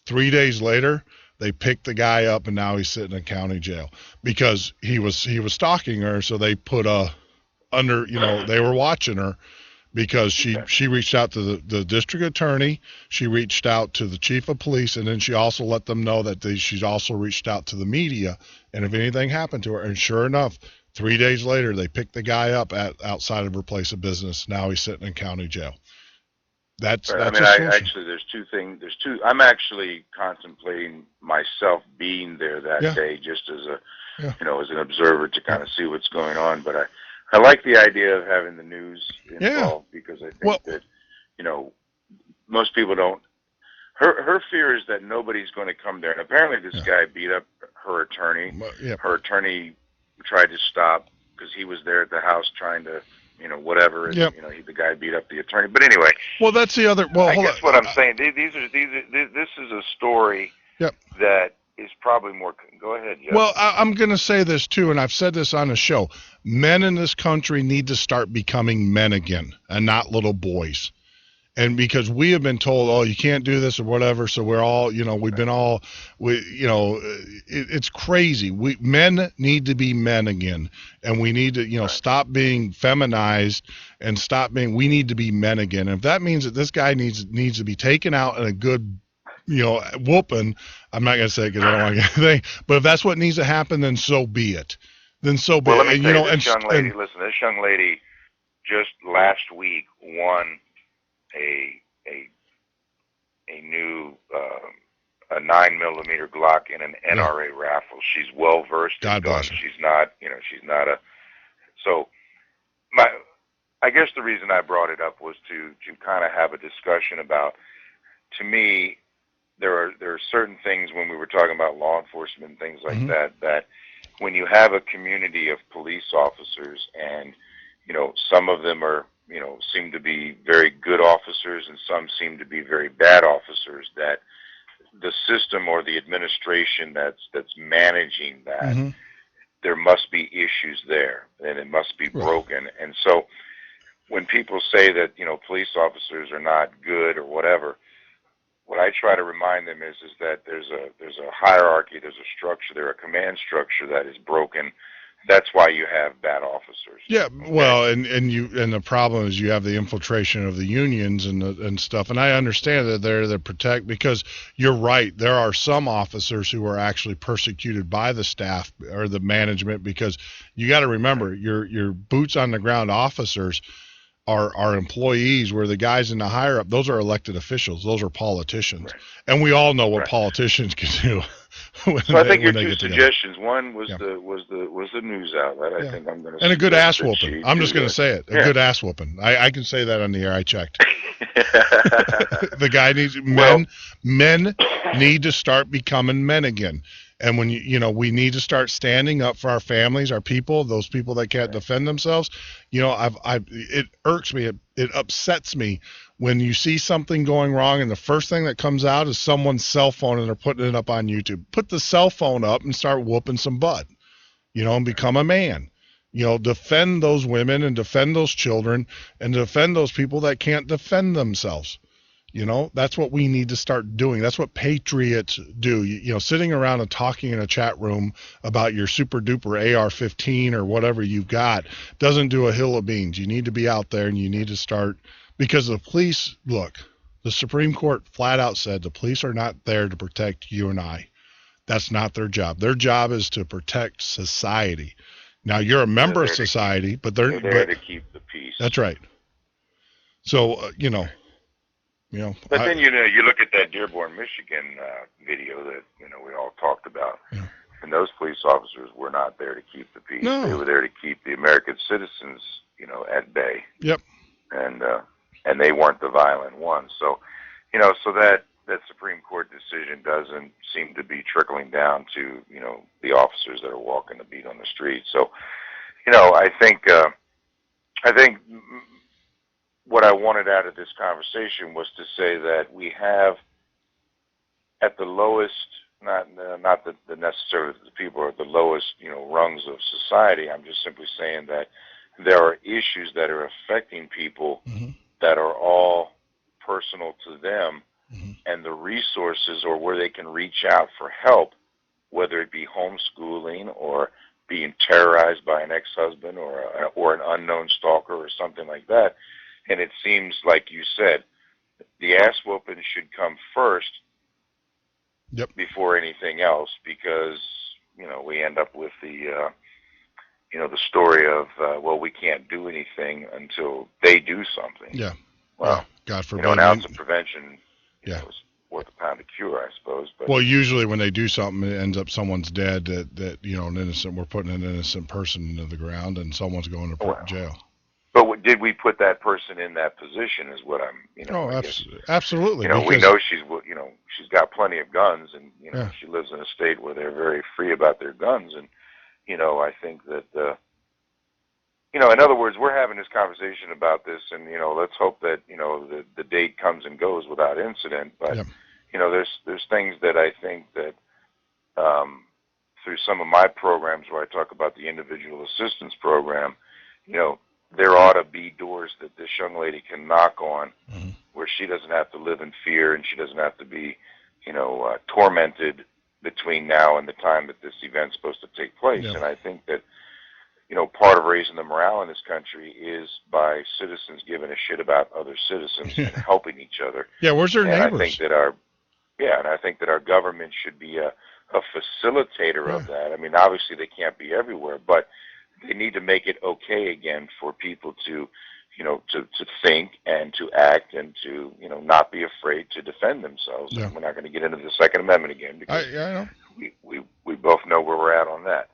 3 days later, they picked the guy up, and now he's sitting in county jail because he was stalking her. So they put they were watching her because she reached out to the district attorney. She reached out to the chief of police, and then she also let them know that she's also reached out to the media. And if anything happened to her, and sure enough, 3 days later, they picked the guy up outside of her place of business. Now he's sitting in county jail. That's actually, there's two things. I'm actually contemplating myself being there that day, just as as an observer to kind of see what's going on. But I like the idea of having the news involved because I think that most people don't. Her fear is that nobody's going to come there, and apparently this guy beat up her attorney. Her attorney tried to stop because he was there at the house trying to whatever. And, Yep. the guy beat up the attorney. But anyway. Well, that's the other. Well, I hold guess on. what I'm saying, this is a story Yep. that is probably more. Go ahead, Jeff. Well, I'm going to say this too, and I've said this on the show. Men in this country need to start becoming men again, and not little boys. And because we have been told, oh, you can't do this or whatever, so we're all, we've been all, it's crazy. Men need to be men again, and we need to, stop being feminized and we need to be men again. And if that means that this guy needs to be taken out in a good, whooping, I'm not going to say it because I don't want to get anything, but if that's what needs to happen, then so be it. Well, let me tell you, this young lady just last week won a new a 9mm Glock in an NRA raffle. She's well versed in guns. She's not so I guess the reason I brought it up was to kind of have a discussion about, to me, there are certain things when we were talking about law enforcement and things like that when you have a community of police officers and some of them are seem to be very good officers and some seem to be very bad officers, that the system or the administration that's managing that, there must be issues there and it must be broken. And so when people say that, police officers are not good or whatever, what I try to remind them is that there's a hierarchy, there's a structure, there's a command structure that is broken. That's why you have bad officers. Yeah, well, and the problem is you have the infiltration of the unions and stuff. And I understand that they're to protect, because you're right. There are some officers who are actually persecuted by the staff or the management, because you got to remember your boots on the ground officers are employees, where the guys in the higher up, those are elected officials, those are politicians, and we all know what politicians can do. So I think your two suggestions. One was the news outlet. I think I'm going to, and a good ass whooping. I'm just going to say it, a good ass whooping. I can say that on the air. I checked. The guy needs men need to start becoming men again. And when we need to start standing up for our families, our people, those people that can't defend themselves. It irks me. It upsets me when you see something going wrong and the first thing that comes out is someone's cell phone and they're putting it up on YouTube. Put the cell phone up and start whooping some butt, and become a man. Defend those women and defend those children and defend those people that can't defend themselves. That's what we need to start doing. That's what patriots do. Sitting around and talking in a chat room about your super duper AR-15 or whatever you've got doesn't do a hill of beans. You need to be out there and you need to start, because the police, look, the Supreme Court flat out said the police are not there to protect you and I. That's not their job. Their job is to protect society. Now, you're a member of society, but they're there to keep the peace. That's right. So, But then you look at that Dearborn, Michigan video that we all talked about, and those police officers were not there to keep the peace. No. They were there to keep the American citizens, at bay. Yep. And they weren't the violent ones. So, so that Supreme Court decision doesn't seem to be trickling down to the officers that are walking the beat on the street. So, I think. What I wanted out of this conversation was to say that we have, at the lowest, not the necessarily the people are at the lowest, rungs of society. I'm just simply saying that there are issues that are affecting people that are all personal to them, and the resources or where they can reach out for help, whether it be homeschooling or being terrorized by an ex-husband or an unknown stalker or something like that. And it seems like you said, the ass whooping should come first before anything else, because, we end up with the story of, we can't do anything until they do something. Yeah. Well, God forbid. An ounce of prevention is worth a pound of cure, I suppose. But, well, usually when they do something, it ends up someone's dead, we're putting an innocent person into the ground and someone's going to jail. But did we put that person in that position? Is what I'm, absolutely. We know she's got plenty of guns, and she lives in a state where they're very free about their guns, and I think that in other words, we're having this conversation about this, and let's hope that the date comes and goes without incident. But Yep. There's things that I think that through some of my programs where I talk about the individual assistance program, there ought to be doors that this young lady can knock on, where she doesn't have to live in fear and she doesn't have to be, tormented between now and the time that this event's supposed to take place. Yeah. And I think that, part of raising the morale in this country is by citizens giving a shit about other citizens and helping each other. Yeah, where's their neighbors? I think that our government should be a facilitator of that. I mean, obviously they can't be everywhere, but they need to make it okay again for people to, to think and to act and to, not be afraid to defend themselves. Yeah. And we're not going to get into the Second Amendment again because I know. we both know where we're at on that.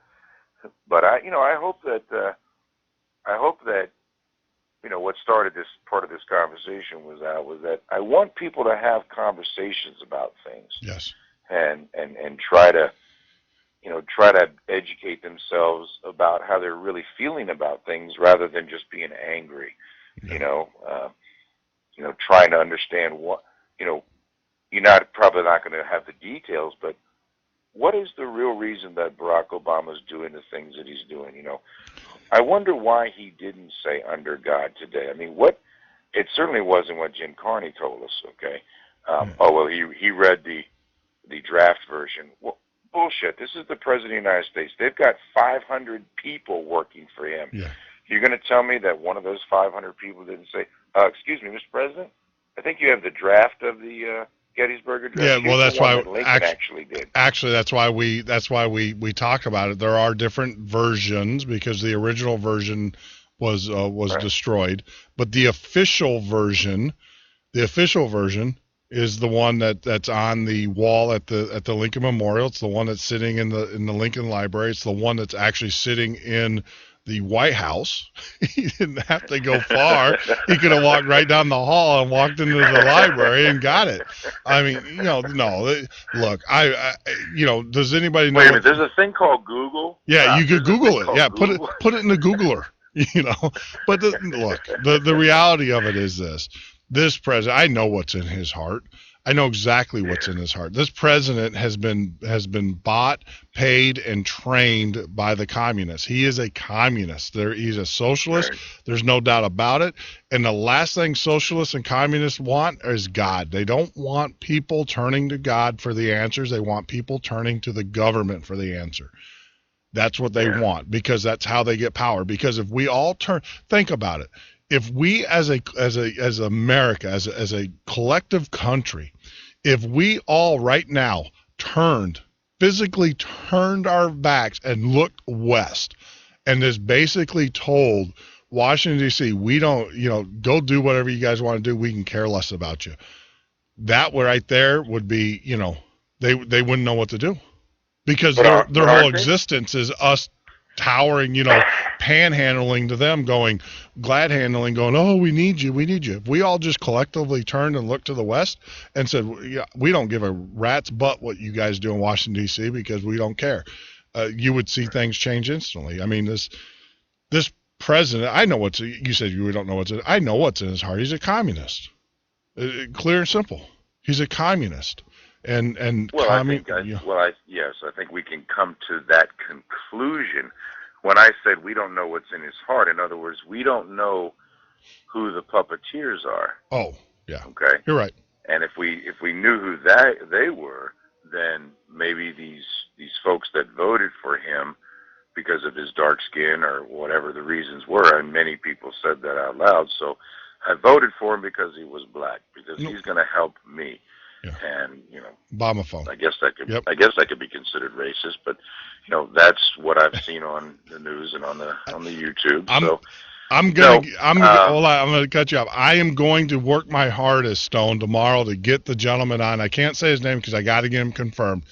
But I hope that what started this part of this conversation was that I want people to have conversations about things. Yes. And try to educate themselves about how they're really feeling about things rather than just being angry. Yeah. Trying to understand what, you're probably not going to have the details, but what is the real reason that Barack Obama's doing the things that he's doing? I wonder why he didn't say under God today. I mean, it certainly wasn't what Jim Carney told us, okay? He read the draft version. Well, bullshit. This is the President of the United States. They've got 500 people working for him. Yeah. You're going to tell me that one of those 500 people didn't say, excuse me, Mr. President, I think you have the draft of the Gettysburg Address. Yeah, well, that's why Lincoln actually did. Actually, that's why we talked about it. There are different versions because the original version was Right. destroyed, but the official version is the one that's on the wall at the Lincoln Memorial. It's the one that's sitting in the Lincoln Library. It's the one that's actually sitting in the White House. He didn't have to go far. He could have walked right down the hall and walked into the library and got it. I mean, no. Look, does anybody know? Wait a minute. There's a thing called Google. Yeah, you could Google it. Yeah, put Google. it in the Googler. But the reality of it is this. This president, I know what's in his heart. I know exactly what's in his heart. This president has been bought, paid, and trained by the communists. He is a communist. He's a socialist. Right. There's no doubt about it. And the last thing socialists and communists want is God. They don't want people turning to God for the answers. They want people turning to the government for the answer. That's what they want because that's how they get power. Because if we all think about it. If we as America, as a collective country, if we all right now physically turned our backs and looked west and just basically told Washington, D.C., we don't, go do whatever you guys want to do. We can care less about you. That right there would be, they wouldn't know what to do because their whole existence is us towering, panhandling to them, glad handling, going, oh, we need you. If we all just collectively turned and looked to the west and said, we don't give a rat's butt what you guys do in Washington, D.C. because we don't care, you would see things change instantly. I mean, this president, I know you said you don't know I know what's in his heart. He's a communist. Clear and simple. He's a communist. I think we can come to that conclusion. When I said we don't know what's in his heart, in other words, we don't know who the puppeteers are. Oh, yeah. Okay. You're right. And if we knew who they were, then maybe these folks that voted for him because of his dark skin or whatever the reasons were, and many people said that out loud. So I voted for him because he was black, because he's going to help me. Yeah. And Bomaphone. I guess that could be considered racist, but that's what I've seen on the news and on the YouTube. I'm gonna cut you off. I am going to work my hardest, Stone, tomorrow to get the gentleman on. I can't say his name because I got to get him confirmed.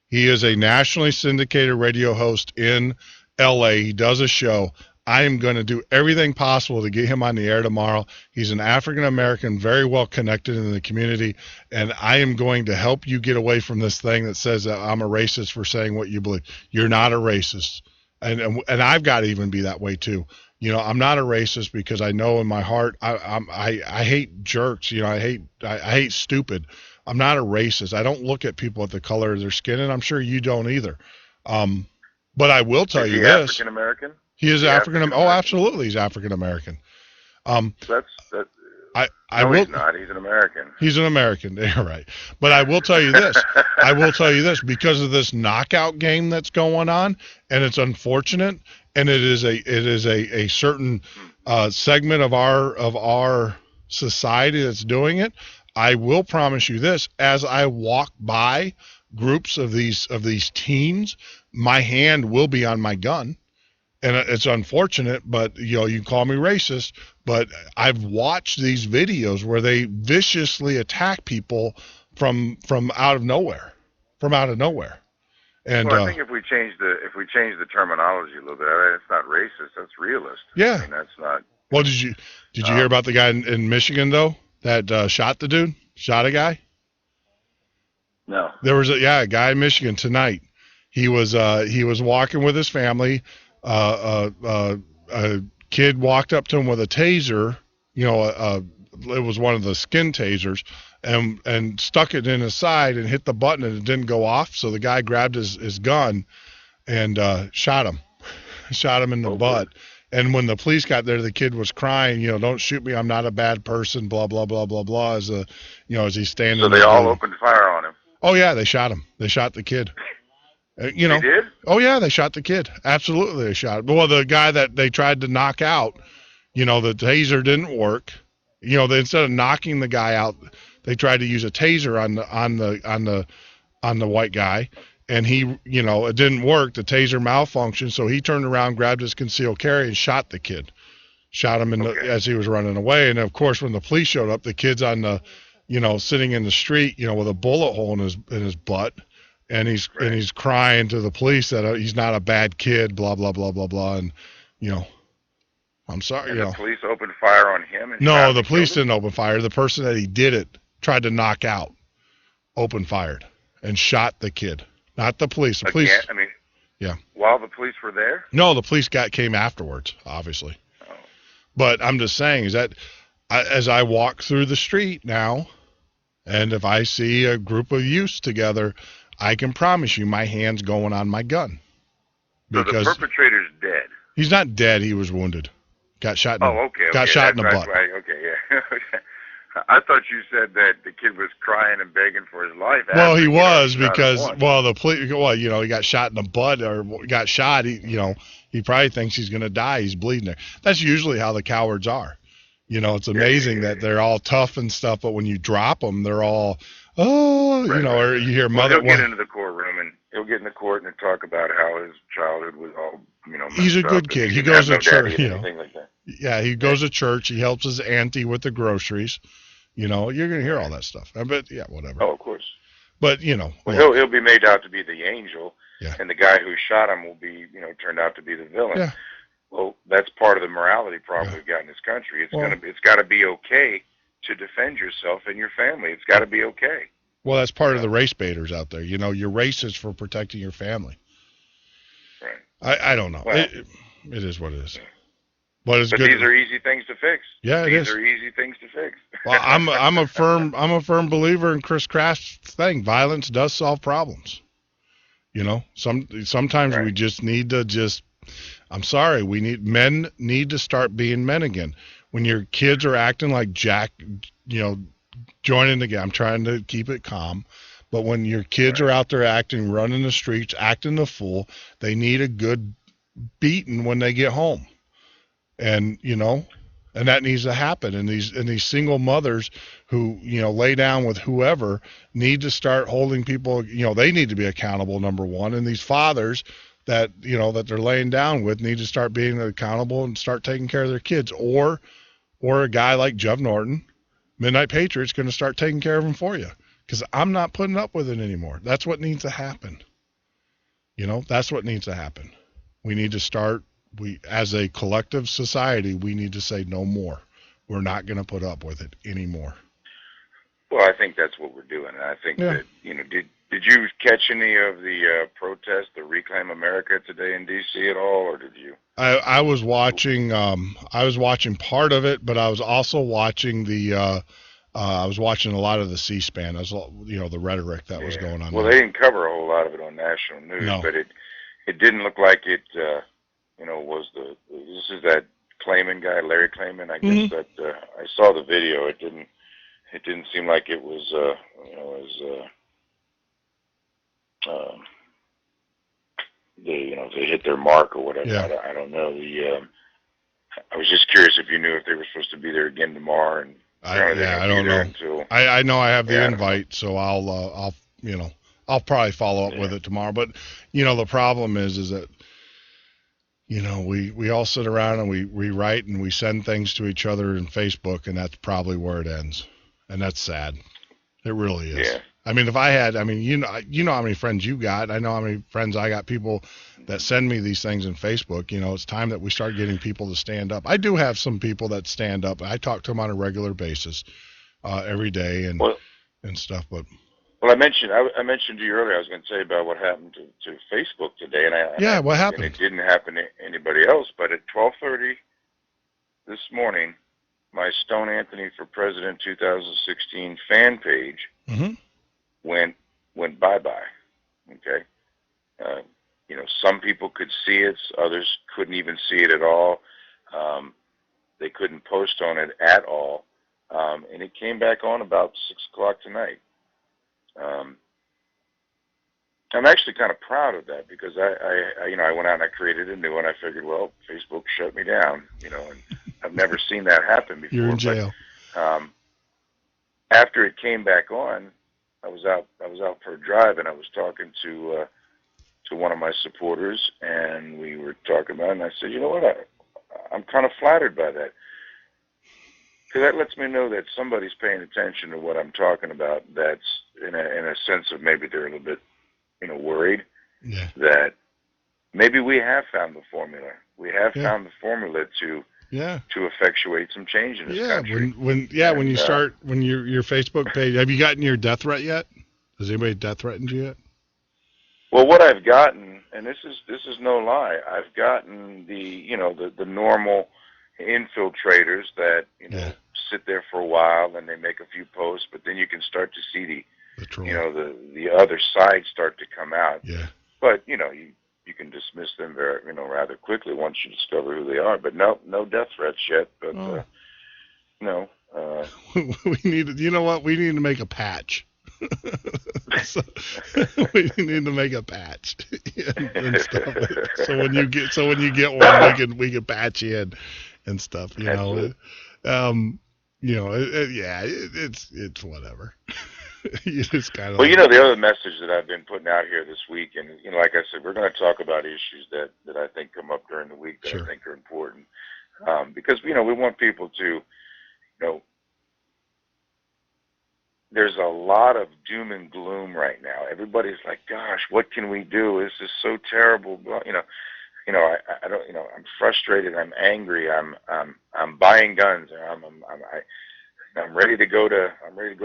He is a nationally syndicated radio host in L.A. He does a show. I am going to do everything possible to get him on the air tomorrow. He's an African-American, very well connected in the community, and I am going to help you get away from this thing that says that I'm a racist for saying what you believe. You're not a racist, and I've got to even be that way too. You know, I'm not a racist because I know in my heart I hate jerks. You know, I hate stupid. I'm not a racist. I don't look at people at the color of their skin, and I'm sure you don't either. But I will tell you this: African American. He is African American. Oh, absolutely, he's African American. He's not. He's an American. He's an American. You're right. But I will tell you this. Because of this knockout game that's going on, and it's unfortunate, and it is a certain segment of our society that's doing it. I will promise you this: as I walk by groups of these teens, my hand will be on my gun. And it's unfortunate, but you can call me racist, but I've watched these videos where they viciously attack people from out of nowhere. And I think if we change the terminology a little bit, it's not racist, that's realist. Yeah. I mean, that's not. Well, did you hear about the guy in Michigan though that shot the dude? Shot a guy? No. There was a guy in Michigan tonight. He was walking with his family. A kid walked up to him with a taser, it was one of the skin tasers, and stuck it in his side and hit the button, and it didn't go off. So the guy grabbed his gun and shot him in the butt. And when the police got there, the kid was crying, don't shoot me, I'm not a bad person, blah blah blah blah blah. As he's standing. So they all opened fire on him. Oh yeah, they shot him. They shot the kid. They did? Oh yeah, they shot the kid. Absolutely, they shot him. Well, the guy that they tried to knock out, the taser didn't work. Instead of knocking the guy out, they tried to use a taser on the white guy, and he, it didn't work. The taser malfunctioned, so he turned around, grabbed his concealed carry, and shot the kid. Shot him as he was running away. And of course, when the police showed up, the kid's on the, sitting in the street, with a bullet hole in his butt. And he's crying to the police that he's not a bad kid, blah blah blah blah blah, and I'm sorry. And the police opened fire on him. And no, the police didn't open fire. The person that he did it tried to knock out, opened fired, and shot the kid. Not the police. The police. I mean. Yeah. While the police were there. No, the police came afterwards, obviously. Oh. But I'm just saying is that as I walk through the street now, and if I see a group of youths together, I can promise you my hand's going on my gun. Because so the perpetrator's dead. He's not dead. He was wounded. Got shot in the butt. Right. Okay, yeah. I thought you said that the kid was crying and begging for his life. Well, he was because, the police, he got shot in the butt or got shot. He probably thinks he's going to die. He's bleeding there. That's usually how the cowards are. It's amazing that they're all tough and stuff, but when you drop them, they're all, or you hear mother. He'll get into the courtroom and he'll get in the court and talk about how his childhood was all, he's a good kid. He goes to church, like that. Yeah, he goes to church. He helps his auntie with the groceries. You're going to hear all that stuff. But yeah, whatever. Oh, of course. But well, he'll be made out to be the angel, yeah. And the guy who shot him will be, turned out to be the villain. Yeah. Well, that's part of the morality problem we've got in this country. It's got to be okay to defend yourself and your family. It's got to be okay. Well, that's part of the race baiters out there. You're racist for protecting your family. Right. I don't know. Well, it is what it is. Yeah. But these are easy things to fix. Yeah, these are easy things to fix. Well, I'm a firm believer in Chris Kraft's thing. Violence does solve problems. Sometimes we just need to I'm sorry, men need to start being men again. When your kids are acting like Jack, joining the game. I'm trying to keep it calm. But when your kids are out there running the streets, acting the fool, they need a good beating when they get home. And, and that needs to happen. And these single mothers who, lay down with whoever need to start holding people, they need to be accountable, number one. And these fathers that, that they're laying down with need to start being accountable and start taking care of their kids. Or a guy like Jeff Norton, Midnight Patriot's going to start taking care of them for you. Because I'm not putting up with it anymore. That's what needs to happen. That's what needs to happen. We need to start. As a collective society, we need to say no more. We're not going to put up with it anymore. Well, I think that's what we're doing. And I think that, Did you catch any of the protest, the Reclaim America today in D.C. at all, or did you? I was watching. I was watching part of it, but I was also watching I was watching a lot of the C-SPAN. I was, the rhetoric that was going on. Well, there. they didn't cover a whole lot of it on national news, No. but it didn't look like it. Was this is that Clayman guy, Larry Clayman? I guess that I saw the video. It didn't seem like it was they hit their mark or whatever. Yeah. I don't know. I was just curious if you knew if they were supposed to be there again tomorrow. And I don't know. I know I have the invite, so I'll probably follow up with it tomorrow. But the problem is that we all sit around and we write and we send things to each other in Facebook, and that's probably where it ends, and that's sad. It really is. Yeah. I mean, if I had, how many friends you got. I know how many friends I got. People that send me these things in Facebook. It's time that we start getting people to stand up. I do have some people that stand up. I talk to them on a regular basis, every day and stuff. But I mentioned to you earlier. I was going to say about what happened to Facebook today, what happened? And it didn't happen to anybody else. But at 12:30 this morning, my Stone Anthony for President 2016 fan page. Mm-hmm. went bye-bye. Okay. Some people could see it, others couldn't even see it at all. They couldn't post on it at all. And it came back on about 6 o'clock tonight. I'm actually kind of proud of that because I went out and I created a new one. I figured, well, Facebook shut me down, and I've never seen that happen before. You're in jail. But, after it came back on, I was out for a drive, and I was talking to one of my supporters, and we were talking about it, and I said, you know what, I'm kind of flattered by that, because that lets me know that somebody's paying attention to what I'm talking about. That's in a sense of maybe they're a little bit, worried that maybe we have found the formula. We have found the formula to effectuate some change in this country. When you start, when your Facebook page, have you gotten your death threat yet? Has anybody death threatened you yet? Well, what I've gotten, and this is no lie, I've gotten the normal infiltrators that sit there for a while and they make a few posts, but then you can start to see the other side start to come out. Yeah. But you can dismiss them very rather quickly once you discover who they are. But no death threats yet. But no. We need. You know what? We need to make a patch. We need to make a patch and stuff. So when you get one, we can patch you in and stuff. It's whatever. You just kind of. Well, the other message that I've been putting out here this week, and like I said, we're going to talk about issues that I think come up during the week that I think are important, because we want people to, there's a lot of doom and gloom right now. Everybody's like, "Gosh, what can we do? This is so terrible." Well, I don't, I'm frustrated. I'm angry. I'm buying guns. I'm ready to go to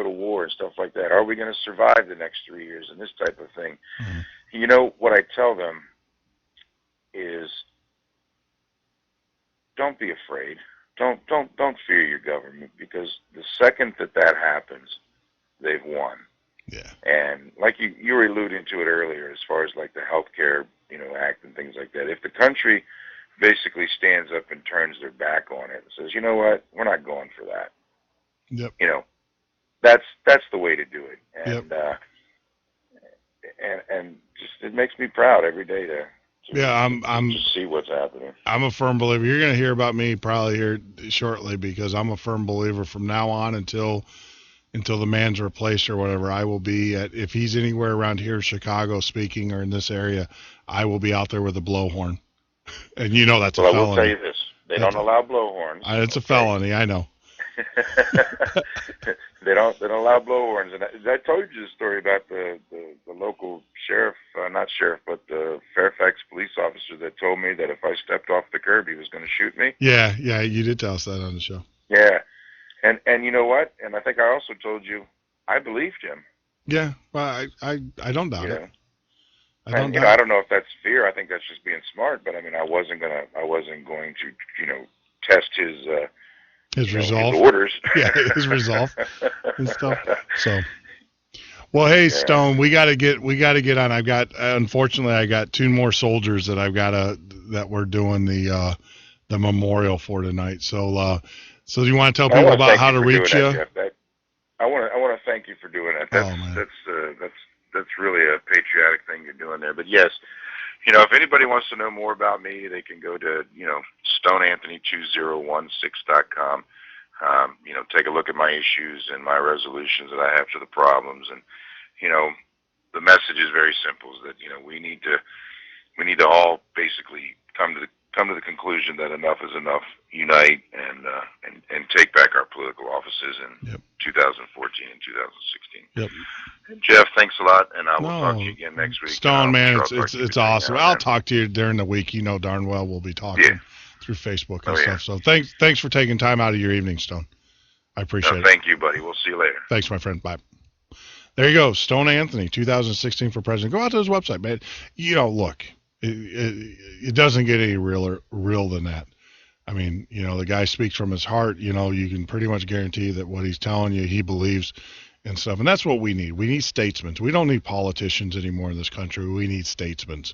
war and stuff like that. Are we going to survive the next 3 years and this type of thing? Mm-hmm. What I tell them is, don't be afraid. Don't fear your government, because the second that happens, they've won. Yeah. And like you were alluding to it earlier, as far as like the healthcare, act and things like that. If the country basically stands up and turns their back on it and says, you know what, we're not going for that. Yep. That's the way to do it. And and just it makes me proud every day to see what's happening. I'm a firm believer. You're going to hear about me probably here shortly, because I'm a firm believer from now on until the man's replaced or whatever. I will be if he's anywhere around here, Chicago speaking, or in this area, I will be out there with a blowhorn. And that's a felony. I will tell you this: they don't allow blowhorns. It's a felony. I know. They don't allow blowhorns. And I told you the story about the local sheriff, not sheriff, but the Fairfax police officer that told me that if I stepped off the curb, he was going to shoot me. Yeah, you did tell us that on the show. Yeah, and you know what? And I think I also told you I believed him. Yeah, well, I don't doubt it. I don't know if that's fear. I think that's just being smart. But I mean, I wasn't going to, test his resolve, his orders. Yeah, his resolve and stuff. So, well, hey, Stone, we got to get on. Unfortunately, I got 2 more soldiers that that we're doing the memorial for tonight. So do you want to tell people about how to reach you? I want to thank you for doing that. That's really a patriotic thing you're doing there. But yes, if anybody wants to know more about me, they can go to StoneAnthony2016.com. Take a look at my issues and my resolutions that I have to the problems. And the message is very simple: is that we need to all basically come to the conclusion that enough is enough, unite, and take back our political offices in 2014 and 2016. Yep. And Jeff, thanks a lot, and I will talk to you again next week. Stone, man, it's awesome. I'll talk to you during the week. Darn well we'll be talking through Facebook and stuff. So thanks for taking time out of your evening, Stone. I appreciate it. Thank you, buddy. We'll see you later. Thanks, my friend. Bye. There you go, Stone Anthony, 2016 for president. Go out to his website, man. Look, it doesn't get any real than that. I mean, the guy speaks from his heart. You can pretty much guarantee that what he's telling you, he believes and stuff. And that's what we need. We need statesmen. We don't need politicians anymore in this country. We need statesmen.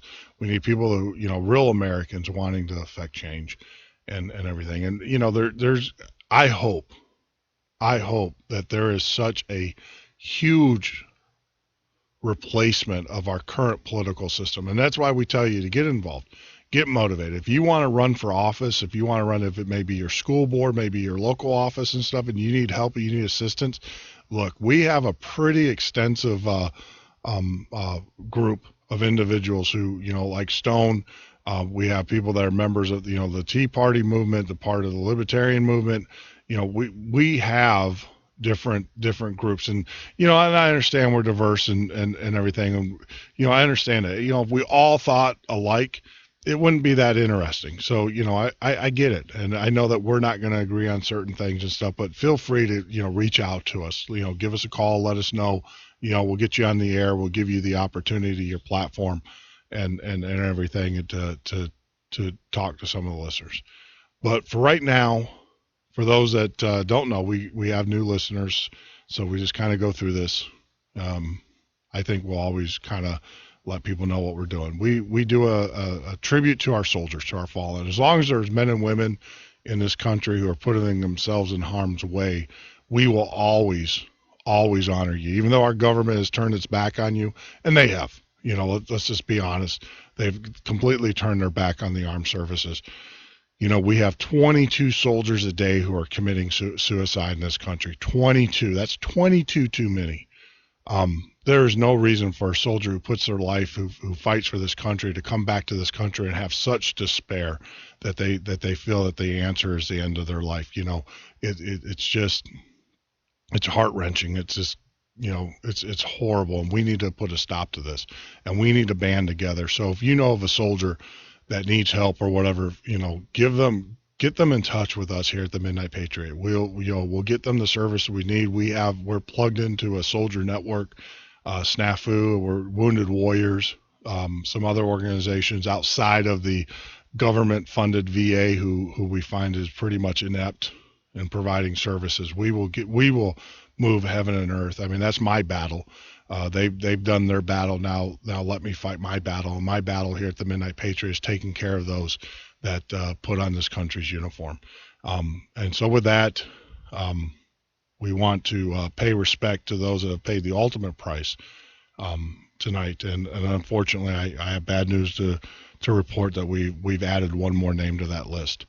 We need people who, real Americans wanting to affect change and everything. And, there's, I hope that there is such a huge replacement of our current political system. And that's why we tell you to get involved, get motivated. If you want to run for office, if it may be your school board, maybe your local office and stuff, and you need help, you need assistance, look, we have a pretty extensive group of individuals who, like Stone. We have people that are members of, the Tea Party movement, the part of the Libertarian movement. We have different groups, and and I understand we're diverse and everything, and I understand it. If we all thought alike, it wouldn't be that interesting. So I get it, and I know that we're not going to agree on certain things and stuff, but feel free to reach out to us. Give us a call, let us know. We'll get you on the air, we'll give you the opportunity, your platform, and everything to talk to some of the listeners. But for right now, for those that don't know, we have new listeners, so we just kind of go through this. I think we'll always kind of let people know what we're doing. We do a tribute to our soldiers, to our fallen. As long as there's men and women in this country who are putting themselves in harm's way, we will always honor you, even though our government has turned its back on you, and they have. Let's just be honest. They've completely turned their back on the armed services. We have 22 soldiers a day who are committing suicide in this country. 22. That's 22 too many. There is no reason for a soldier who puts their life, who fights for this country, to come back to this country and have such despair that they feel that the answer is the end of their life. It's just, it's heart-wrenching. It's just, it's horrible, and we need to put a stop to this, and we need to band together. So if you know of a soldier that needs help or whatever, get them in touch with us here at the Midnight Patriot. We'll get them the service we need. We're plugged into a soldier network, SNAFU, we're Wounded Warriors, some other organizations outside of the government-funded VA who we find is pretty much inept in providing services. We will move heaven and earth. I mean, that's my battle. They've done their battle. Now let me fight my battle. And my battle here at the Midnight Patriot is taking care of those that put on this country's uniform. And so with that, we want to pay respect to those that have paid the ultimate price tonight. And unfortunately, I have bad news to report that we've added one more name to that list.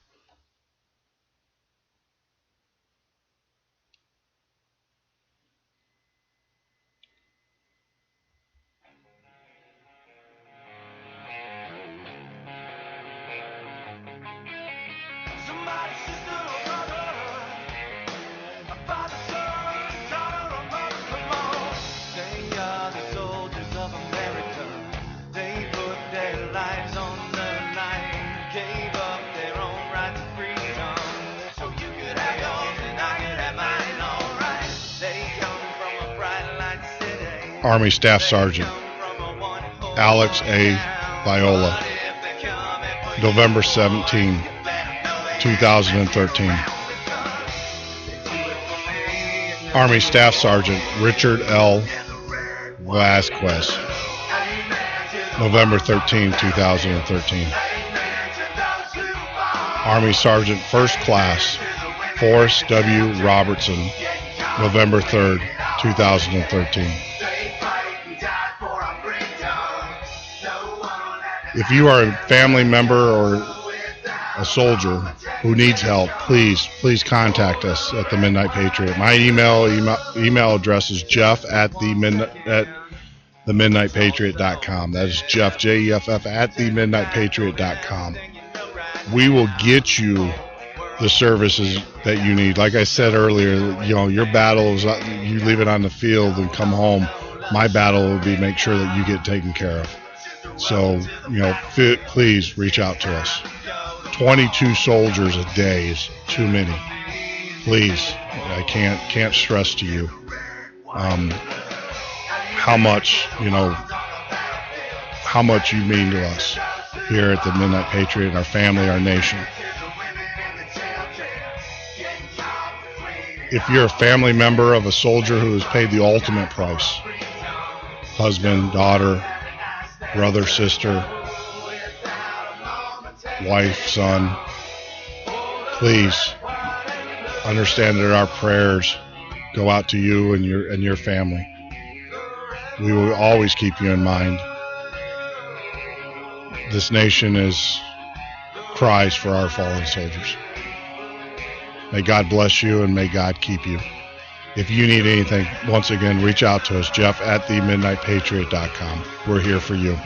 Army Staff Sergeant Alex A. Viola, November 17, 2013. Army Staff Sergeant Richard L. Vasquez, November 13, 2013. Army Sergeant First Class Forrest W. Robertson, November 3rd, 2013. If you are a family member or a soldier who needs help, please contact us at the Midnight Patriot. My email address is jeff@themidnightpatriot.com. That is Jeff, Jeff, at themidnightpatriot.com. We will get you the services that you need. Like I said earlier, your battle is you leave it on the field and come home. My battle will be make sure that you get taken care of. So, please reach out to us. 22 soldiers a day is too many. Please, I can't stress to you how much you mean to us here at the Midnight Patriot, our family, our nation. If you're a family member of a soldier who has paid the ultimate price, husband, daughter, brother, sister, wife, son, please understand that our prayers go out to you and your family. We will always keep you in mind. This nation cries for our fallen soldiers. May God bless you and may God keep you. If you need anything, once again, reach out to us, Jeff at themidnightpatriot.com. We're here for you.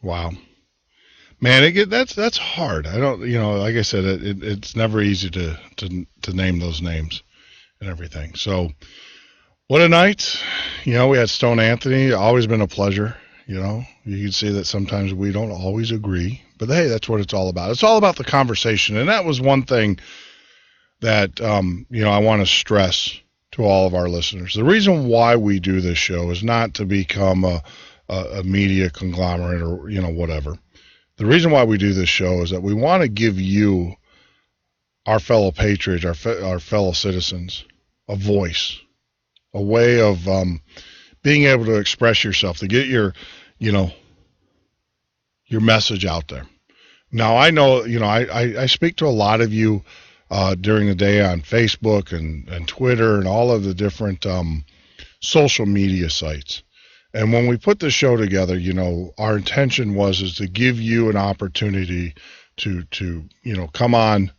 Wow. Man, that's hard. I don't, like I said, it's never easy to name those names and everything. So what a night. We had Stone Anthony. Always been a pleasure. You can see that sometimes we don't always agree, but hey, that's what it's all about. It's all about the conversation. And that was one thing that, I want to stress to all of our listeners. The reason why we do this show is not to become a media conglomerate or, whatever. The reason why we do this show is that we want to give you, our fellow patriots, our fellow citizens, a voice, a way of being able to express yourself, to get your message out there. Now, I know, I speak to a lot of you during the day on Facebook and Twitter and all of the different social media sites. And when we put this show together, our intention is to give you an opportunity to come on,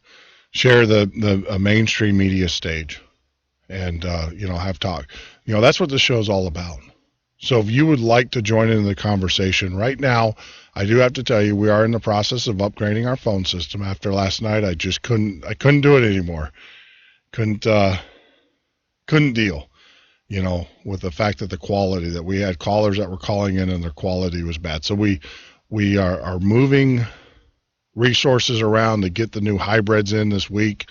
share the mainstream media stage and, have talk. That's what the show is all about. So if you would like to join in the conversation right now, I do have to tell you, we are in the process of upgrading our phone system. After last night, I couldn't do it anymore. Couldn't deal. With the fact that the quality, that we had callers that were calling in and their quality was bad. So we are moving resources around to get the new hybrids in this week,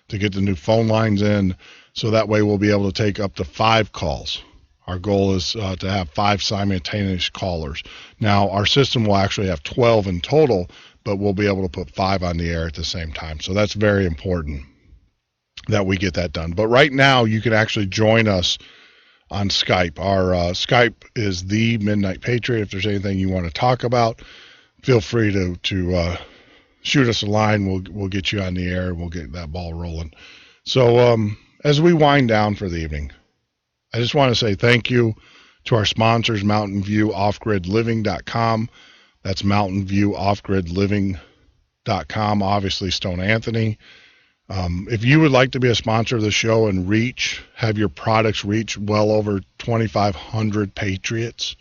to get the new phone lines in, so that way we'll be able to take up to 5 calls. Our goal is to have 5 simultaneous callers. Now, our system will actually have 12 in total, but we'll be able to put 5 on the air at the same time. So that's very important that we get that done. But right now, you can actually join us on Skype. Our Skype is the Midnight Patriot. If there's anything you want to talk about, feel free to shoot us a line. We'll get you on the air. We'll get that ball rolling. So as we wind down for the evening, I just want to say thank you to our sponsors, MountainViewOffGridLiving.com. That's MountainViewOffGridLiving.com. Obviously, Stone Anthony. If you would like to be a sponsor of the show and have your products reach well over 2,500 Patriots,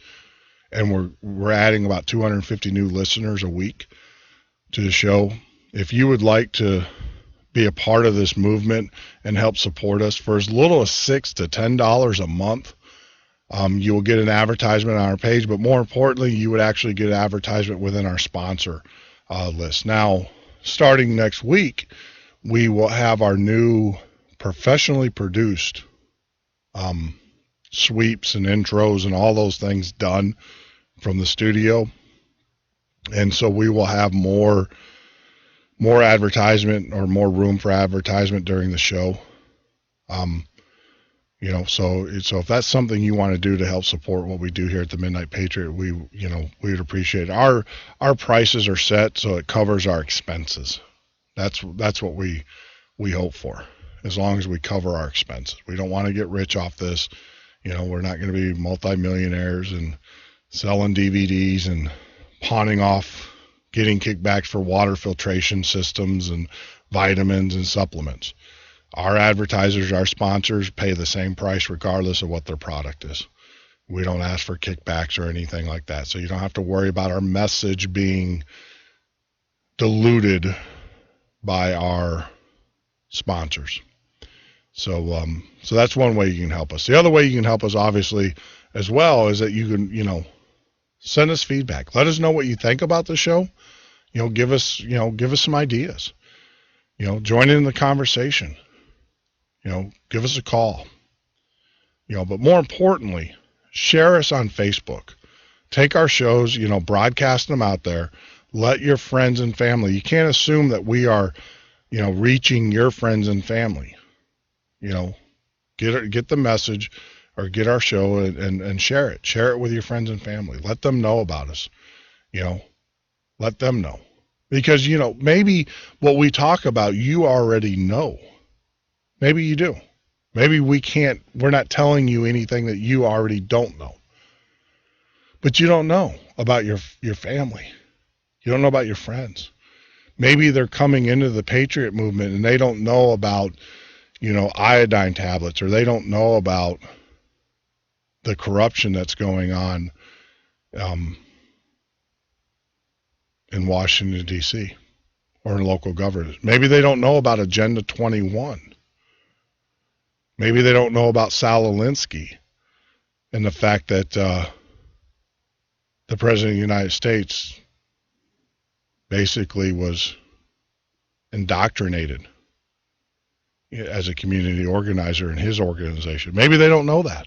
and we're adding about 250 new listeners a week to the show. If you would like to be a part of this movement and help support us for as little as $6 to $10 a month, you will get an advertisement on our page, but more importantly, you would actually get an advertisement within our sponsor list. Now, starting next week, we will have our new professionally produced sweeps and intros and all those things done from the studio. And so we will have more advertisement, or more room for advertisement during the show. So if that's something you want to do to help support what we do here at the Midnight Patriot, we would appreciate it. Our prices are set so it covers our expenses. That's what we hope for, as long as we cover our expenses. We don't want to get rich off this. We're not going to be multimillionaires and selling DVDs and pawning off, getting kickbacks for water filtration systems and vitamins and supplements. Our advertisers, our sponsors, pay the same price regardless of what their product is. We don't ask for kickbacks or anything like that. So you don't have to worry about our message being diluted by our sponsors. So that's one way you can help us. The other way you can help us, obviously, as well, is that you can, send us feedback. Let us know what you think about the show. Give us some ideas. Join in the conversation. Give us a call. But more importantly, share us on Facebook. Take our shows, broadcast them out there. Let your friends and family. You can't assume that we are, reaching your friends and family. Get the message, or get our show and share it. Share it with your friends and family. Let them know about us. Let them know. Because, maybe what we talk about, you already know. Maybe you do. Maybe we're not telling you anything that you already don't know. But you don't know about your family. You don't know about your friends. Maybe they're coming into the Patriot movement and they don't know about, iodine tablets, or they don't know about the corruption that's going on in Washington, D.C., or in local government. Maybe they don't know about Agenda 21. Maybe they don't know about Sal Alinsky and the fact that the President of the United States basically was indoctrinated as a community organizer in his organization. Maybe they don't know that.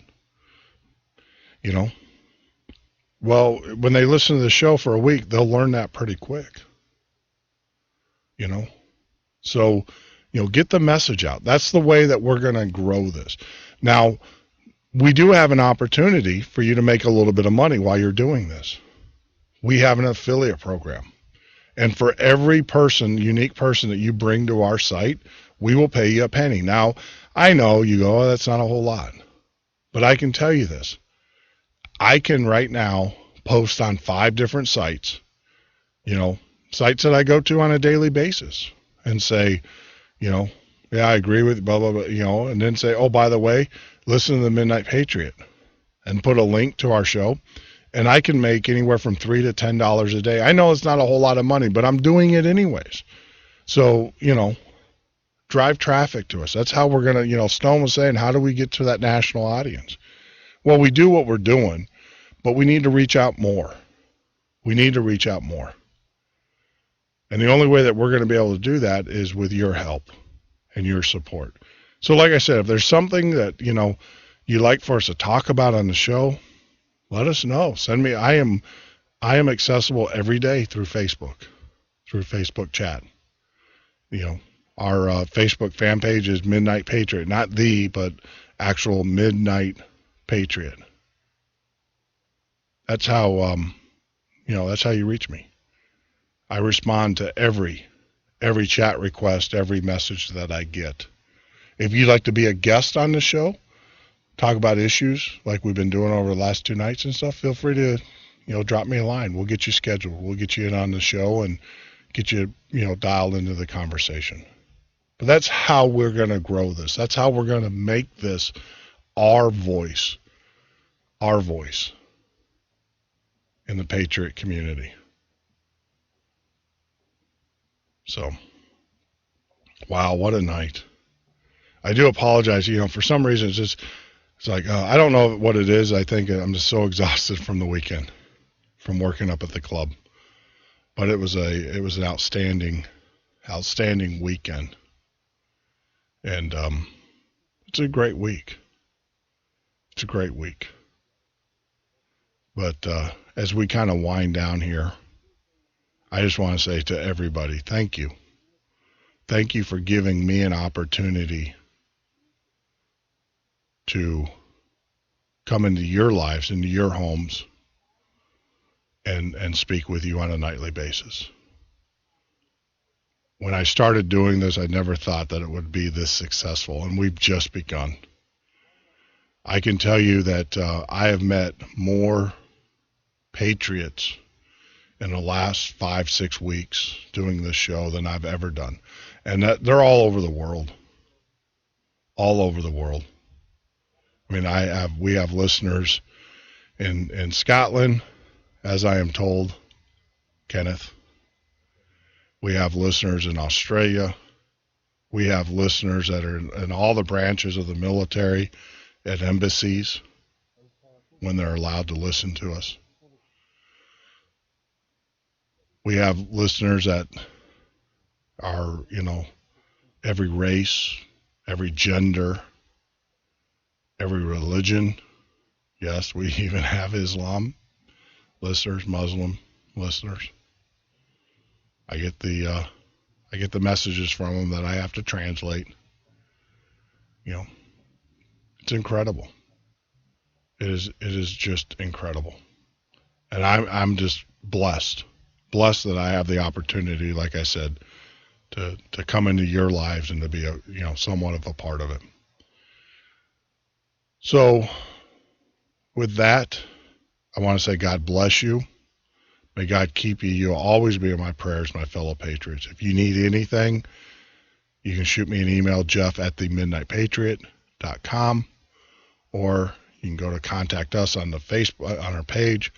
Well, when they listen to the show for a week, they'll learn that pretty quick. So, get the message out. That's the way that we're going to grow this. Now, we do have an opportunity for you to make a little bit of money while you're doing this. We have an affiliate program. And for every unique person that you bring to our site, we will pay you a penny. Now, I know you go, that's not a whole lot. But I can tell you this. I can right now post on 5 different sites, sites that I go to on a daily basis, and say, yeah, I agree with blah, blah, blah, and then say, oh, by the way, listen to the Midnight Patriot, and put a link to our show. And I can make anywhere from $3 to $10 a day. I know it's not a whole lot of money, but I'm doing it anyways. So, drive traffic to us. That's how we're going to, Stone was saying, how do we get to that national audience? Well, we do what we're doing, but we need to reach out more. We need to reach out more. And the only way that we're going to be able to do that is with your help and your support. So like I said, if there's something that, you like for us to talk about on the show, let us know. Send me. I am accessible every day through Facebook chat. You know, our Facebook fan page is Midnight Patriot, not but actual Midnight Patriot. That's how that's how you reach me. I respond to every chat request, every message that I get. If you'd like to be a guest on the show, talk about issues like we've been doing over the last 2 nights and stuff, feel free to, drop me a line. We'll get you scheduled. We'll get you in on the show and get you, dialed into the conversation. But that's how we're going to grow this. That's how we're going to make this our voice in the Patriot community. So, wow, what a night. I do apologize. For some reason, it's like, I don't know what it is. I think I'm just so exhausted from the weekend, from working up at the club. But it was an outstanding weekend. And it's a great week. It's a great week. But as we kind of wind down here, I just want to say to everybody, thank you. Thank you for giving me an opportunity to come into your lives, into your homes, and speak with you on a nightly basis. When I started doing this, I never thought that it would be this successful, and we've just begun. I can tell you that I have met more patriots in the last 5-6 weeks doing this show than I've ever done. And that they're all over the world. All over the world. I mean, we have listeners in Scotland, as I am told, Kenneth. We have listeners in Australia. We have listeners that are in all the branches of the military, at embassies, when they're allowed to listen to us. We have listeners that are, every race, every gender, every religion. Yes, we even have Islam listeners, Muslim listeners. I get the messages from them that I have to translate. It's incredible. It is just incredible. And I'm just blessed that I have the opportunity, like I said, to come into your lives and to be somewhat of a part of it. So with that, I want to say God bless you. May God keep you. You'll always be in my prayers, my fellow patriots. If you need anything, you can shoot me an email, jeff@themidnightpatriot.com, or you can go to contact us on the Facebook, on our page.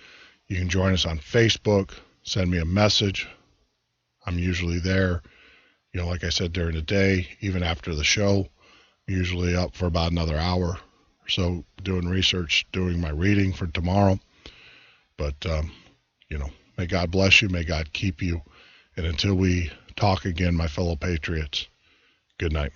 You can join us on Facebook. Send me a message. I'm usually there, like I said, during the day, even after the show. I'm usually up for about another hour or so doing research, doing my reading for tomorrow. But, may God bless you. May God keep you. And until we talk again, my fellow patriots, good night.